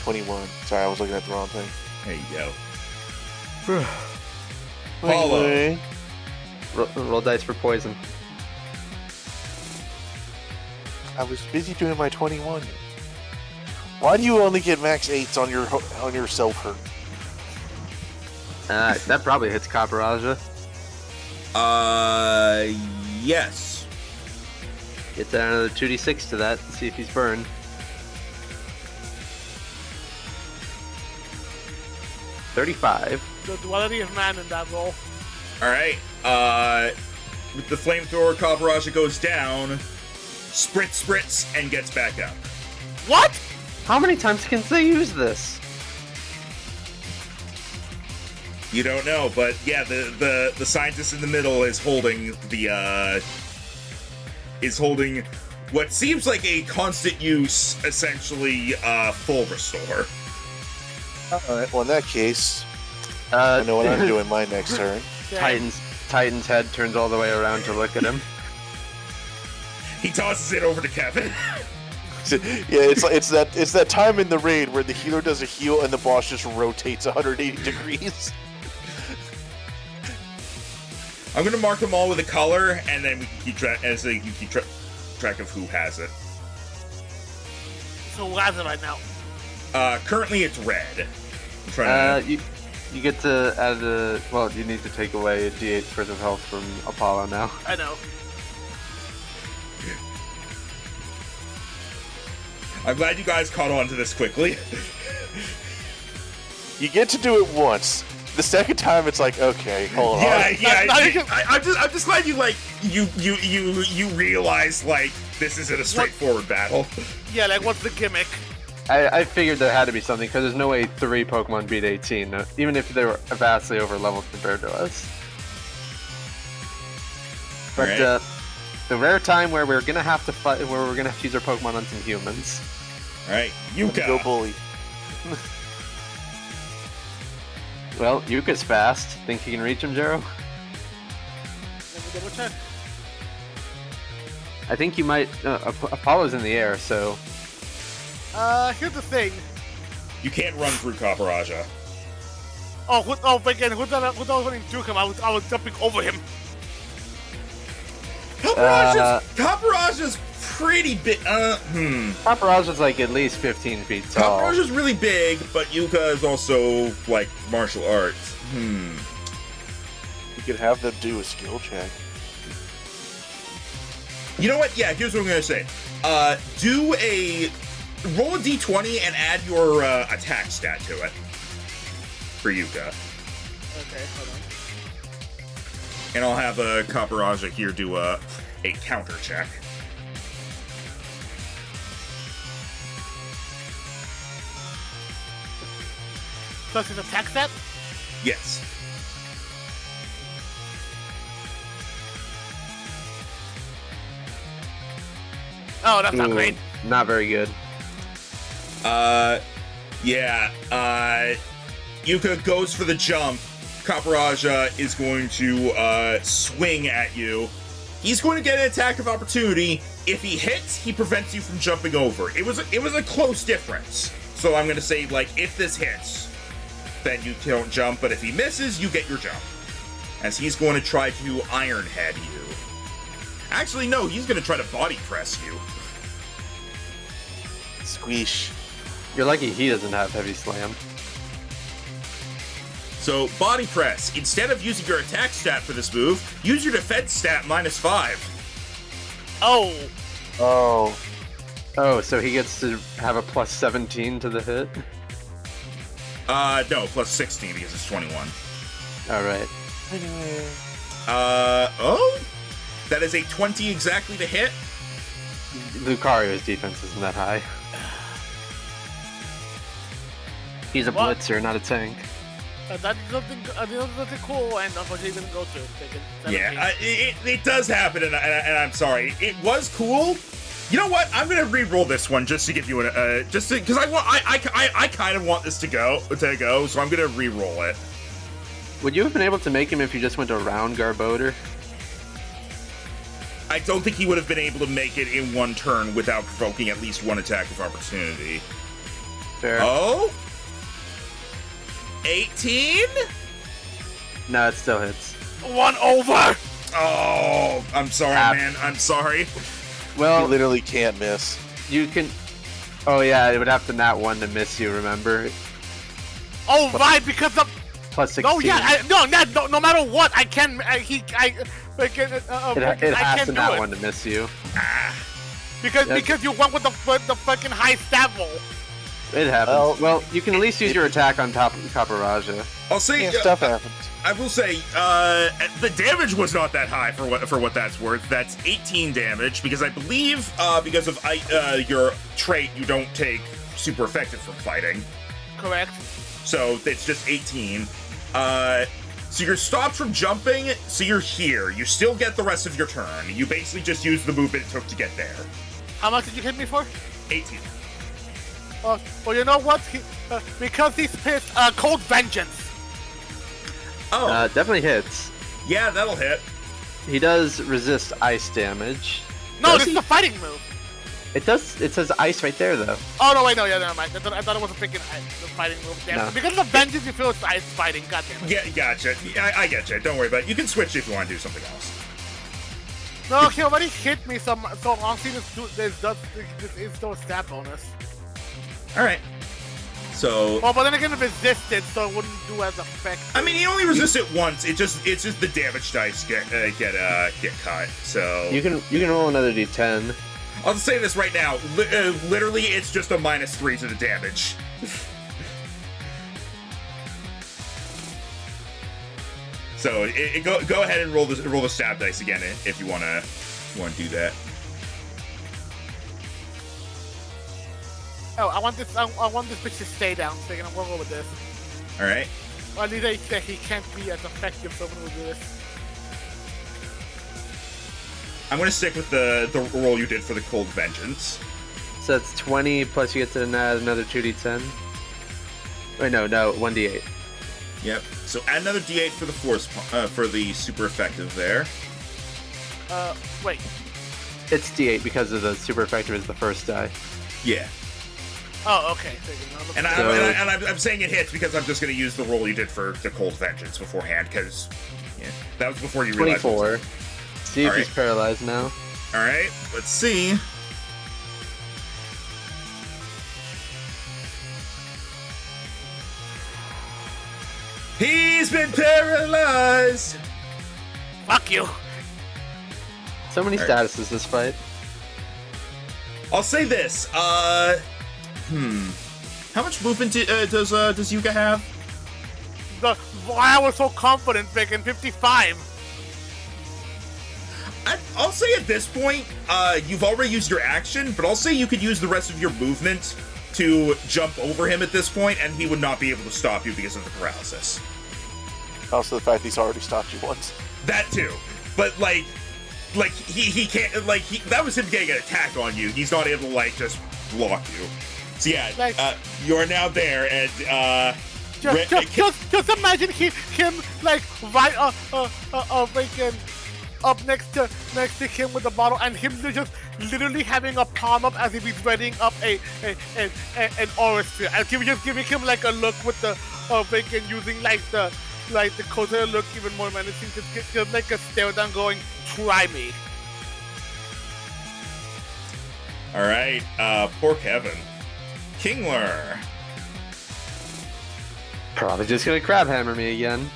21. Sorry, I was looking at the wrong thing. There you go. Follow. Anyway, Roll dice for poison. I was busy doing my 21. Why do you only get max 8s on your self hurt? That probably hits Copperage. Yes. Gets another 2d6 to that. See if he's burned. $35. The duality of man in that roll. Alright, with the flamethrower, Copperaj goes down, spritz, and gets back up. What? How many times can they use this? You don't know, but yeah, the scientist in the middle is holding what seems like a constant use, essentially, full restore. Alright, well in that case, I know what I'm doing my next turn. Titan's head turns all the way around to look at him. He tosses it over to Kevin. Yeah, it's that time in the raid where the healer does a heal and the boss just rotates 180 degrees. I'm gonna mark them all with a color, and then we can keep track track of who has it. So who has it right now? Currently it's red. I'm trying to... You get to add a... Well, you need to take away a d8 worth of health from Apollo now. I know. I'm glad you guys caught on to this quickly. You get to do it once. the second time, it's like, okay, hold on. I'm just glad you realize like this isn't a straightforward battle. Yeah, like what's the gimmick? I figured there had to be something because there's no way 3 Pokemon beat 18, even if they were vastly over leveled compared to us. But Right. The rare time where we're gonna have to fight, where we're gonna have to use our Pokemon on some humans. All right, Go Yuka. bully. Well, Yuka's fast. Think you can reach him, Jero? Let me double check. I think you might. Apollo's in the air, so Here's the thing. You can't run through Caparajah. Again, who's that was running through him? I was jumping over him. Caparaja's pretty big. Paparaja's like at least 15 feet tall. Caparaja's really big, but Yuka is also like martial arts. You could have them do a skill check. You know what? Yeah, here's what I'm gonna say. Roll a d20 and add your attack stat to it for Yuka. Okay, hold on. And I'll have Caparaja here do a counter check. Plus his attack stat? Yes. Oh, that's not Ooh, great. Not very good. Yuka goes for the jump. Caparaja is going to swing at you. He's going to get an attack of opportunity. If he hits, he prevents you from jumping over. It was a close difference. So I'm going to say, like, if this hits, then you don't jump. But if he misses, you get your jump. As he's going to try to Iron Head you. Actually, no, he's going to try to body press you. Squeesh. You're lucky he doesn't have Heavy Slam. So, body press. Instead of using your attack stat for this move, use your defense stat -5. Oh. Oh. Oh, so he gets to have a plus 17 to the hit? No, +16 because it's 21. Alright. That is a 20 exactly to hit. Lucario's defense isn't that high. He's a What? blitzer, not a tank. That's something cool, and unfortunately didn't go through. Yeah, it does happen, and I'm sorry. It was cool. You know what? I'm gonna re-roll this one just to give you because I kind of want this to go, so I'm gonna re-roll it. Would you have been able to make him if you just went around Garbodor? I don't think he would have been able to make it in one turn without provoking at least one attack of opportunity. Fair. Oh? 18? No, it still hits. 1 over! Oh, I'm sorry, man. I'm sorry. You Well, literally can't miss. you can... Oh yeah, it would have to nat 1 to miss you, remember? Oh, right, because of... Plus 16. No, yeah, no matter what, I can... It I has can to do nat it. 1 to miss you. Because you went with the fucking high stat roll. It happens. Well, Well, you can at least use your attack on top of Caparaja. I'll say... Yeah, stuff happens. I will say, the damage was not that high for what that's worth. That's 18 damage, because I believe, because of your trait, you don't take super effective from fighting. Correct. So it's just 18. So you're stopped from jumping, so you're here. You still get the rest of your turn. You basically just use the movement it took to get there. How much did you hit me for? 18. Well, you know what? Because he's pissed, Cold Vengeance. Oh, Definitely hits. yeah, that'll hit. He does resist ice damage. No, Does this he? is a fighting move. It does. It says ice right there, though. Oh, no, wait, no, yeah, never mind. I thought it was a freaking the fighting move. Damn. No. Because of Vengeance, you feel it's ice fighting. God damn it. Yeah, gotcha. I get you. Don't worry about it. You can switch if you want to do something else. No, he already hit me, so I'm seeing this is still a stat bonus. All right. So, Well, but then again, it resisted, so it wouldn't do as effective. I mean, he only resists it once. It's just the damage dice get cut. So You can roll another d10. I'll just say this right now. Literally, it's just a -3 to the damage. So go ahead and roll the stab dice again if you wanna do that. Oh, I want this bitch to stay down. So I'm gonna go with this. All right. Or at least he can't be as effective. So I'm gonna do this. I'm gonna stick with the roll you did for the Cold Vengeance. So it's 20 plus you get to add another 2d10. Wait, no, 1d8. Yep. So add another D8 for the force for the super effective there. Wait. It's d8 because of the super effective is the first die. Yeah. Oh, okay. And So- I'm saying it hits because I'm just gonna use the roll you did for the Cold Vengeance beforehand because that was before you realized. 24. See if All he's right. paralyzed now. All right. Let's see. He's been paralyzed. Fuck you. So many All right. statuses this fight. I'll say this. How much movement does Yuka have? Why I was so confident, picking 55. I'll say at this point, you've already used your action, but I'll say you could use the rest of your movement to jump over him at this point, and he would not be able to stop you because of the paralysis. Also, the fact he's already stopped you once. That too, but like he can't that was him getting an attack on you. He's not able to just block you. So yeah, Like- you are now there, and Just imagine him like right freaking up next to him with the bottle, and him just literally having a palm up as if he's readying up an aura sphere, and just giving him like a look with the freaking using like the closer look even more menacing, just like a stare down, going, "Try me." all right, poor Kevin. Kingler. Probably just gonna crab hammer me again.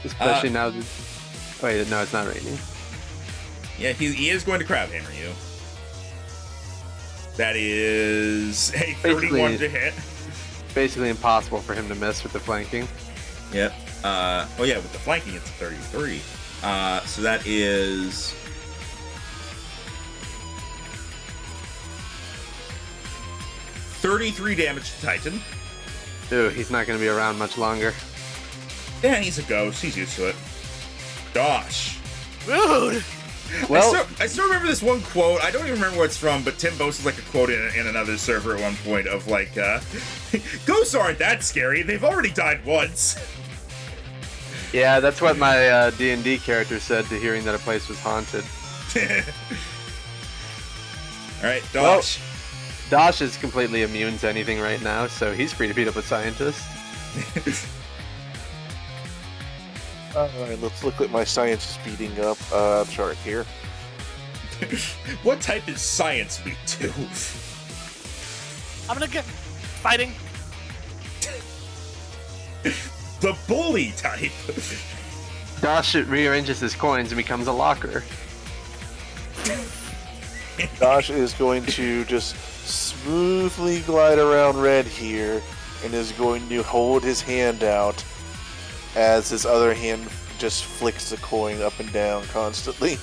Especially now that... Wait, no, it's not raining. Yeah, he is going to crab hammer you. That is a 31 to hit. Basically impossible for him to miss with the flanking. Yep. Oh yeah, with the flanking it's a 33. So that is 33 damage to Titan. Ooh, he's not gonna be around much longer. Yeah, he's a ghost. He's used to it. Dosh. Dude. Well, I still remember this one quote. I don't even remember what it's from, but Tim boasted like a quote in another server at one point of like, ghosts aren't that scary. They've already died once. yeah, that's what my D&D character said to hearing that a place was haunted. All right, Dosh. Dosh is completely immune to anything right now, so he's free to beat up a scientist. Alright, let's look at my science speeding up chart here. What type is science week 2? I'm gonna get fighting. The bully type. Dosh rearranges his coins and becomes a locker. Josh is going to just smoothly glide around Red here and is going to hold his hand out as his other hand just flicks the coin up and down constantly.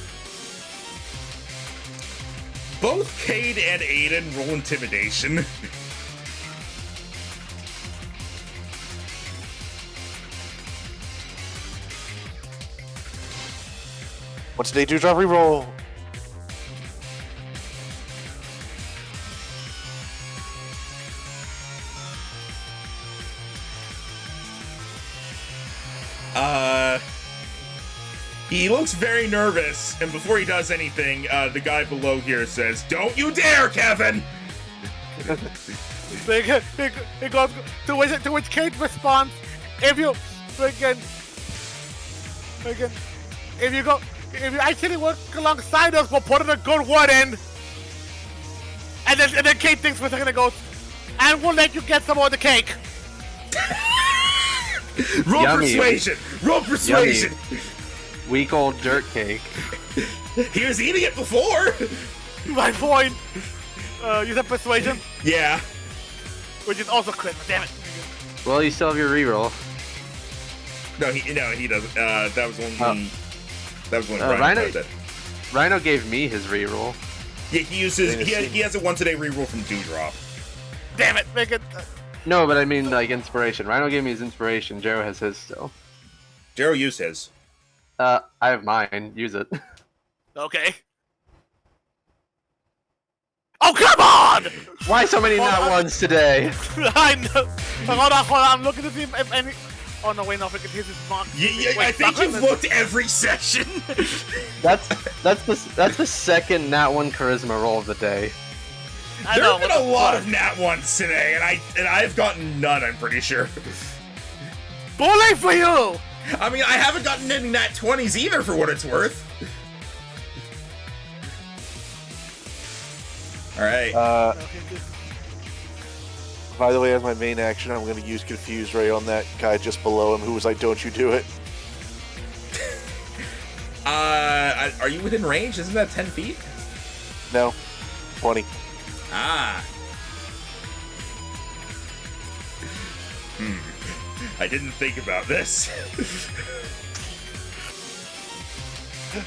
Both Cade and Aiden roll intimidation. What's day 2 drop reroll? He looks very nervous, and before he does anything, the guy below here says, "Don't you dare, Kevin!" It goes to which Kate responds, if you actually work alongside us, we'll put in a good word in. And then Kate thinks for a second and goes, and we'll let you get some more of the cake. Roll Yummy. persuasion! Roll persuasion! Weak old dirt cake. He was eating it before! My point. You said persuasion, Yeah. which is also crit. Damn it. Well, you still have your reroll. No, he doesn't. That was only Rhino Rhino- did. Rhino gave me his reroll. Yeah, he uses. He has a once a day reroll from Dewdrop. Damn it, make it. No, but I mean like inspiration. Rhino gave me his inspiration. Jero has his still. Jero used his. I have mine. Use it. Okay. Oh, come on! Why so many not ones today? I know. Hold on. I'm looking to see if any. Oh no, wait, no, if it his mark. Yeah, Wait, I think you've looked every session. That's the second nat 1 charisma roll of the day. I There know, have been what a the lot fuck? of nat ones today, and I've gotten none. I'm pretty sure. Bully for you! I mean, I haven't gotten any nat 20s either, for what it's worth. All right. By the way, as my main action, I'm going to use Confuse Ray on that guy just below him who was like, don't you do it. Are you within range? Isn't that 10 feet? No. 20. Ah. I didn't think about this.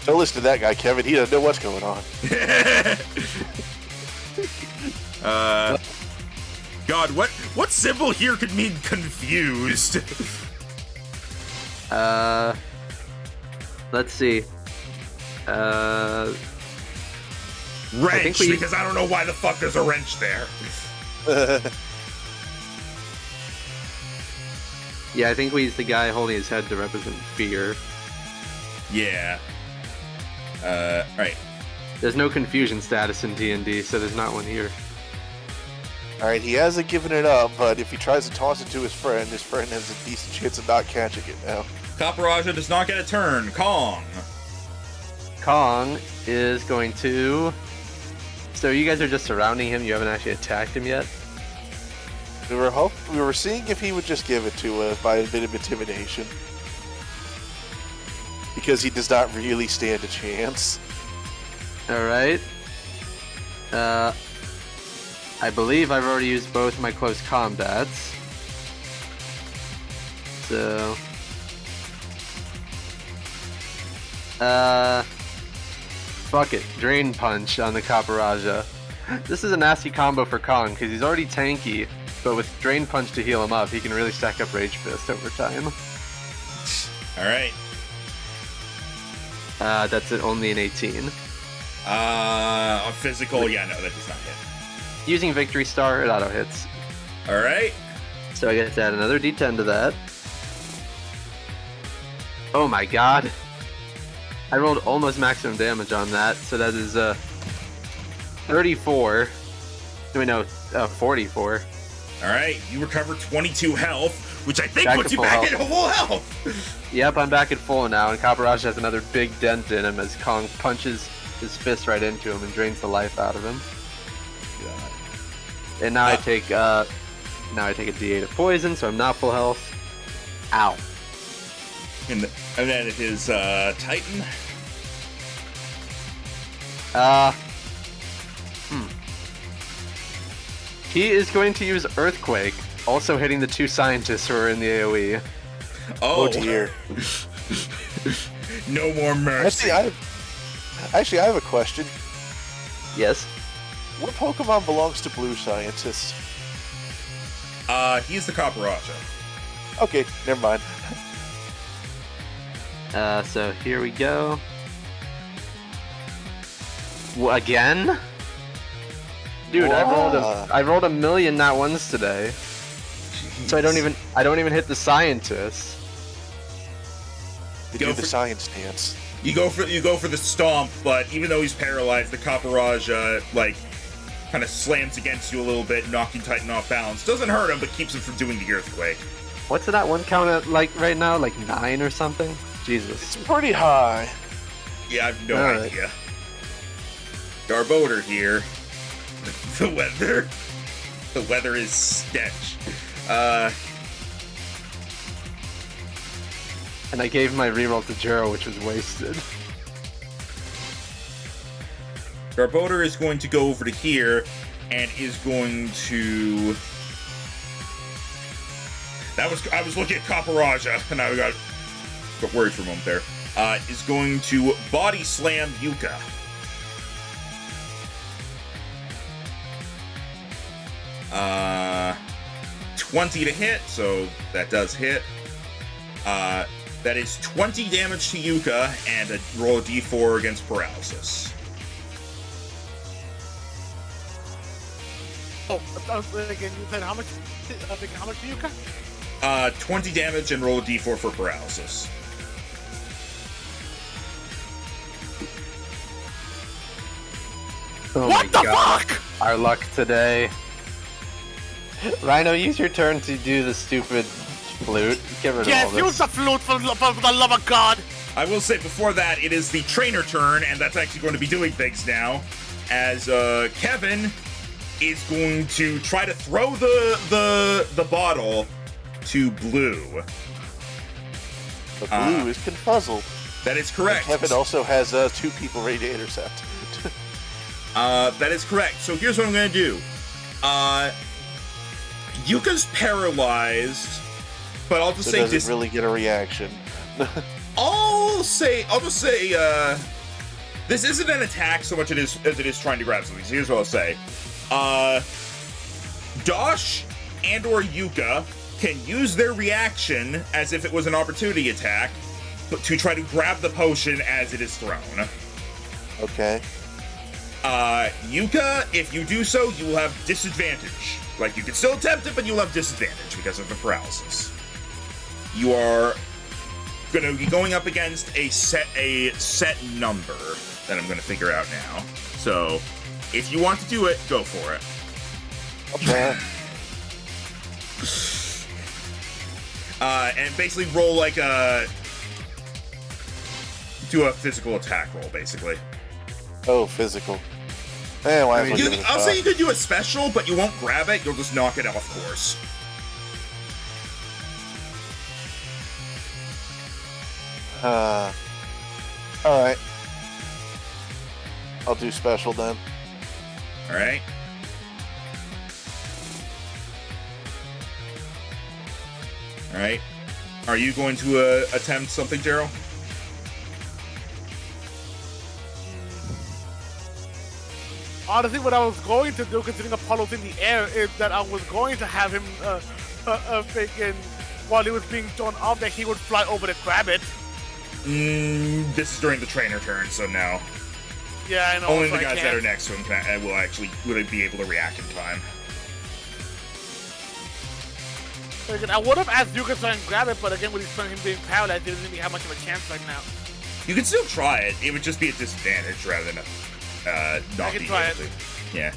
Don't listen to that guy, Kevin. He doesn't know what's going on. God, what symbol here could mean confused? Let's see. Wrench, because I don't know why the fuck there's a wrench there. Yeah, I think we use the guy holding his head to represent fear. Yeah. Right. There's no confusion status in D&D, so there's not one here. Alright, he hasn't given it up, but if he tries to toss it to his friend has a decent chance of not catching it now. Kaparaja does not get a turn. Kong. Kong is going to... So you guys are just surrounding him, you haven't actually attacked him yet? We were seeing if he would just give it to us by a bit of intimidation. Because he does not really stand a chance. Alright. I believe I've already used both my close combats. So... Fuck it. Drain Punch on the Kaparaja. This is a nasty combo for Kong, because he's already tanky, but with Drain Punch to heal him up, he can really stack up Rage Fist over time. Alright. That's only an 18. On physical, yeah, no, that does not hit. Using Victory Star, it auto hits. Alright. So I get to add another d10 to that. Oh my god. I rolled almost maximum damage on that, so that is 34. Wait, no, 44. Alright, you recover 22 health, which I think Back puts to you full back health. at full health. Yep, I'm back at full now, and Kaparaja has another big dent in him as Kong punches his fist right into him and drains the life out of him. And now I take a d8 of poison, so I'm not full health. Ow. And then it is Titan. He is going to use Earthquake, also hitting the two scientists who are in the AoE. Oh dear. No more mercy. Actually, I have a question. Yes. What Pokemon belongs to Blue Scientist? He's the Kaparaja. Okay, never mind. So here we go. Again? Dude, I rolled a million not ones today. Jeez. So I don't even hit the scientists. They do the science dance. You go for the stomp, but even though he's paralyzed, the Kaparaja kind of slams against you a little bit, knocking Titan off balance. Doesn't hurt him, but keeps him from doing the earthquake. What's that one count at right now? Like 9 or something? Jesus. It's pretty high. Yeah, I have no Alright. idea. Garbodor here. The weather is stench. And I gave my reroll to Jero, which was wasted. Garbodor is going to go over to here and is going to. I was looking at Kaparaja, and I got got worried for a moment there. Is going to body slam Yuka. Uh, 20 to hit, so that does hit. That is 20 damage to Yuka, and roll a d4 against paralysis. Oh, again, you said how much? How much to Yuka? 20 damage and roll a d4 for paralysis. Oh What my the God. fuck? Our luck today. Rhino, use your turn to do the stupid flute. Get rid of all Yes, this. use the flute for the love of God. I will say before that, it is the trainer turn, and that's actually going to be doing things now, as Kevin is going to try to throw the bottle to Blue. The Blue is confuzzled. That is correct. Kevin also has 2 people ready to intercept. That is correct. So here's what I'm going to do. Yuka's paralyzed, but I'll just So say doesn't really get a reaction. I'll just say this isn't an attack so much as it is trying to grab something. So here's what I'll say. Dosh and or Yuka can use their reaction as if it was an opportunity attack, but to try to grab the potion as it is thrown. Okay. Yuka, if you do so, you will have disadvantage. Like, you can still attempt it, but you'll have disadvantage because of the paralysis. You are gonna be going up against a set number that I'm gonna figure out now. So, if you want to do it, go for it. Okay. And basically roll like do a physical attack roll, basically. Oh, physical. Why am I giving it a I'll shot? say you could do a special, but you won't grab it, you'll just knock it off course. Alright. I'll do special then. Alright? Alright. Are you going to attempt something, Daryl? Honestly, what I was going to do, considering Apollo's in the air, is that I was going to have him freaking, while he was being thrown off, that he would fly over to grab it. This is during the trainer turn, so no. Yeah, I know. Only so the I guys that can't. are next to him will be able to react in time. Again, I would have asked Yuka to try and grab it, but again, with him being paralyzed, he doesn't really have much of a chance right now. You can still try it. It would just be a disadvantage rather than not can being try able to. Yeah.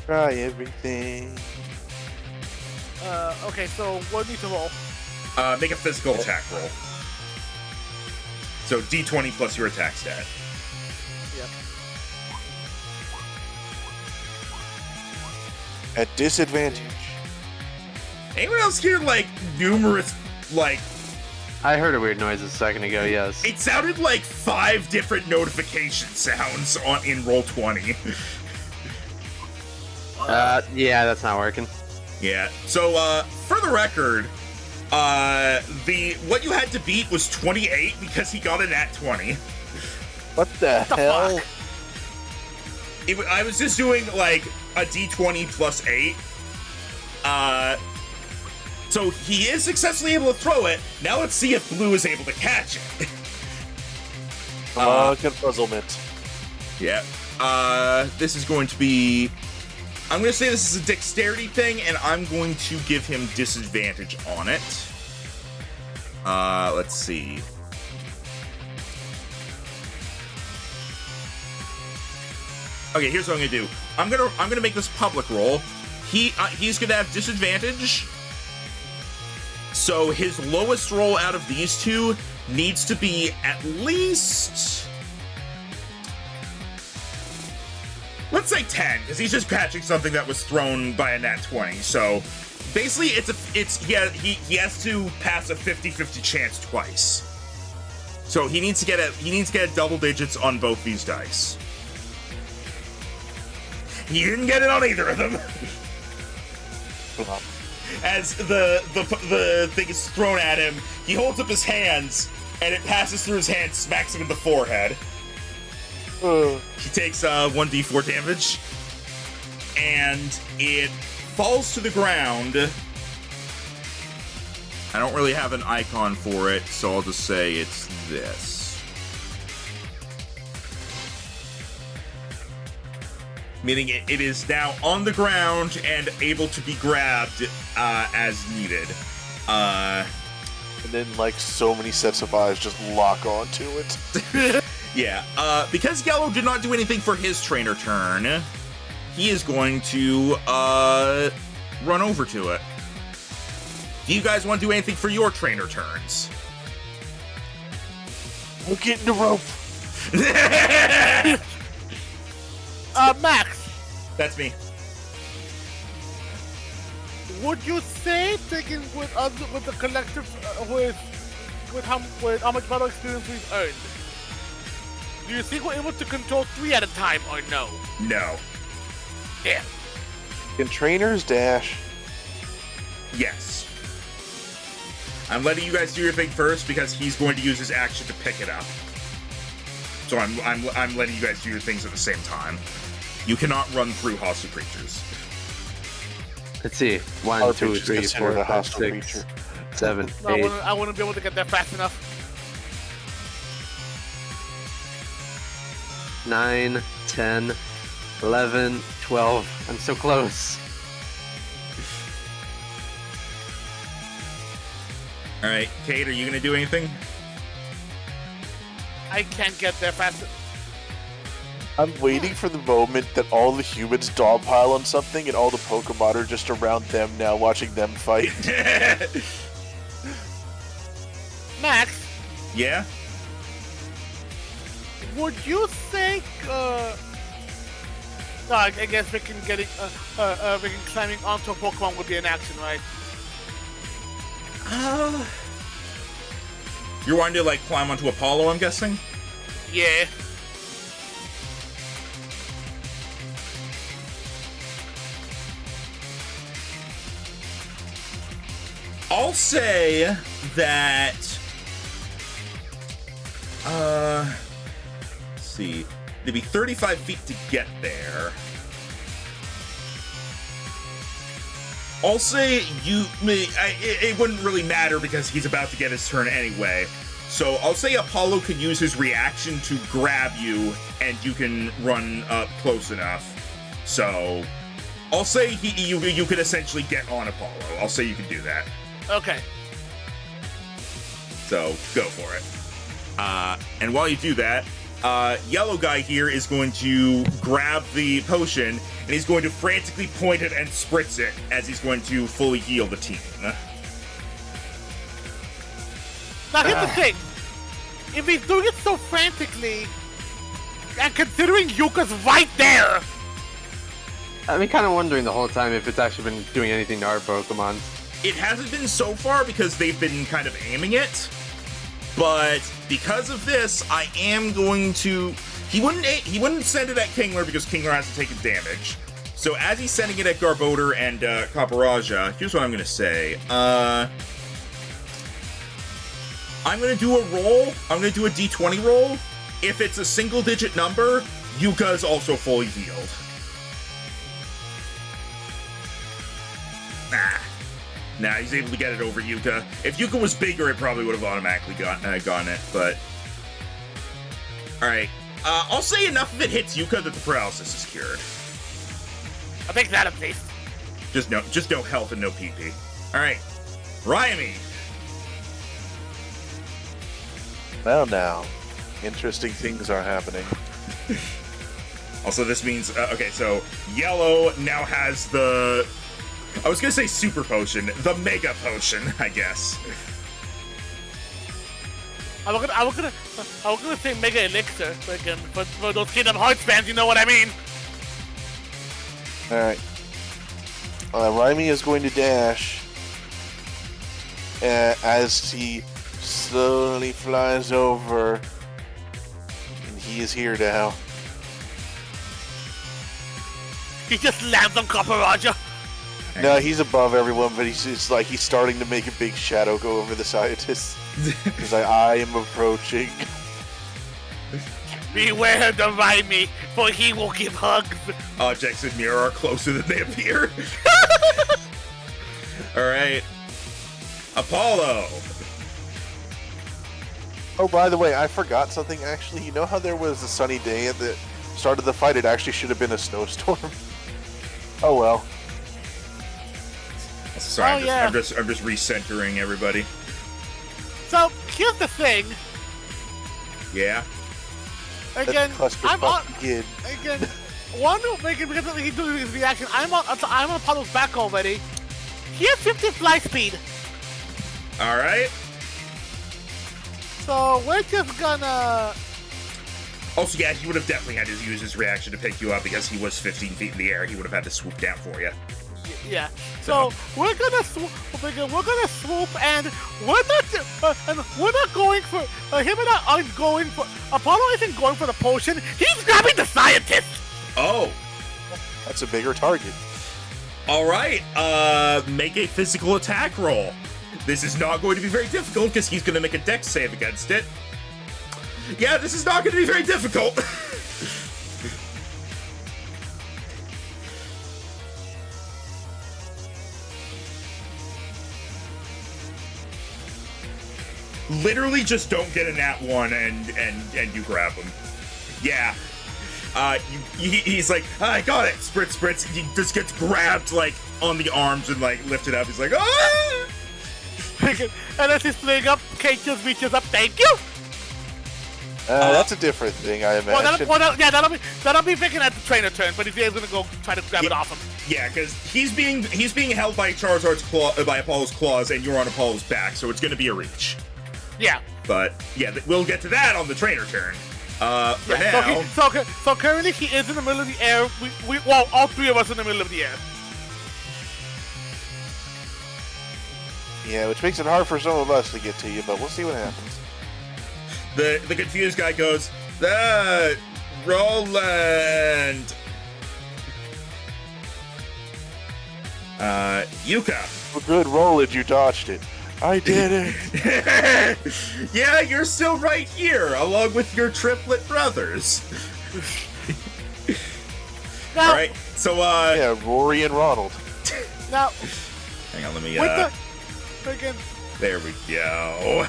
Try everything. Okay, so what do you need to roll? Make a physical attack roll. So d20 plus your attack stat. Yep. At disadvantage. Anyone else hear like numerous like? I heard a weird noise a second ago, yes. It sounded like 5 different notification sounds in Roll20. Yeah, that's not working. Yeah. So for the record, what you had to beat was 28 because he got a nat 20. What the hell? fuck? I was just doing like a d20 plus 8. So he is successfully able to throw it. Now let's see if Blue is able to catch it. Confuzzlement. Yeah. This is going to be... I'm going to say this is a dexterity thing, and I'm going to give him disadvantage on it. Let's see. Okay, here's what I'm gonna do. I'm gonna make this public roll. He's gonna have disadvantage. So his lowest roll out of these two needs to be at least, let's say 10, because he's just catching something that was thrown by a nat 20. So basically, he has to pass a 50-50 chance twice. So he needs to get a double digits on both these dice. He didn't get it on either of them. as the thing is thrown at him, he holds up his hands, and it passes through his hand, smacks him in the forehead. He takes 1d4 damage, and it falls to the ground. I don't really have an icon for it, so I'll just say it's this. Meaning it is now on the ground and able to be grabbed as needed. And then, like, so many sets of eyes just lock onto it. Yeah, because Yellow did not do anything for his trainer turn, he is going to run over to it. Do you guys want to do anything for your trainer turns? We're getting the rope. Max, That's me. would you say taking with the collective with how much battle experience we've earned? Do you think we're able to control 3 at a time or no? No. Yeah. Can trainers dash? Yes. I'm letting you guys do your thing first because he's going to use his action to pick it up. So I'm letting you guys do your things at the same time. You cannot run through hostile creatures. Let's see. 1, Our 2, creature's 3, considered 4, a 5, hostile 6, creature. 7, No, 8. I wouldn't be able to get there fast enough. 9, 10, 11, 12. I'm so close. All right, Kate, are you going to do anything? I can't get there fast. I'm waiting for the moment that all the humans dogpile on something and all the Pokemon are just around them now watching them fight. Max, Yeah? would you think? No, I guess we can climbing onto a Pokemon would be an action, right? You're wanting to, like, climb onto Apollo, I'm guessing? Yeah. I'll say that, let's see, it'd be 35 feet to get there. I'll say it wouldn't really matter because he's about to get his turn anyway. So I'll say Apollo could use his reaction to grab you and you can run up close enough. So I'll say you could essentially get on Apollo. I'll say you can do that. Okay. So go for it. And while you do that, yellow guy here is going to grab the potion and he's going to frantically point it and spritz it as he's going to fully heal the team. Now here's the thing. If he's doing it so frantically, and considering Yuka's right there, I've been kind of wondering the whole time if it's actually been doing anything to our Pokemon. It hasn't been so far because they've been kind of aiming it, but because of this, I am going to. He wouldn't send it at Kingler because Kingler hasn't taken damage. So as he's sending it at Garbodor and Kaparaja, here's what I'm gonna say. I'm gonna do a roll. I'm gonna do a D20 roll. If it's a single-digit number, Yuka's also fully healed. Nah, he's able to get it over Yuka. If Yuka was bigger, it probably would have automatically gotten it, but... Alright. I'll say enough of it hits Yuka that the paralysis is cured. I'll take that at least. Just no health and no PP. Alright. Ryami! Well, now, interesting things are happening. Also, this means... okay, so Yellow now has the... I was gonna say super potion, the mega potion, I guess. I was gonna say Mega Elixir, but again, for those Kingdom Hearts fans, you know what I mean. Alright. Raimi is going to dash as he slowly flies over. And he is here now. He just lands on Kaparaja. No, he's above everyone, but he's like he's starting to make a big shadow go over the scientists. He's like, I am approaching. Beware the Raimi, for he will give hugs. Objects in mirror are closer than they appear. Alright. Apollo. Oh, by the way, I forgot something actually. You know how there was a sunny day at the start of the fight? It actually should have been a snowstorm. Oh well. Sorry, Oh, yeah. I'm just recentering everybody. So, here's the thing. Yeah. Again, I'm on... Clusterfuck again. Again, one because he's doing his reaction. I'm on Apollo's back already. He has 50 fly speed, All right. so we're just gonna. Also, yeah, he would have definitely had to use his reaction to pick you up because he was 15 feet in the air. He would have had to swoop down for you. Yeah. So we're gonna swoop. We're gonna swoop, and we're not going for him and I aren't going for. Apollo isn't going for the potion. He's grabbing the scientist. Oh. That's a bigger target. All right. Make a physical attack roll. This is not going to be very difficult because he's going to make a dex save against it. Yeah, this is not going to be very difficult. Literally just don't get a nat 1 and you grab him. Yeah. He's like, I got it. Spritz. He just gets grabbed like on the arms and like lifted up. He's like, ah! And as he's playing up, Kate just reaches up. Thank you. That's a different thing, I imagine. That'll be picking at the trainer turn, but if he's gonna go try to grab it off him. Yeah, because he's being held by Charizard's by Apollo's claws, and you're on Apollo's back, so it's gonna be a reach. Yeah. But yeah, we'll get to that on the trainer turn. For now. So currently he is in the middle of the air. Well, all three of us in the middle of the air. Yeah, which makes it hard for some of us to get to you, but we'll see what happens. The confused guy goes, Roland. Yuka. Well, good, Roland, you dodged it. I did it. Yeah, you're still right here, along with your triplet brothers. Now, all right, so yeah, Rory and Ronald. Now, hang on, let me again, there we go.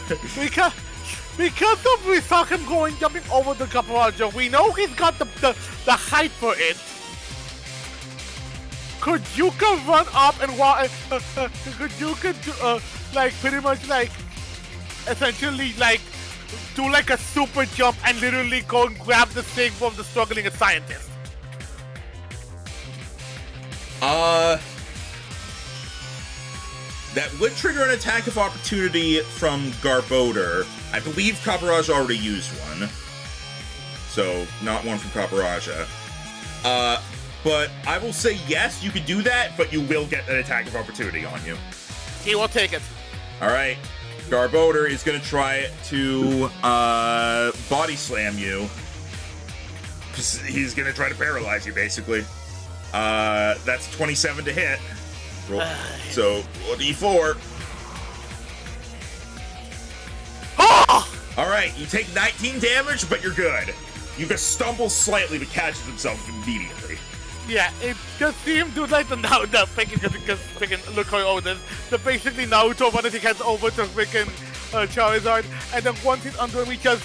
because we saw him jumping over the Caparajo, we know he's got the height for it. Could Yuka run up and could Yuka like pretty much like essentially like do like a super jump and literally go and grab the thing from the struggling scientist? That would trigger an attack of opportunity from Garbodor. I believe Caparaja already used one. So, not one from Caparaja. But I will say yes, you could do that, but you will get an attack of opportunity on you. He will take it. Alright. Garbodor is going to try to body slam you. He's going to try to paralyze you, basically. That's 27 to hit. Roll. So, roll d4. Oh! Alright, you take 19 damage, but you're good. You just stumble slightly, but catches himself immediately. Yeah, it just seemed to like the freaking because freaking look how old it is. The basically Naruto running his head over to freaking Charizard, and then once he's under him, he just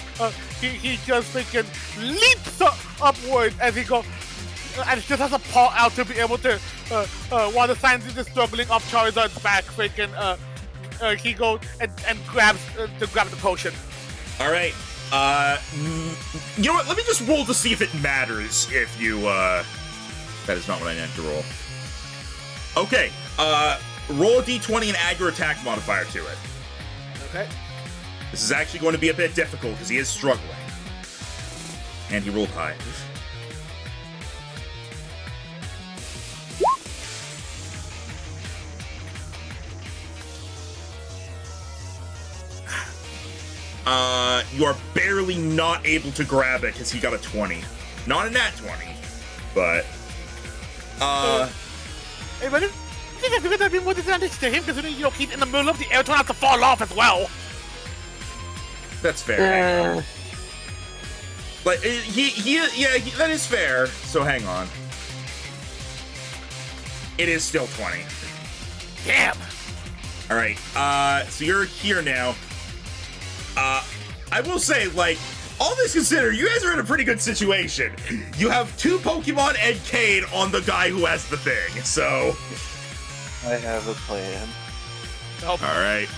freaking leaps upward as he goes, and just has a paw out to be able to while the scientist is struggling up Charizard's back, freaking he goes and grabs to grab the potion. All right, you know what? Let me just roll to see if it matters if you That is not what I meant to roll. Okay, roll a d20 and add your attack modifier to it. Okay. This is actually going to be a bit difficult because he is struggling. And he rolled high. You are barely not able to grab it because he got a 20. Not a nat 20, but... Hey, buddy, think I figured that'd be more disadvantage to him, considering, you know, he's in the middle of the air, trying not to fall off as well. That's fair. Hang on. Like, that is fair. So hang on. It is still 20. Damn. All right. So you're here now. I will say, like, all this considered, you guys are in a pretty good situation. You have 2 Pokemon and Cade on the guy who has the thing. So I have a plan. all right.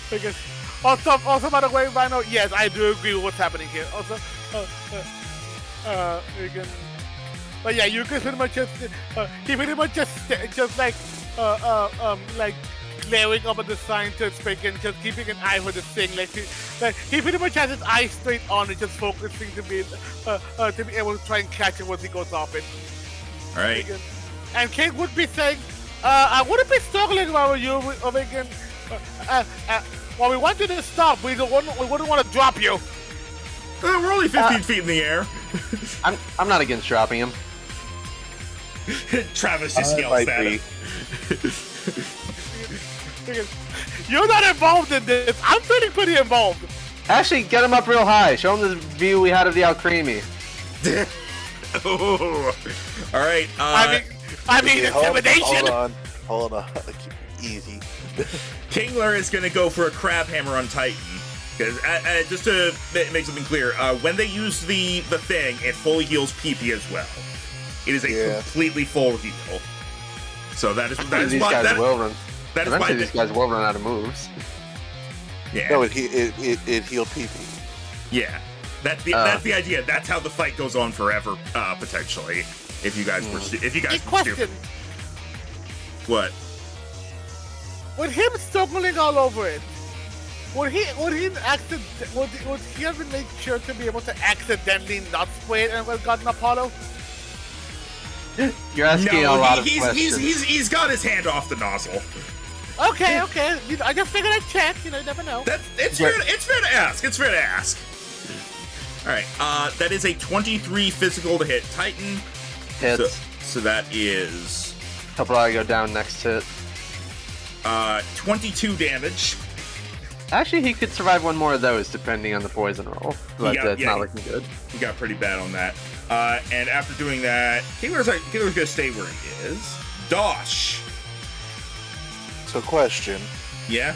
Because also, by the way, Rhino, yes, I do agree with what's happening here. Also, but yeah, you can pretty much just, he pretty much just like glaring up at the scientist, freaking just keeping an eye for the thing. Like he pretty much has his eyes straight on it, just focusing to be able to try and catch it once he goes off it. All right. And King would be saying, I wouldn't be struggling if I were you, Megan. Well, we want you to stop. We wouldn't want to drop you. We're only 15 feet in the air. I'm not against dropping him. Travis just yells might at be. him. You're not involved in this. I'm feeling pretty involved. Actually, get him up real high. Show him the view we had of the Alcremie. Oh. All right. I mean, intimidation. Hold on. Easy. Kingler is going to go for a crab hammer on Titan. Because just to make something clear, when they use the thing, it fully heals PP as well. It is a completely full heal. So that is why these guys will run out of moves. Yeah. No, it healed PP. Yeah. That's the idea. That's how the fight goes on forever, potentially. If you guys were Question. What? With him stumbling all over it, would he have made sure to be able to accidentally not spray it and have gotten Apollo? You're asking a lot of questions. He's got his hand off the nozzle. Okay. I just figured I'd check. You never know. It's fair to ask. It's fair to ask. All right. That is a 23 physical to hit Titan. Hits. So that is. He'll probably go down next hit. 22 damage. Actually, he could survive one more of those, depending on the poison roll. But it's not looking good. He got pretty bad on that. And after doing that, Kingler's gonna stay where he is. Dosh. So, question. Yeah?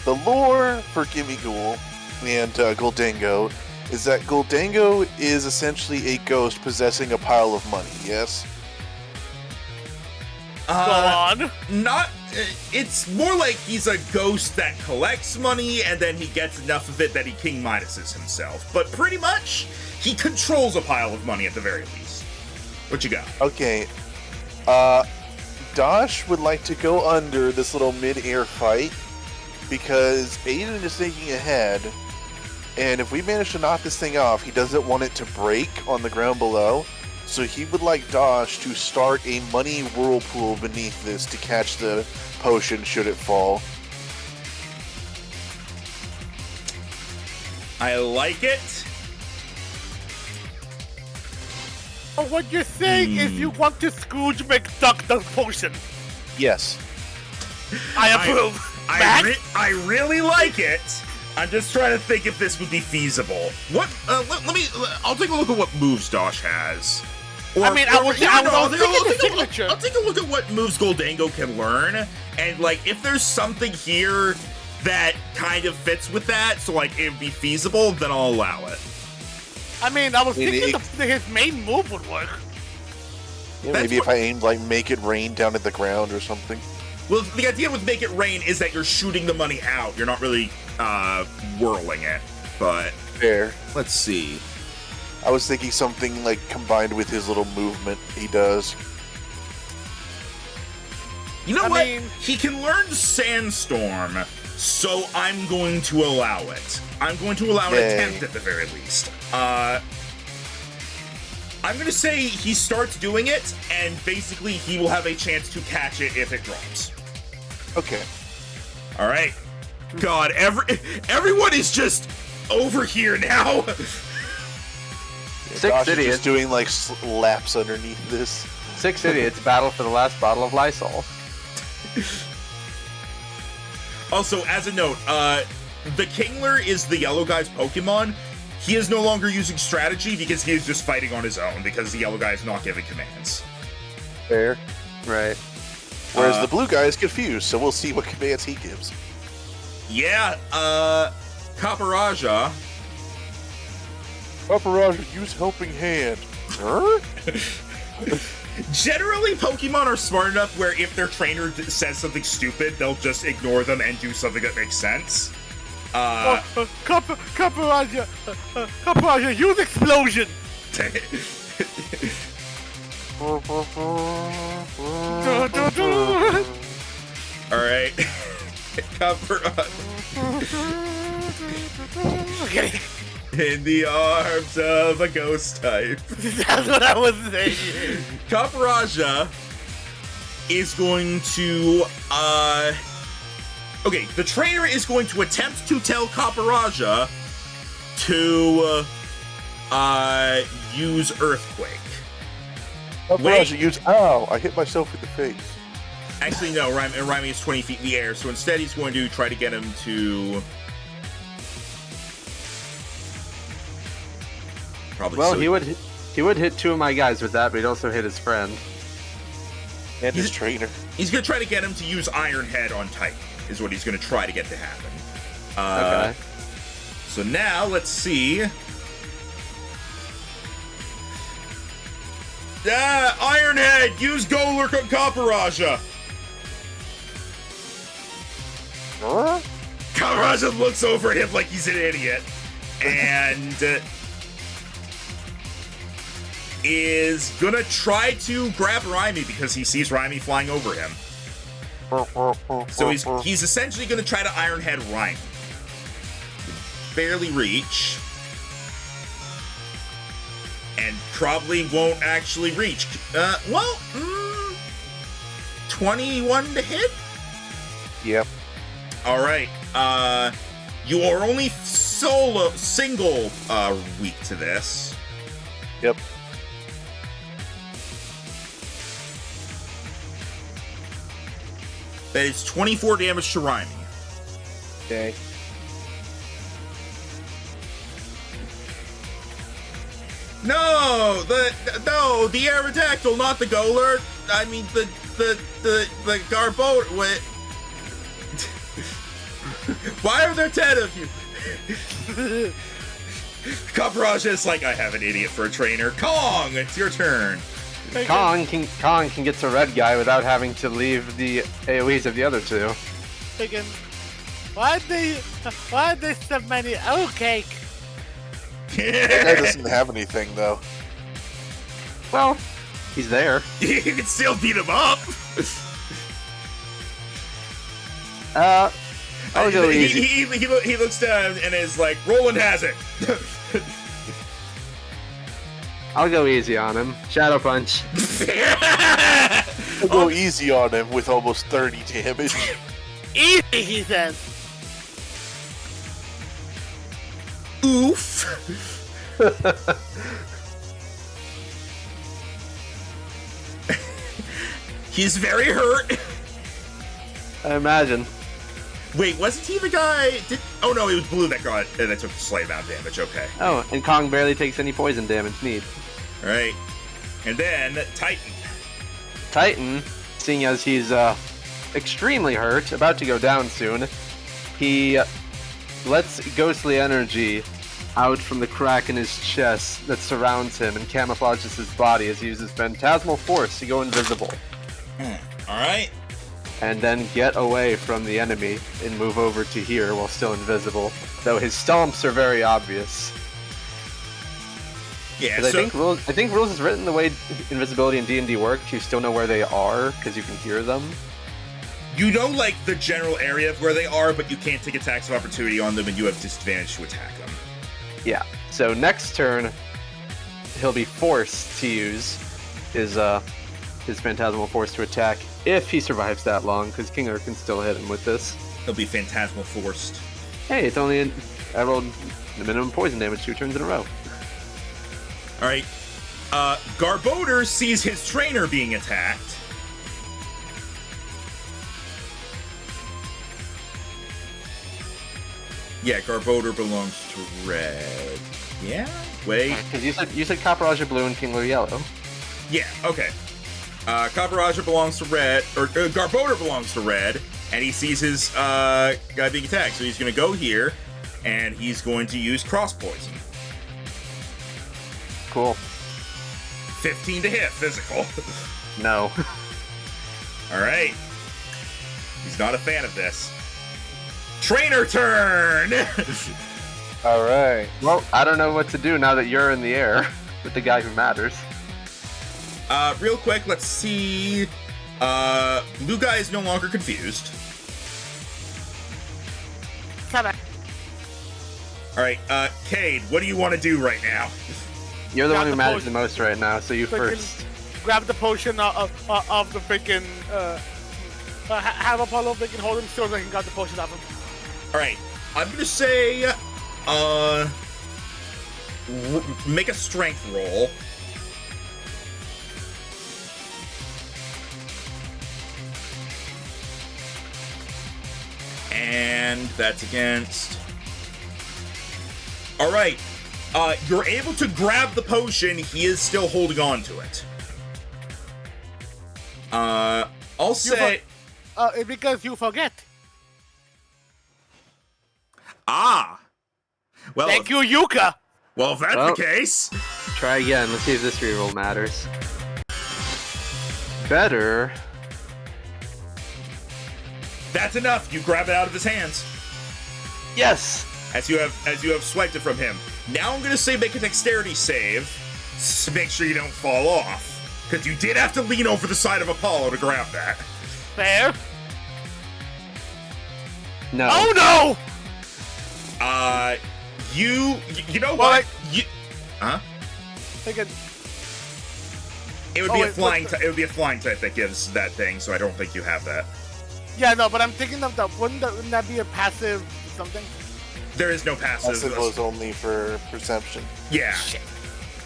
The lore for Gimmighoul and Gholdengo is that Gholdengo is essentially a ghost possessing a pile of money, yes? Go on. It's more like he's a ghost that collects money and then he gets enough of it that he King Midases himself. But pretty much, he controls a pile of money at the very least. What you got? Okay. Dosh would like to go under this little mid-air fight because Aiden is thinking ahead, and if we manage to knock this thing off, he doesn't want it to break on the ground below. So he would like Dosh to start a money whirlpool beneath this to catch the potion should it fall. I like it. Oh, what you're saying is you want to Scrooge McDuck the potion. Yes. I approve. I really like it. I'm just trying to think if this would be feasible. What? I'll take a look at what moves Dosh has. I'll take a look at what moves Gholdengo can learn, and like if there's something here that kind of fits with that, so like it would be feasible, then I'll allow it. I mean, I was thinking his main move would work. Yeah, maybe if I aimed like Make It Rain down at the ground or something. Well, the idea with Make It Rain is that you're shooting the money out. You're not really whirling it, but fair. Let's see. I was thinking something like combined with his little movement he does. You know what? He can learn Sandstorm, so I'm going to allow it. I'm going to allow an attempt at the very least. I'm going to say he starts doing it, and basically he will have a chance to catch it if it drops. Okay. All right. God, everyone is just over here now. Dosh is just doing like laps underneath this. 6 idiots battle for the last bottle of Lysol. Also, as a note, the Kingler is the yellow guy's Pokemon. He is no longer using strategy because he is just fighting on his own because the yellow guy is not giving commands. Fair. Right. Whereas the blue guy is confused, so we'll see what commands he gives. Yeah, Kaparaja. Paparaja, use helping hand. Huh? Generally, Pokemon are smart enough where if their trainer says something stupid, they'll just ignore them and do something that makes sense. Kaparaja, use explosion! Alright. Kaparaja. Okay. In the arms of a ghost type. That's what I was saying. Kaparaja is going to, okay, the trainer is going to attempt to tell Kaparaja to, use Earthquake. Paparaja, use ow! I hit myself in the face. Actually, no, Raimi is 20 feet in the air, so instead he's going to try to get him to... Probably Well, so. he would hit 2 of my guys with that, but he'd also hit his friend. And his trainer. He's going to try to get him to use Iron Head on Titan, is what he's going to try to get to happen. Okay. So now, let's see. Iron Head! Use Golurk on Kaparaja! Huh? Kaparaja looks over at him like he's an idiot. And... is gonna try to grab Raimi because he sees Raimi flying over him. So he's essentially gonna try to Iron Head Raimi. Barely reach. And probably won't actually reach. 21 to hit? Yep. Alright, you are only single weak to this. Yep. That is 24 damage to Raimi. Okay. No, the Aerodactyl, not the Golurk. I mean the Garbo. Wait. Why are there 10 of you? Kaparaja is like, I have an idiot for a trainer. Kong, it's your turn. Kong can get to red guy without having to leave the AoEs of the other 2. Thinking, why are there so many oat cake? That guy doesn't have anything, though. Well, he's there. You can still beat him up. I'll go easy. He looks down and is like, Roland has it. I'll go easy on him. Shadow Punch. I'll go easy on him with almost 30 damage. Easy, he says. Oof. He's very hurt. I imagine. Wait, wasn't he the guy? Oh no, it was Blue that took the slight amount of damage. Okay. Oh, and Kong barely takes any poison damage. Neat. All right, and then Titan. Titan, seeing as he's extremely hurt, about to go down soon, he lets ghostly energy out from the crack in his chest that surrounds him and camouflages his body as he uses Phantasmal Force to go invisible. All right. And then get away from the enemy and move over to here while still invisible. Though his stomps are very obvious. Yeah, So, so I think rules is written the way invisibility in D&D work. You still know where they are because you can hear them. you know, like, the general area of where they are, but you can't take attacks of opportunity on them, and you have disadvantage to attack them. Yeah. So next turn, he'll be forced to use his Phantasmal Force to attack if he survives that long, because Kingler can still hit him with this. He'll be Phantasmal Forced. Hey, it's only I rolled the minimum poison damage 2 turns in a row. Alright. Garbodor sees his trainer being attacked. Yeah, Garbodor belongs to red. Yeah? Wait. Because you said Copperajah blue and Kingler yellow. Yeah, okay. Copperajah belongs to red, or Garbodor belongs to red, and he sees his guy being attacked. So he's going to go here, and he's going to use Cross Poison. Cool. 15 to hit, physical. No. Alright. He's not a fan of this. Trainer turn! Alright. Well, I don't know what to do now that you're in the air with the guy who matters. Real quick, let's see. Blue guy is no longer confused. Kinda. Alright, Cade, what do you want to do right now? You're the Grab one who the matters potion. the most right now, so you Freaking first. Grab the potion of the freaking. Have Apollo freaking hold him still so I can grab the potion off him. Alright, I'm gonna say, make a strength roll. And that's against... Alright, you're able to grab the potion, he is still holding on to it. I'll say... It's because you forget. Ah! Well, Thank you, Yuka! well, if that's Well. the case... Try again. Let's see if this reroll matters. Better. That's enough. You grab it out of his hands Yes. as you have swiped it from him. Now I'm gonna say make a dexterity save to make sure you don't fall off, because you did have to lean over the side of Apollo to grab that. Fair. No. Oh no! You know Well, what? Huh? Freaking. It would Oh, be a wait, flying. what's It would be a flying type that gives that thing. So I don't think you have that. Yeah, no, but I'm thinking of that. Wouldn't that be a passive something? There is no passive. Passive was only for perception. Yeah. Shit.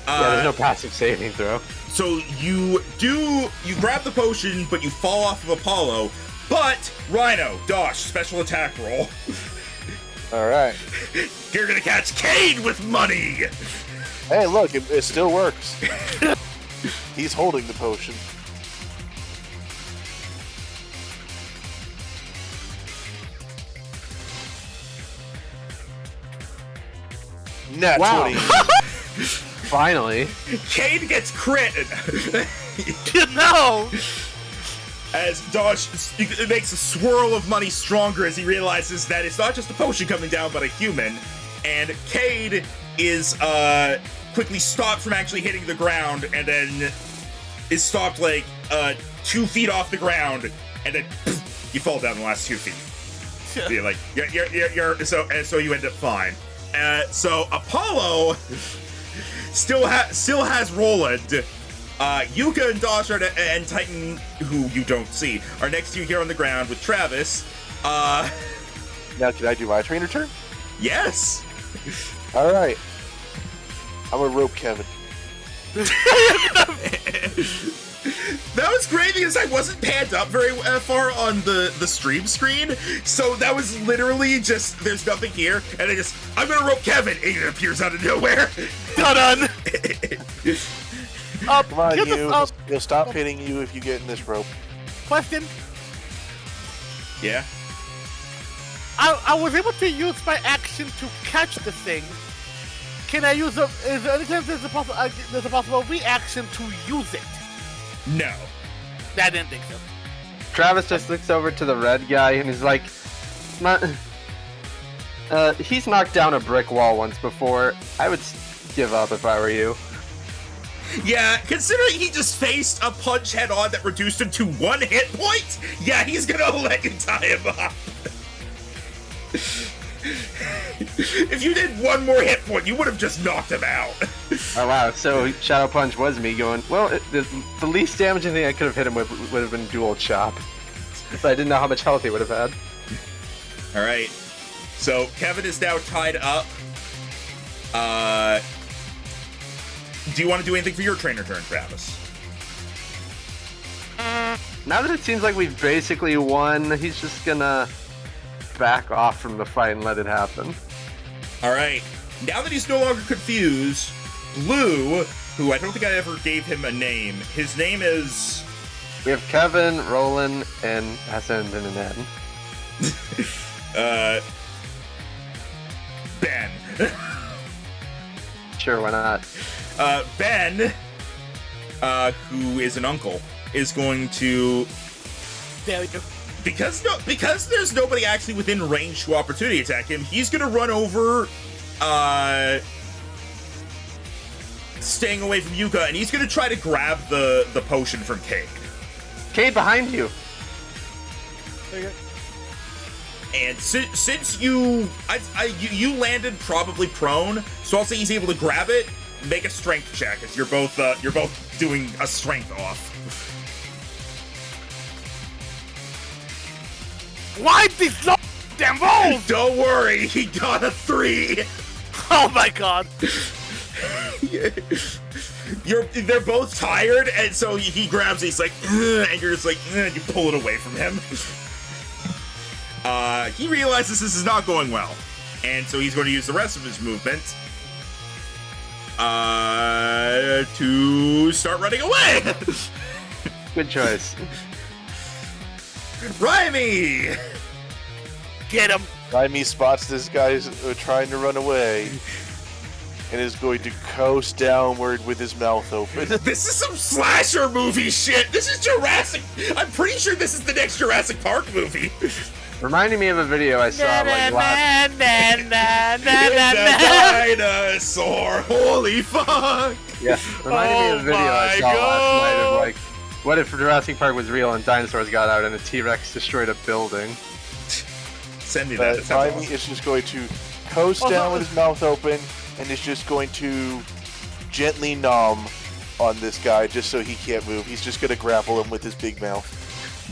Yeah, there's no passive saving throw. So you grab the potion, but you fall off of Apollo. But Rhino, Dosh, special attack roll. Alright. You're gonna catch Cade with money. Hey, look, it still works. He's holding the potion. Nat Wow. 20. Finally. Cade gets crit. No! As Dosh it makes a swirl of money stronger as he realizes that it's not just a potion coming down, but a human. And Cade is quickly stopped from actually hitting the ground, and then is stopped like 2 feet off the ground, and then you fall down the last 2 feet. So you're like so you end up fine. So Apollo still has Roland. Yuka and Dosh and Titan, who you don't see, are next to you here on the ground with Travis. Now, can I do my trainer turn? Yes. Alright. I'm gonna rope Kevin. That was great because I wasn't panned up very far on the stream screen, so that was literally just there's nothing here, and I'm gonna rope Kevin, and it appears out of nowhere. Done. Come on, Get you. the- He'll stop hitting you if you get in this rope. Question. Yeah. I was able to use my action to catch the thing. Can I use a? Is there any chance there's a possible reaction to use it? No. I didn't think so. Travis just looks over to the red guy and he's like, he's knocked down a brick wall once before. I would give up if I were you. Yeah, considering he just faced a punch head on that reduced him to 1 hit point, yeah, he's gonna let you tie him up. If you did 1 more hit point, you would have just knocked him out. Oh wow, so Shadow Punch was me going, well, the least damaging thing I could have hit him with would have been Dual Chop. But I didn't know how much health he would have had. Alright, so Kevin is now tied up. do you want to do anything for your trainer turn, Travis? Now that it seems like we've basically won, he's just gonna back off from the fight and let it happen. All right. Now that he's no longer confused, Blue, who I don't think I ever gave him a name, his name is... We have Kevin, Roland, and has to end in an N. Ben. Sure, why not? Ben, who is an uncle, is going to... There we go. Because there's nobody actually within range to opportunity attack him, he's gonna run over, staying away from Yuka, and he's gonna try to grab the potion from Cade. Cade, behind you! There you go. And since you landed probably prone, so I'll say he's able to grab it. Make a strength check, as you're both doing a strength off. Why these so damn rolls? Don't worry, he got a 3. Oh my god. They're both tired, and so he grabs it, he's like, "Ugh," and you're just like, "Ugh," you pull it away from him. He realizes this is not going well, and so he's going to use the rest of his movement to start running away. Good choice. Raimi! Get him. Raimi spots this guy trying to run away and is going to coast downward with his mouth open. This is some slasher movie shit. This is Jurassic. I'm pretty sure this is the next Jurassic Park movie. Reminding me of a video I saw like last... It's a dinosaur. Holy fuck. Yeah, reminding me of a video I saw last night of like, what if Jurassic Park was real and dinosaurs got out and a T-Rex destroyed a building? Send me that. Raimi is just going to coast down with his mouth open and is just going to gently nom on this guy just so he can't move. He's just going to grapple him with his big mouth.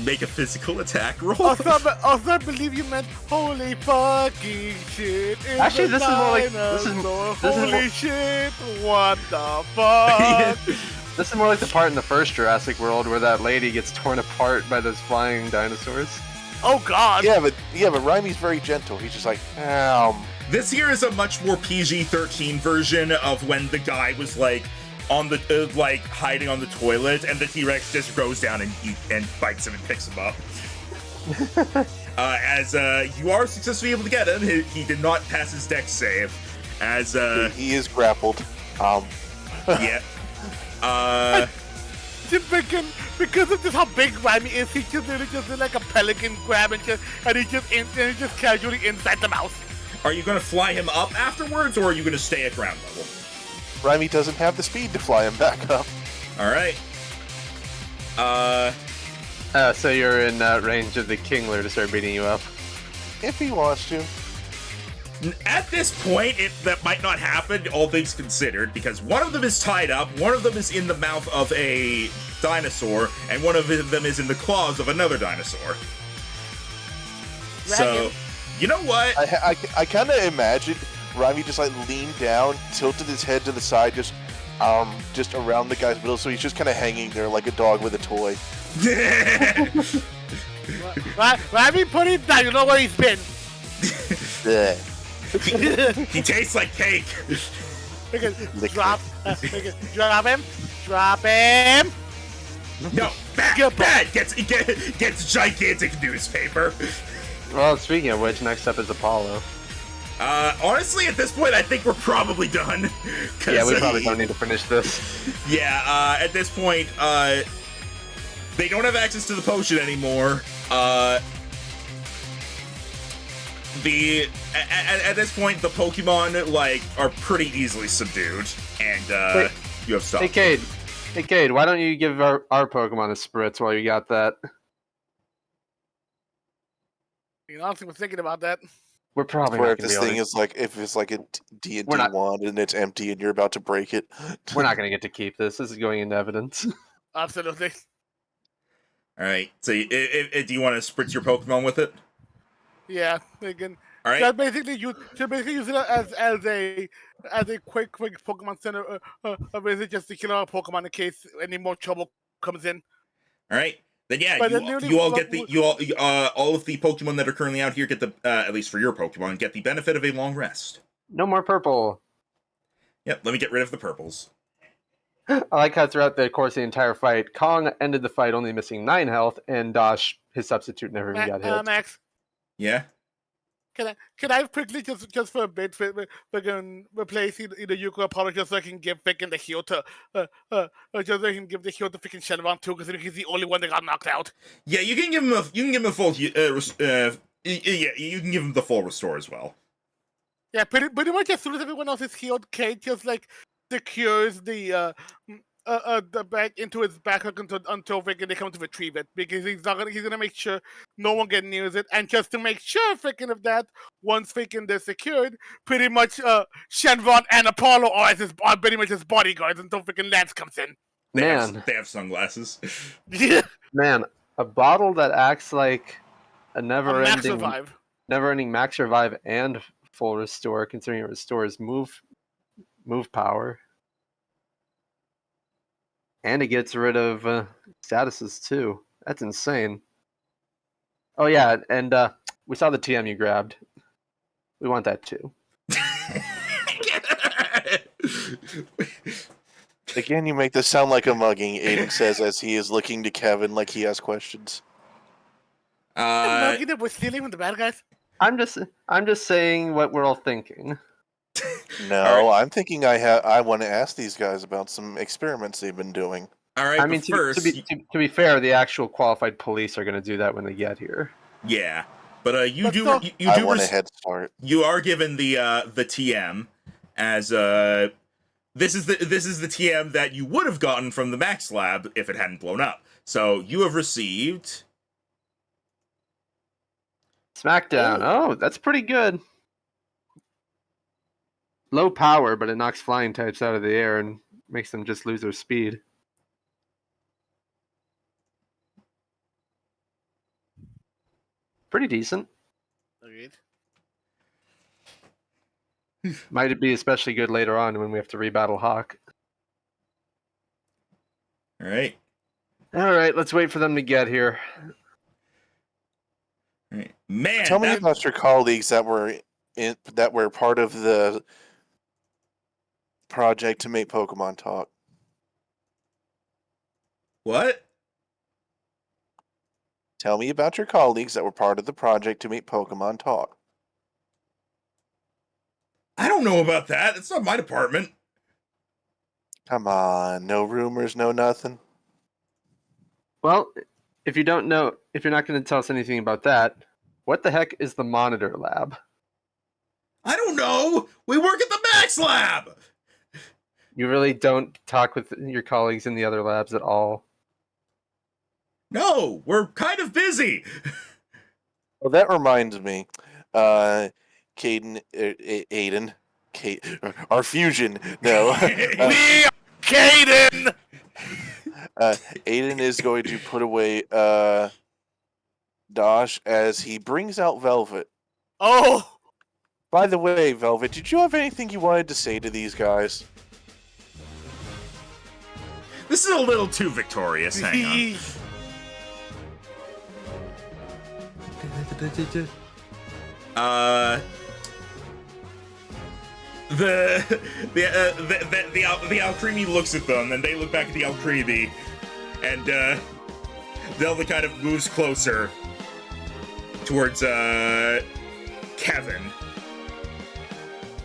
Make a physical attack roll. I believe you meant holy fucking shit. Actually, this is more like holy shit. What the fuck? This is more like the part in the first Jurassic World where that lady gets torn apart by those flying dinosaurs. Oh god. Yeah, but Raimi's very gentle. He's just like, This here is a much more PG-13 version of when the guy was like on the like hiding on the toilet, and the T-Rex just goes down and bites him and picks him up. As you are successfully able to get him, he did not pass his dex save. As he is grappled. Yeah. Because of just how big Raimi is, he just literally just did like a pelican grab and he just casually inside the mouth. Are you going to fly him up afterwards, or are you going to stay at ground level? Raimi doesn't have the speed to fly him back up. All right. So you're in range of the Kingler to start beating you up. If he wants to. At this point, that might not happen, all things considered, because one of them is tied up, one of them is in the mouth of a dinosaur, and one of them is in the claws of another dinosaur. So, you know what? I kind of imagine Raimi just like leaned down, tilted his head to the side, just around the guy's middle, so he's just kind of hanging there like a dog with a toy. Raimi, put him down. You know where he's been. He tastes like cake. Drop him. Drop him. No, bad. Gets gigantic newspaper. Well, speaking of which, next up is Apollo. Honestly, at this point, I think we're probably done. Yeah, we probably don't need to finish this. Yeah, at this point, they don't have access to the potion anymore. At this point, the Pokemon like are pretty easily subdued, and you have stopped. Hey Cade, why don't you give our Pokemon a spritz while you got that? You know, I was thinking about that. We're probably Where not if gonna this be thing able is like, if it's like a D&D We're not- wand and it's empty and you're about to break it. We're not going to get to keep this. This is going into evidence. Absolutely. All right. So, do you want to spritz your Pokemon with it? Yeah, thinking All right. Should basically use it as a quick Pokemon Center, visit just to kill our Pokemon in case any more trouble comes in. All right. Then yeah, But then nearly you all get the all of the Pokemon that are currently out here get the at least for your Pokemon get the benefit of a long rest. No more purple. Yep. Let me get rid of the purples. I like how throughout the course of the entire fight, Kong ended the fight only missing 9 health, and Dosh, his substitute, never even got hit. Max, Yeah. can I quickly just for a bit replace either Yuko or Apollo just so I can give Vicken the heal to just so I can give the heal to freaking Shenron too because he's the only one that got knocked out. Yeah, you can give him a full yeah, you can give him the full restore as well. Yeah, pretty much as soon as everyone else is healed, Kate just like secures the bag into his backpack until Vicken they come to retrieve it because he's gonna make sure no one gets near it, and just to make sure Vicken of that, once Vicken they're secured, pretty much Shenron and Apollo are pretty much his bodyguards until Vicken Lance comes in. They have sunglasses. Yeah. Man, a bottle that acts like a Max Revive. never-ending max revive and full restore, considering it restores move power. And it gets rid of statuses too. That's insane. Oh yeah, and we saw the TM you grabbed. We want that too. Again, you make this sound like a mugging, Aiden says as he is looking to Kevin like he has questions. Mugging that we're stealing from the bad guys. I'm just saying what we're all thinking. No, right. I'm thinking I want to ask these guys about some experiments they've been doing. All right, I mean, to be fair, the actual qualified police are going to do that when they get here. Yeah, but you do want a head start. You are given the TM as this is the TM that you would have gotten from the Max Lab if it hadn't blown up. So you have received Smackdown. Oh, that's pretty good. Low power, but it knocks flying types out of the air and makes them just lose their speed. Pretty decent. Agreed. Might be especially good later on when we have to rebattle Hawk. All right. All right, let's wait for them to get here. All right. Man, tell me about your colleagues that were part of the project to make Pokemon talk. What? Tell me about your colleagues that were part of the project to make Pokemon talk. I don't know about that. It's not my department. Come on, no rumors, no nothing. Well, if you don't know, if you're not going to tell us anything about that, what the heck is the Monitor Lab? I don't know. We work at the Max Lab. You really don't talk with your colleagues in the other labs at all? No, we're kind of busy. Well, that reminds me. Aiden, our fusion. No. Caden! Aiden is going to put away Dosh as he brings out Velvet. Oh! By the way, Velvet, did you have anything you wanted to say to these guys? This is a little too victorious. Hang on. The Alcremie looks at them, and they look back at the Alcremie, and Velvet kind of moves closer towards Kevin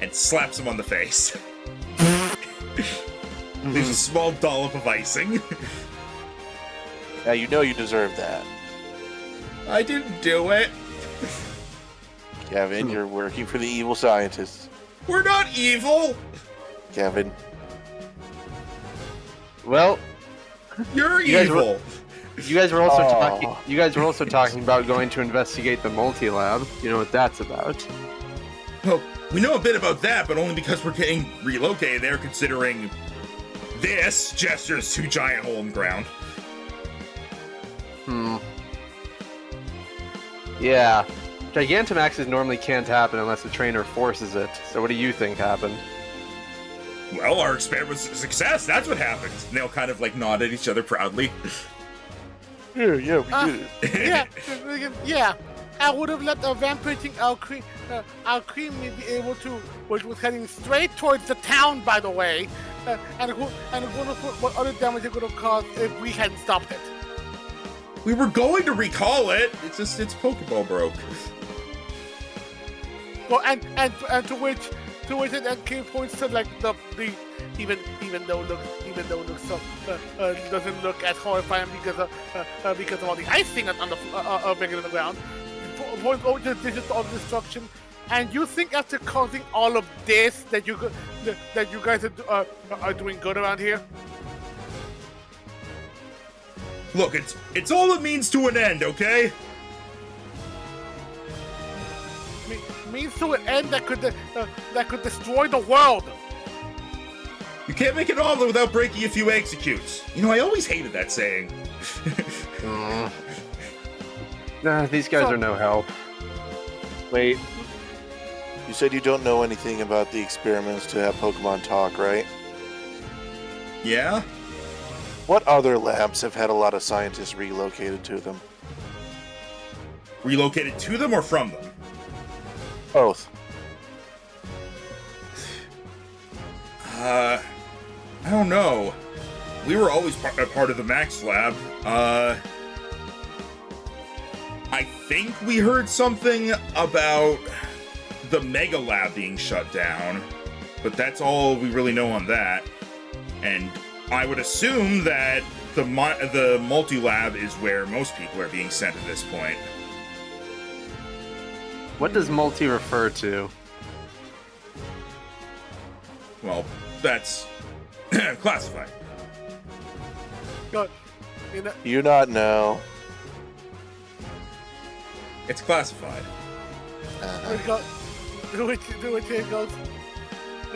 and slaps him on the face. There's a small dollop of icing. Now you know you deserve that. I didn't do it. Kevin, you're working for the evil scientists. We're not evil. Kevin. Well, you're evil. You guys were also talking. You guys were also talking about going to investigate the multi-lab. You know what that's about? Well, we know a bit about that, but only because we're getting relocated there, considering this gestures to giant hole in the ground. Yeah. Gigantamaxes normally can't happen unless the trainer forces it. So what do you think happened? Well, our experiment was a success. That's what happened. And they'll kind of like nod at each other proudly. Yeah, we did it. Yeah. I would have let the rampaging Alcremie be able to, which was heading straight towards the town, by the way, and who knows what other damage it could have caused if we hadn't stopped it. We were going to recall it. It's just its Pokeball broke. Well, and to which it then came points to like the even though it looks so doesn't look as horrifying because of all the icing on the bigger on the ground. Point over to digital destruction, and you think after causing all of this that you guys are doing good around here? Look, it's all a means to an end, okay? Means to an end that could destroy the world. You can't make it all without breaking a few executes. You know, I always hated that saying. Nah, these guys are no help. Wait. You said you don't know anything about the experiments to have Pokemon talk, right? Yeah? What other labs have had a lot of scientists relocated to them? Relocated to them or from them? Both. I don't know. We were always part of the Max Lab. I think we heard something about the Mega Lab being shut down, but that's all we really know on that. And I would assume that the multi-lab is where most people are being sent at this point. What does multi refer to? Well, that's classified. Good. You not know. It's classified. Do it goes.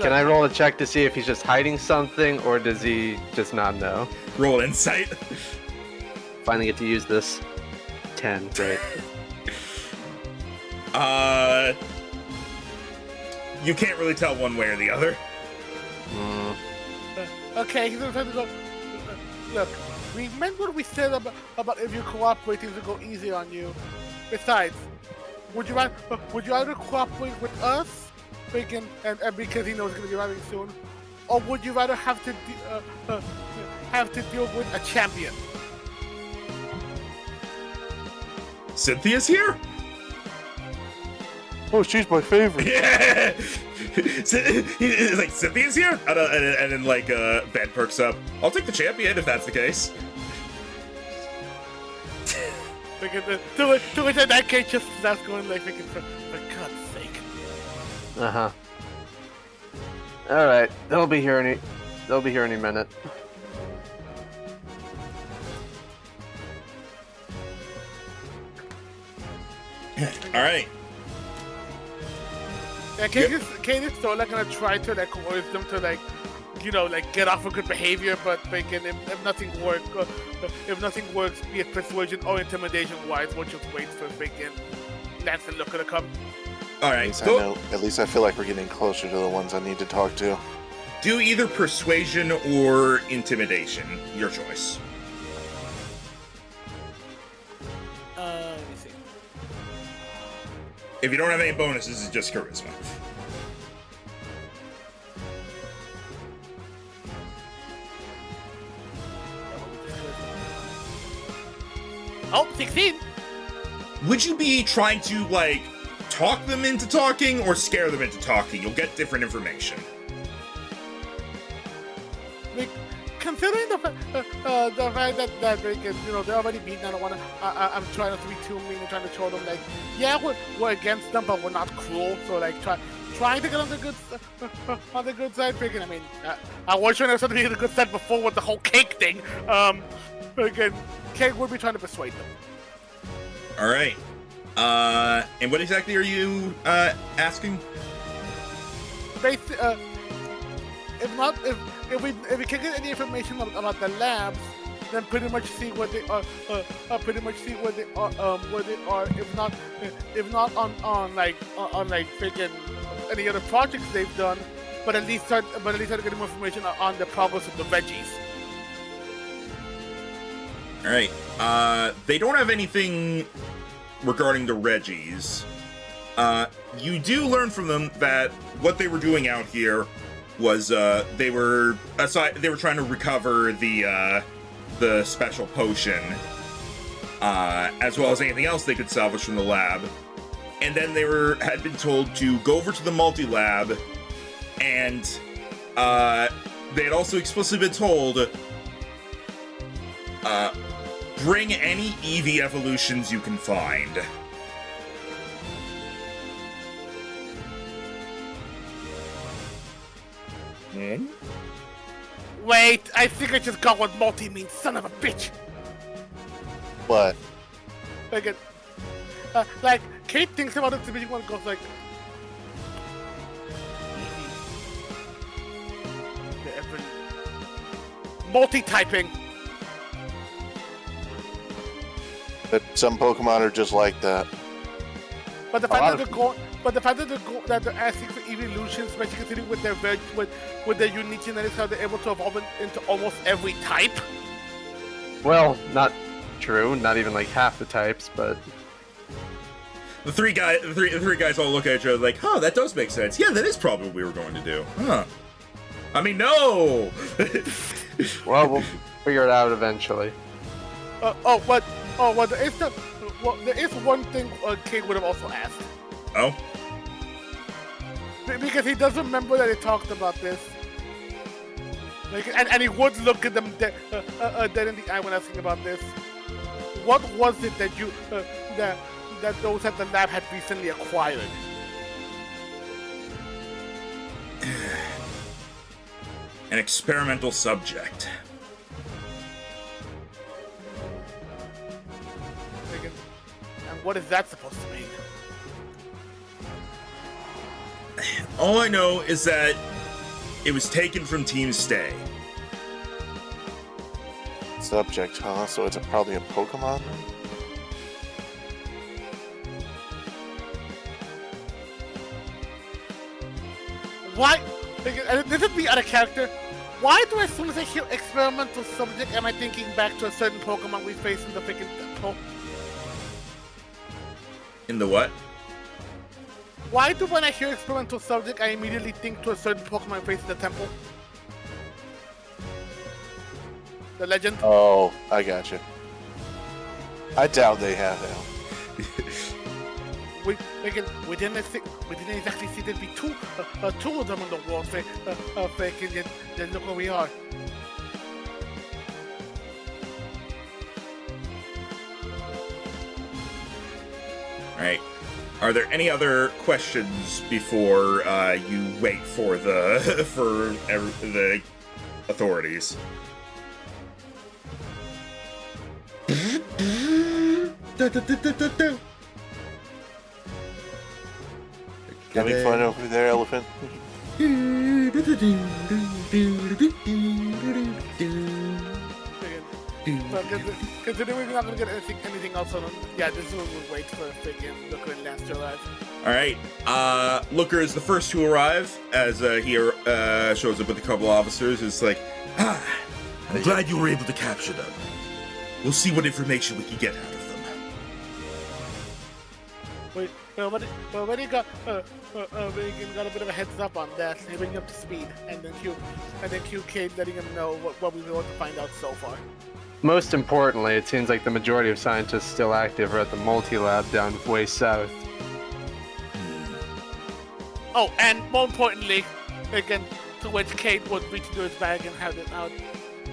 Can I roll a check to see if he's just hiding something, or does he just not know? Roll insight. Finally get to use this. 10, great. You can't really tell one way or the other. Okay, he's gonna try to go. Look, remember what we said about if you cooperate, things will go easy on you. Besides, would you rather cooperate with us, Bacon, and because he knows he's gonna be arriving soon, or would you rather have to deal with a champion? Cynthia's here? Oh, she's my favorite. Yeah! It's like, Cynthia's here? And then, like, Ben perks up. I'll take the champion if that's the case. Do it in that case, just that's going like, thinking, for God's sake. Uh-huh. Alright, they'll be here any minute. Alright. Yeah, Kate is still like gonna try to like coerce them to like, you know, like get off of good behavior, but Bacon, if nothing works, be it persuasion or intimidation wise, we'll just wait for Bacon. Lance and look to come. Alright, At least I feel like we're getting closer to the ones I need to talk to. do either persuasion or intimidation. Your choice. Let me see. If you don't have any bonuses, it's just charisma. Oh, 16! Would you be trying to, like, talk them into talking or scare them into talking? You'll get different information. Like, considering the fact that Bacon, you know, they're already beaten, I'm trying to be too mean and trying to show them, like, yeah, we're against them, but we're not cruel, so, like, trying to get on the good side, Bacon. I mean, I was trying to be on the good side before with the whole cake thing. Again, Cake would be trying to persuade them. All right. And what exactly are you asking? If we can get any information about the labs, then pretty much see what they are. Pretty much see where they are. If not on like freaking any other projects they've done, but at least start getting more information on the progress of the veggies. All right. They don't have anything regarding the Reggies. You do learn from them that what they were doing out here was they were trying to recover the special potion, as well as anything else they could salvage from the lab. And then they had been told to go over to the multi-lab, and they had also explicitly been told, bring any Eevee evolutions you can find. Wait, I think I just got what multi means, son of a bitch! What? Like, Kate thinks about it, the beginning one goes like... Multi-typing. But some Pokemon are just like that. But the fact that they're asking for evolutions, especially considering with their unique genetics, how they're able to evolve into almost every type. Well, not true. Not even like half the types, but The three guys all look at each other like, huh, that does make sense. Yeah, that is probably what we were going to do. Huh. I mean, no! well, we'll figure it out eventually. There is one thing Kate would have also asked. Oh? Because he does remember that he talked about this. Like, and he would look at them dead in the eye when asking about this. What was it that you that those at the lab had recently acquired? An experimental subject. And what is that supposed to mean? All I know is that it was taken from Team Stay. Subject, huh? So it's probably a Pokemon? Why? This would be out of character. Why do as soon as I hear experimental subject, am I thinking back to a certain Pokemon we faced in the freaking temple? In the what? Why do when I hear experimental subject, I immediately think to a certain Pokemon faced in the temple? The legend? Oh, I gotcha. I doubt they have now. We didn't exactly see there'd be two of them in the world, faking it. Then look where we are. Alright. Are there any other questions before you wait for the authorities? Having fun over there, Elephant? But considering we're not gonna get anything else on them, yeah, this is when we'll wait for freaking Looker and Lance to arrive. Alright, Looker is the first to arrive as he shows up with a couple officers. It's like, I'm glad you were able to capture them. We'll see what information we can get out of them. Wait, already got Reagan got a bit of a heads up on that, bring him up to speed, and then Q Kate letting him know what we want to find out so far. Most importantly, it seems like the majority of scientists still active are at the multi-lab down way south. Oh, and more importantly, again, to which Kate would reach into his bag and have it out.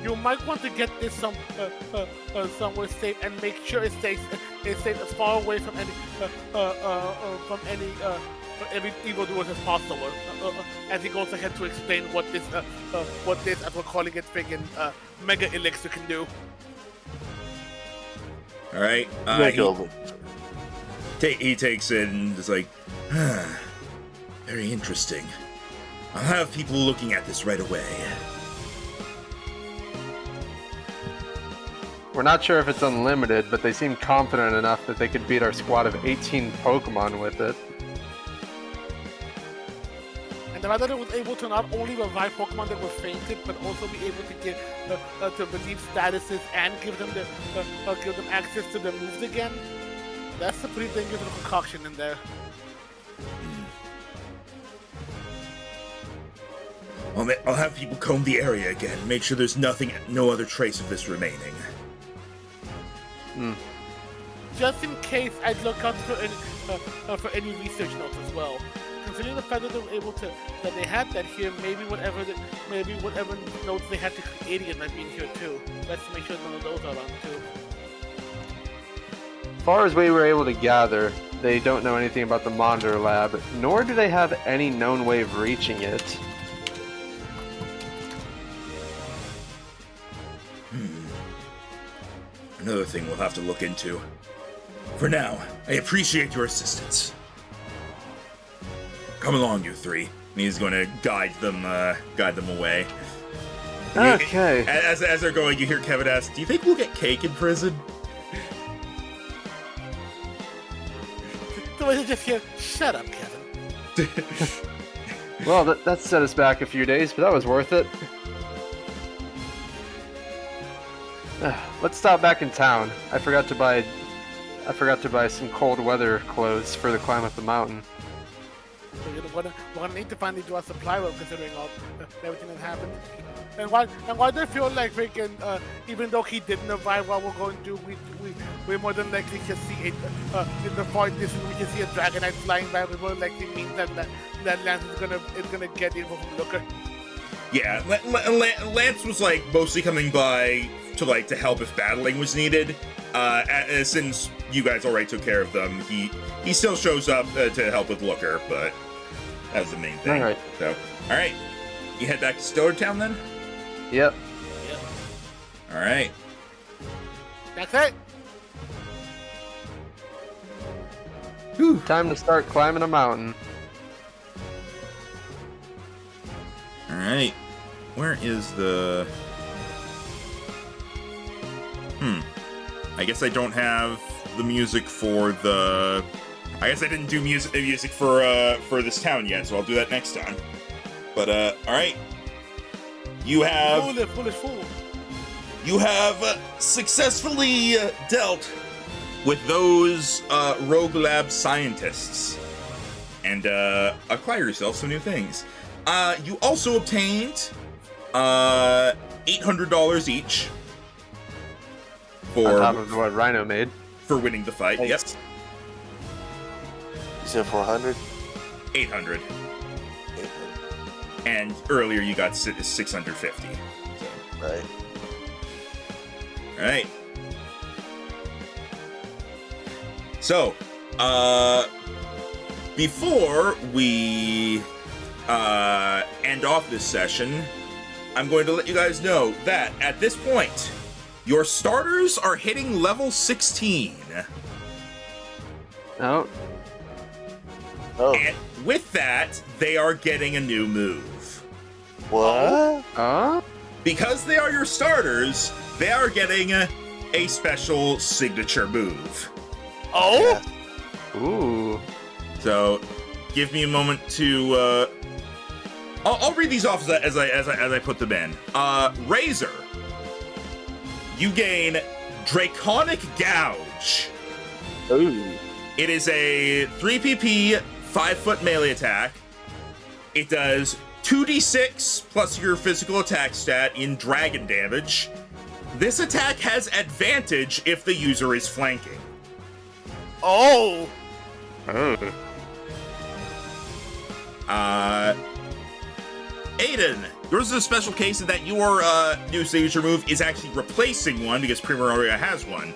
You might want to get this somewhere safe and make sure it stays as far away from any evildoers as possible. As he goes ahead to explain what this, as we're calling it, friggin' Mega Elixir can do. All right. He takes it and is like, very interesting. I'll have people looking at this right away. We're not sure if it's unlimited, but they seem confident enough that they could beat our squad of 18 Pokemon with it. And the fact that it was able to not only revive Pokemon that were fainted, but also be able to get to relieve statuses and give them access to their moves again. That's a pretty dangerous little concoction in there. I'll have people comb the area again. Make sure there's no other trace of this remaining. Just in case, I'd look out for any research notes as well. Considering the fact that they were able to, that they had that here, maybe whatever notes they had to create it might be in here too. Let's make sure none of those are around too. As far as we were able to gather, they don't know anything about the Monitor Lab, nor do they have any known way of reaching it. Another thing we'll have to look into. For now, I appreciate your assistance. Come along, you three. And he's going to guide them away. Okay. As they're going, you hear Kevin ask, "Do you think we'll get cake in prison?" So I just hear, "Shut up, Kevin." Well, that set us back a few days, but that was worth it. Let's stop back in town. I forgot to buy some cold weather clothes for the climb up the mountain. So we're gonna need to finally do our supply road considering all everything that happened. And why do I feel like freaking even though he didn't revive what we're going to do, we more than likely can see in the far distance we can see a Dragonite flying by. We more likely means that Lance is gonna get info from Looker. Yeah, Lance was like mostly coming by to help if battling was needed. Since you guys already took care of them, he still shows up to help with Looker, but that was the main thing. All right. So, all right, you head back to Stonertown then. Yep. All right. That's it. Whew. Time to start climbing a mountain. All right. Where is the? I guess I don't have the music for the. I guess I didn't do music for this town yet, so I'll do that next time. But all right. You have. Foolish fool. You have successfully dealt with those Rogue Lab scientists and acquire yourself some new things. You also obtained $800 each On top of what Rhino made. for winning the fight. Nice. Yep, You said 400? 800. And earlier you got 650. So. Right. All right. So, before we end off this session, I'm going to let you guys know that at this point, your starters are hitting level 16. Oh, And with that, they are getting a new move. What? Because they are your starters, they are getting a special signature move. Oh. ooh. So, give me a moment to. I'll read these off as I put them in. Razor, you gain Draconic Gouge. Ooh. It is a 3 PP, 5-foot melee attack. It does 2d6 plus your physical attack stat in dragon damage. This attack has advantage if the user is flanking. Oh. Aiden, yours is a special case in that your new signature move is actually replacing one because Primaria has one.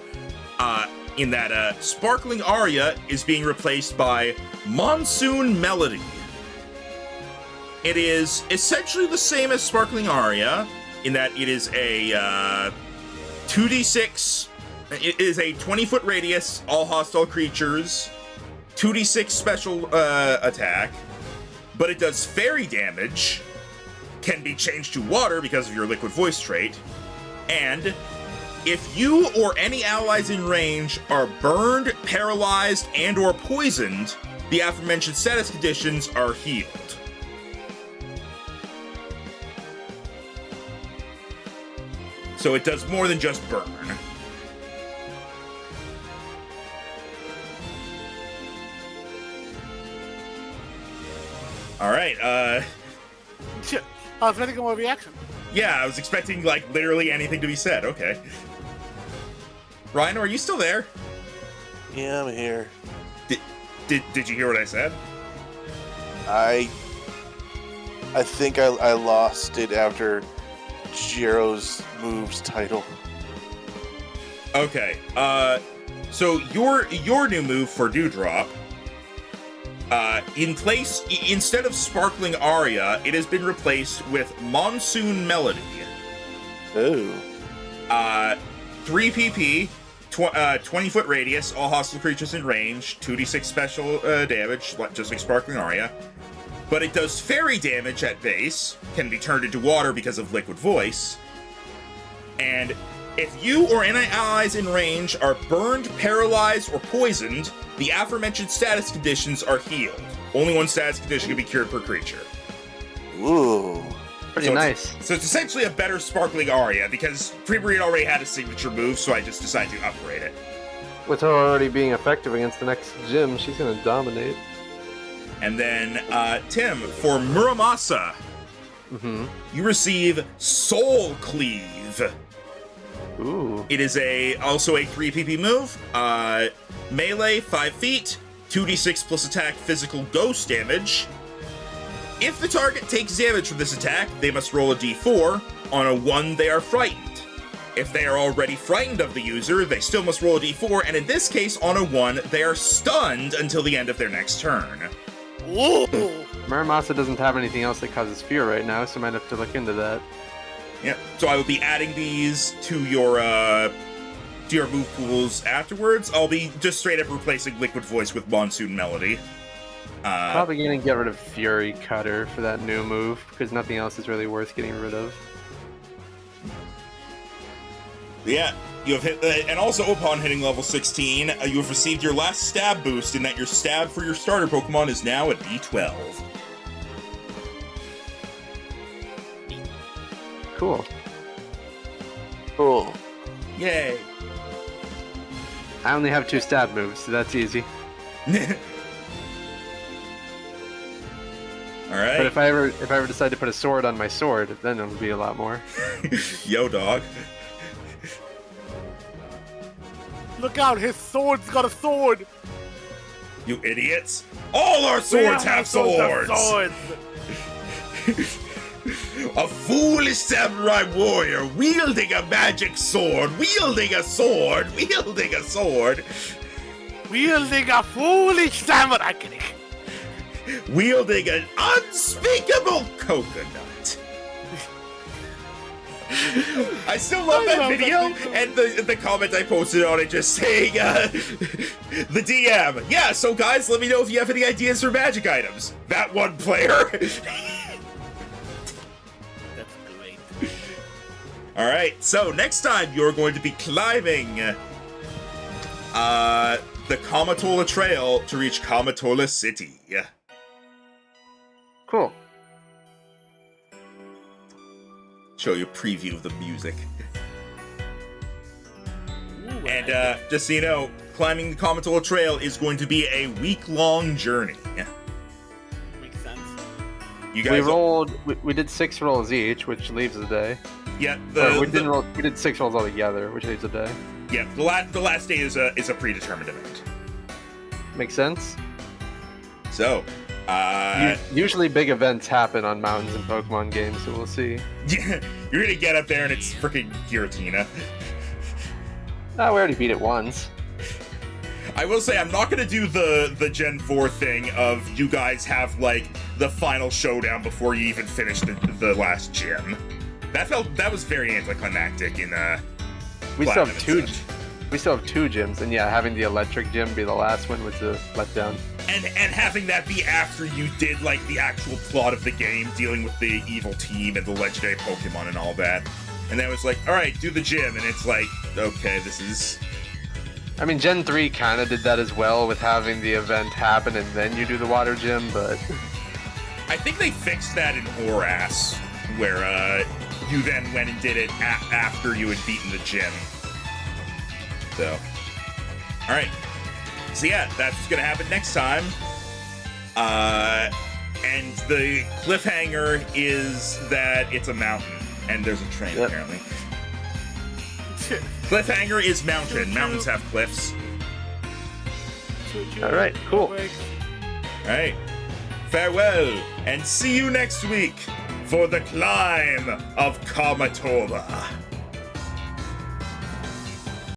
In that Sparkling Aria is being replaced by Monsoon Melody. It is essentially the same as Sparkling Aria in that it is a 2d6. It is a 20-foot radius, all hostile creatures, 2d6 special attack, but it does fairy damage, can be changed to water because of your liquid voice trait, and If you or any allies in range are burned, paralyzed, and or poisoned, the aforementioned status conditions are healed. So it does more than just burn. Alright, I was ready to go more reaction. yeah, I was expecting, like, literally anything to be said. Okay. Ryan, are you still there? Yeah, I'm here. Did you hear what I said? I think I lost it after Jiro's moves title. Okay. So your new move for Dewdrop, instead of Sparkling Aria, it has been replaced with Monsoon Melody. Oh. 3 PP, 20-foot radius, all hostile creatures in range, 2d6 special damage, just like Sparkling Aria. But it does fairy damage at base, can be turned into water because of Liquid Voice. And if you or any allies in range are burned, paralyzed, or poisoned, the aforementioned status conditions are healed. Only one status condition can be cured per creature. Ooh. Pretty nice. So it's essentially a better Sparkling Aria, because Pre-Breed already had a signature move, so I just decided to upgrade it. With her already being effective against the next gym, she's gonna dominate. And then, Tim, for Muramasa, you receive Soul Cleave. Ooh. It is also a 3 PP move. Melee, 5 feet, 2d6 plus attack physical ghost damage. If the target takes damage from this attack, they must roll a d4. On a 1, they are frightened. If they are already frightened of the user, they still must roll a d4, and in this case, on a 1, they are stunned until the end of their next turn. Ooh. Muramasa doesn't have anything else that causes fear right now, so I might have to look into that. Yep. So I will be adding these to your move pools afterwards. I'll be just straight up replacing Liquid Voice with Monsoon Melody. Probably gonna get rid of Fury Cutter for that new move, because nothing else is really worth getting rid of. Yeah, you have hit, and also upon hitting level 16, you have received your last stab boost in that your stab for your starter Pokemon is now at D12. Cool. Cool. Yay! I only have 2 stab moves, so that's easy. All right. But if I ever decide to put a sword on my sword, then it'll be a lot more. Yo, dog. Look out, his sword's got a sword! You idiots! All our swords have swords! A foolish samurai warrior wielding a magic sword, wielding a sword, wielding a sword, Wielding a foolish samurai. wielding an unspeakable coconut. I still love that video, and the comment I posted on it just saying, the DM, yeah, so guys, let me know if you have any ideas for magic items. That one player. That's great. Alright, so next time you're going to be climbing the Kamatola Trail to reach Kamatola City. Cool. Show you a preview of the music. Ooh, And just so you know, climbing the Kamatola Trail is going to be a week-long journey. makes sense. You guys We did 6 rolls each, which leaves a day. Yeah, We did 6 rolls altogether, which leaves a day. yeah, the last day is a predetermined event. Makes sense? So, Usually big events happen on mountains in Pokemon games, so we'll see. you're gonna get up there and it's freaking Giratina. We already beat it once. I will say I'm not gonna do the Gen 4 thing of you guys have like the final showdown before you even finish the last gym. That was very anticlimactic in We still have Platinum and 2. such. We still have 2 gyms, and yeah, having the electric gym be the last one was a letdown. And having that be after you did like the actual plot of the game, dealing with the evil team and the legendary Pokemon and all that. And then it was like, all right, do the gym. And it's like, okay, this is... I mean, Gen 3 kind of did that as well with having the event happen and then you do the water gym, but... I think they fixed that in Horas, where you then went and did it after you had beaten the gym. So, all right. So yeah, that's what's gonna happen next time. And the cliffhanger is that it's a mountain and there's a train apparently. Cliffhanger is mountain. Mountains have cliffs. All right, cool. All right. Farewell, and see you next week for the climb of Kamatora.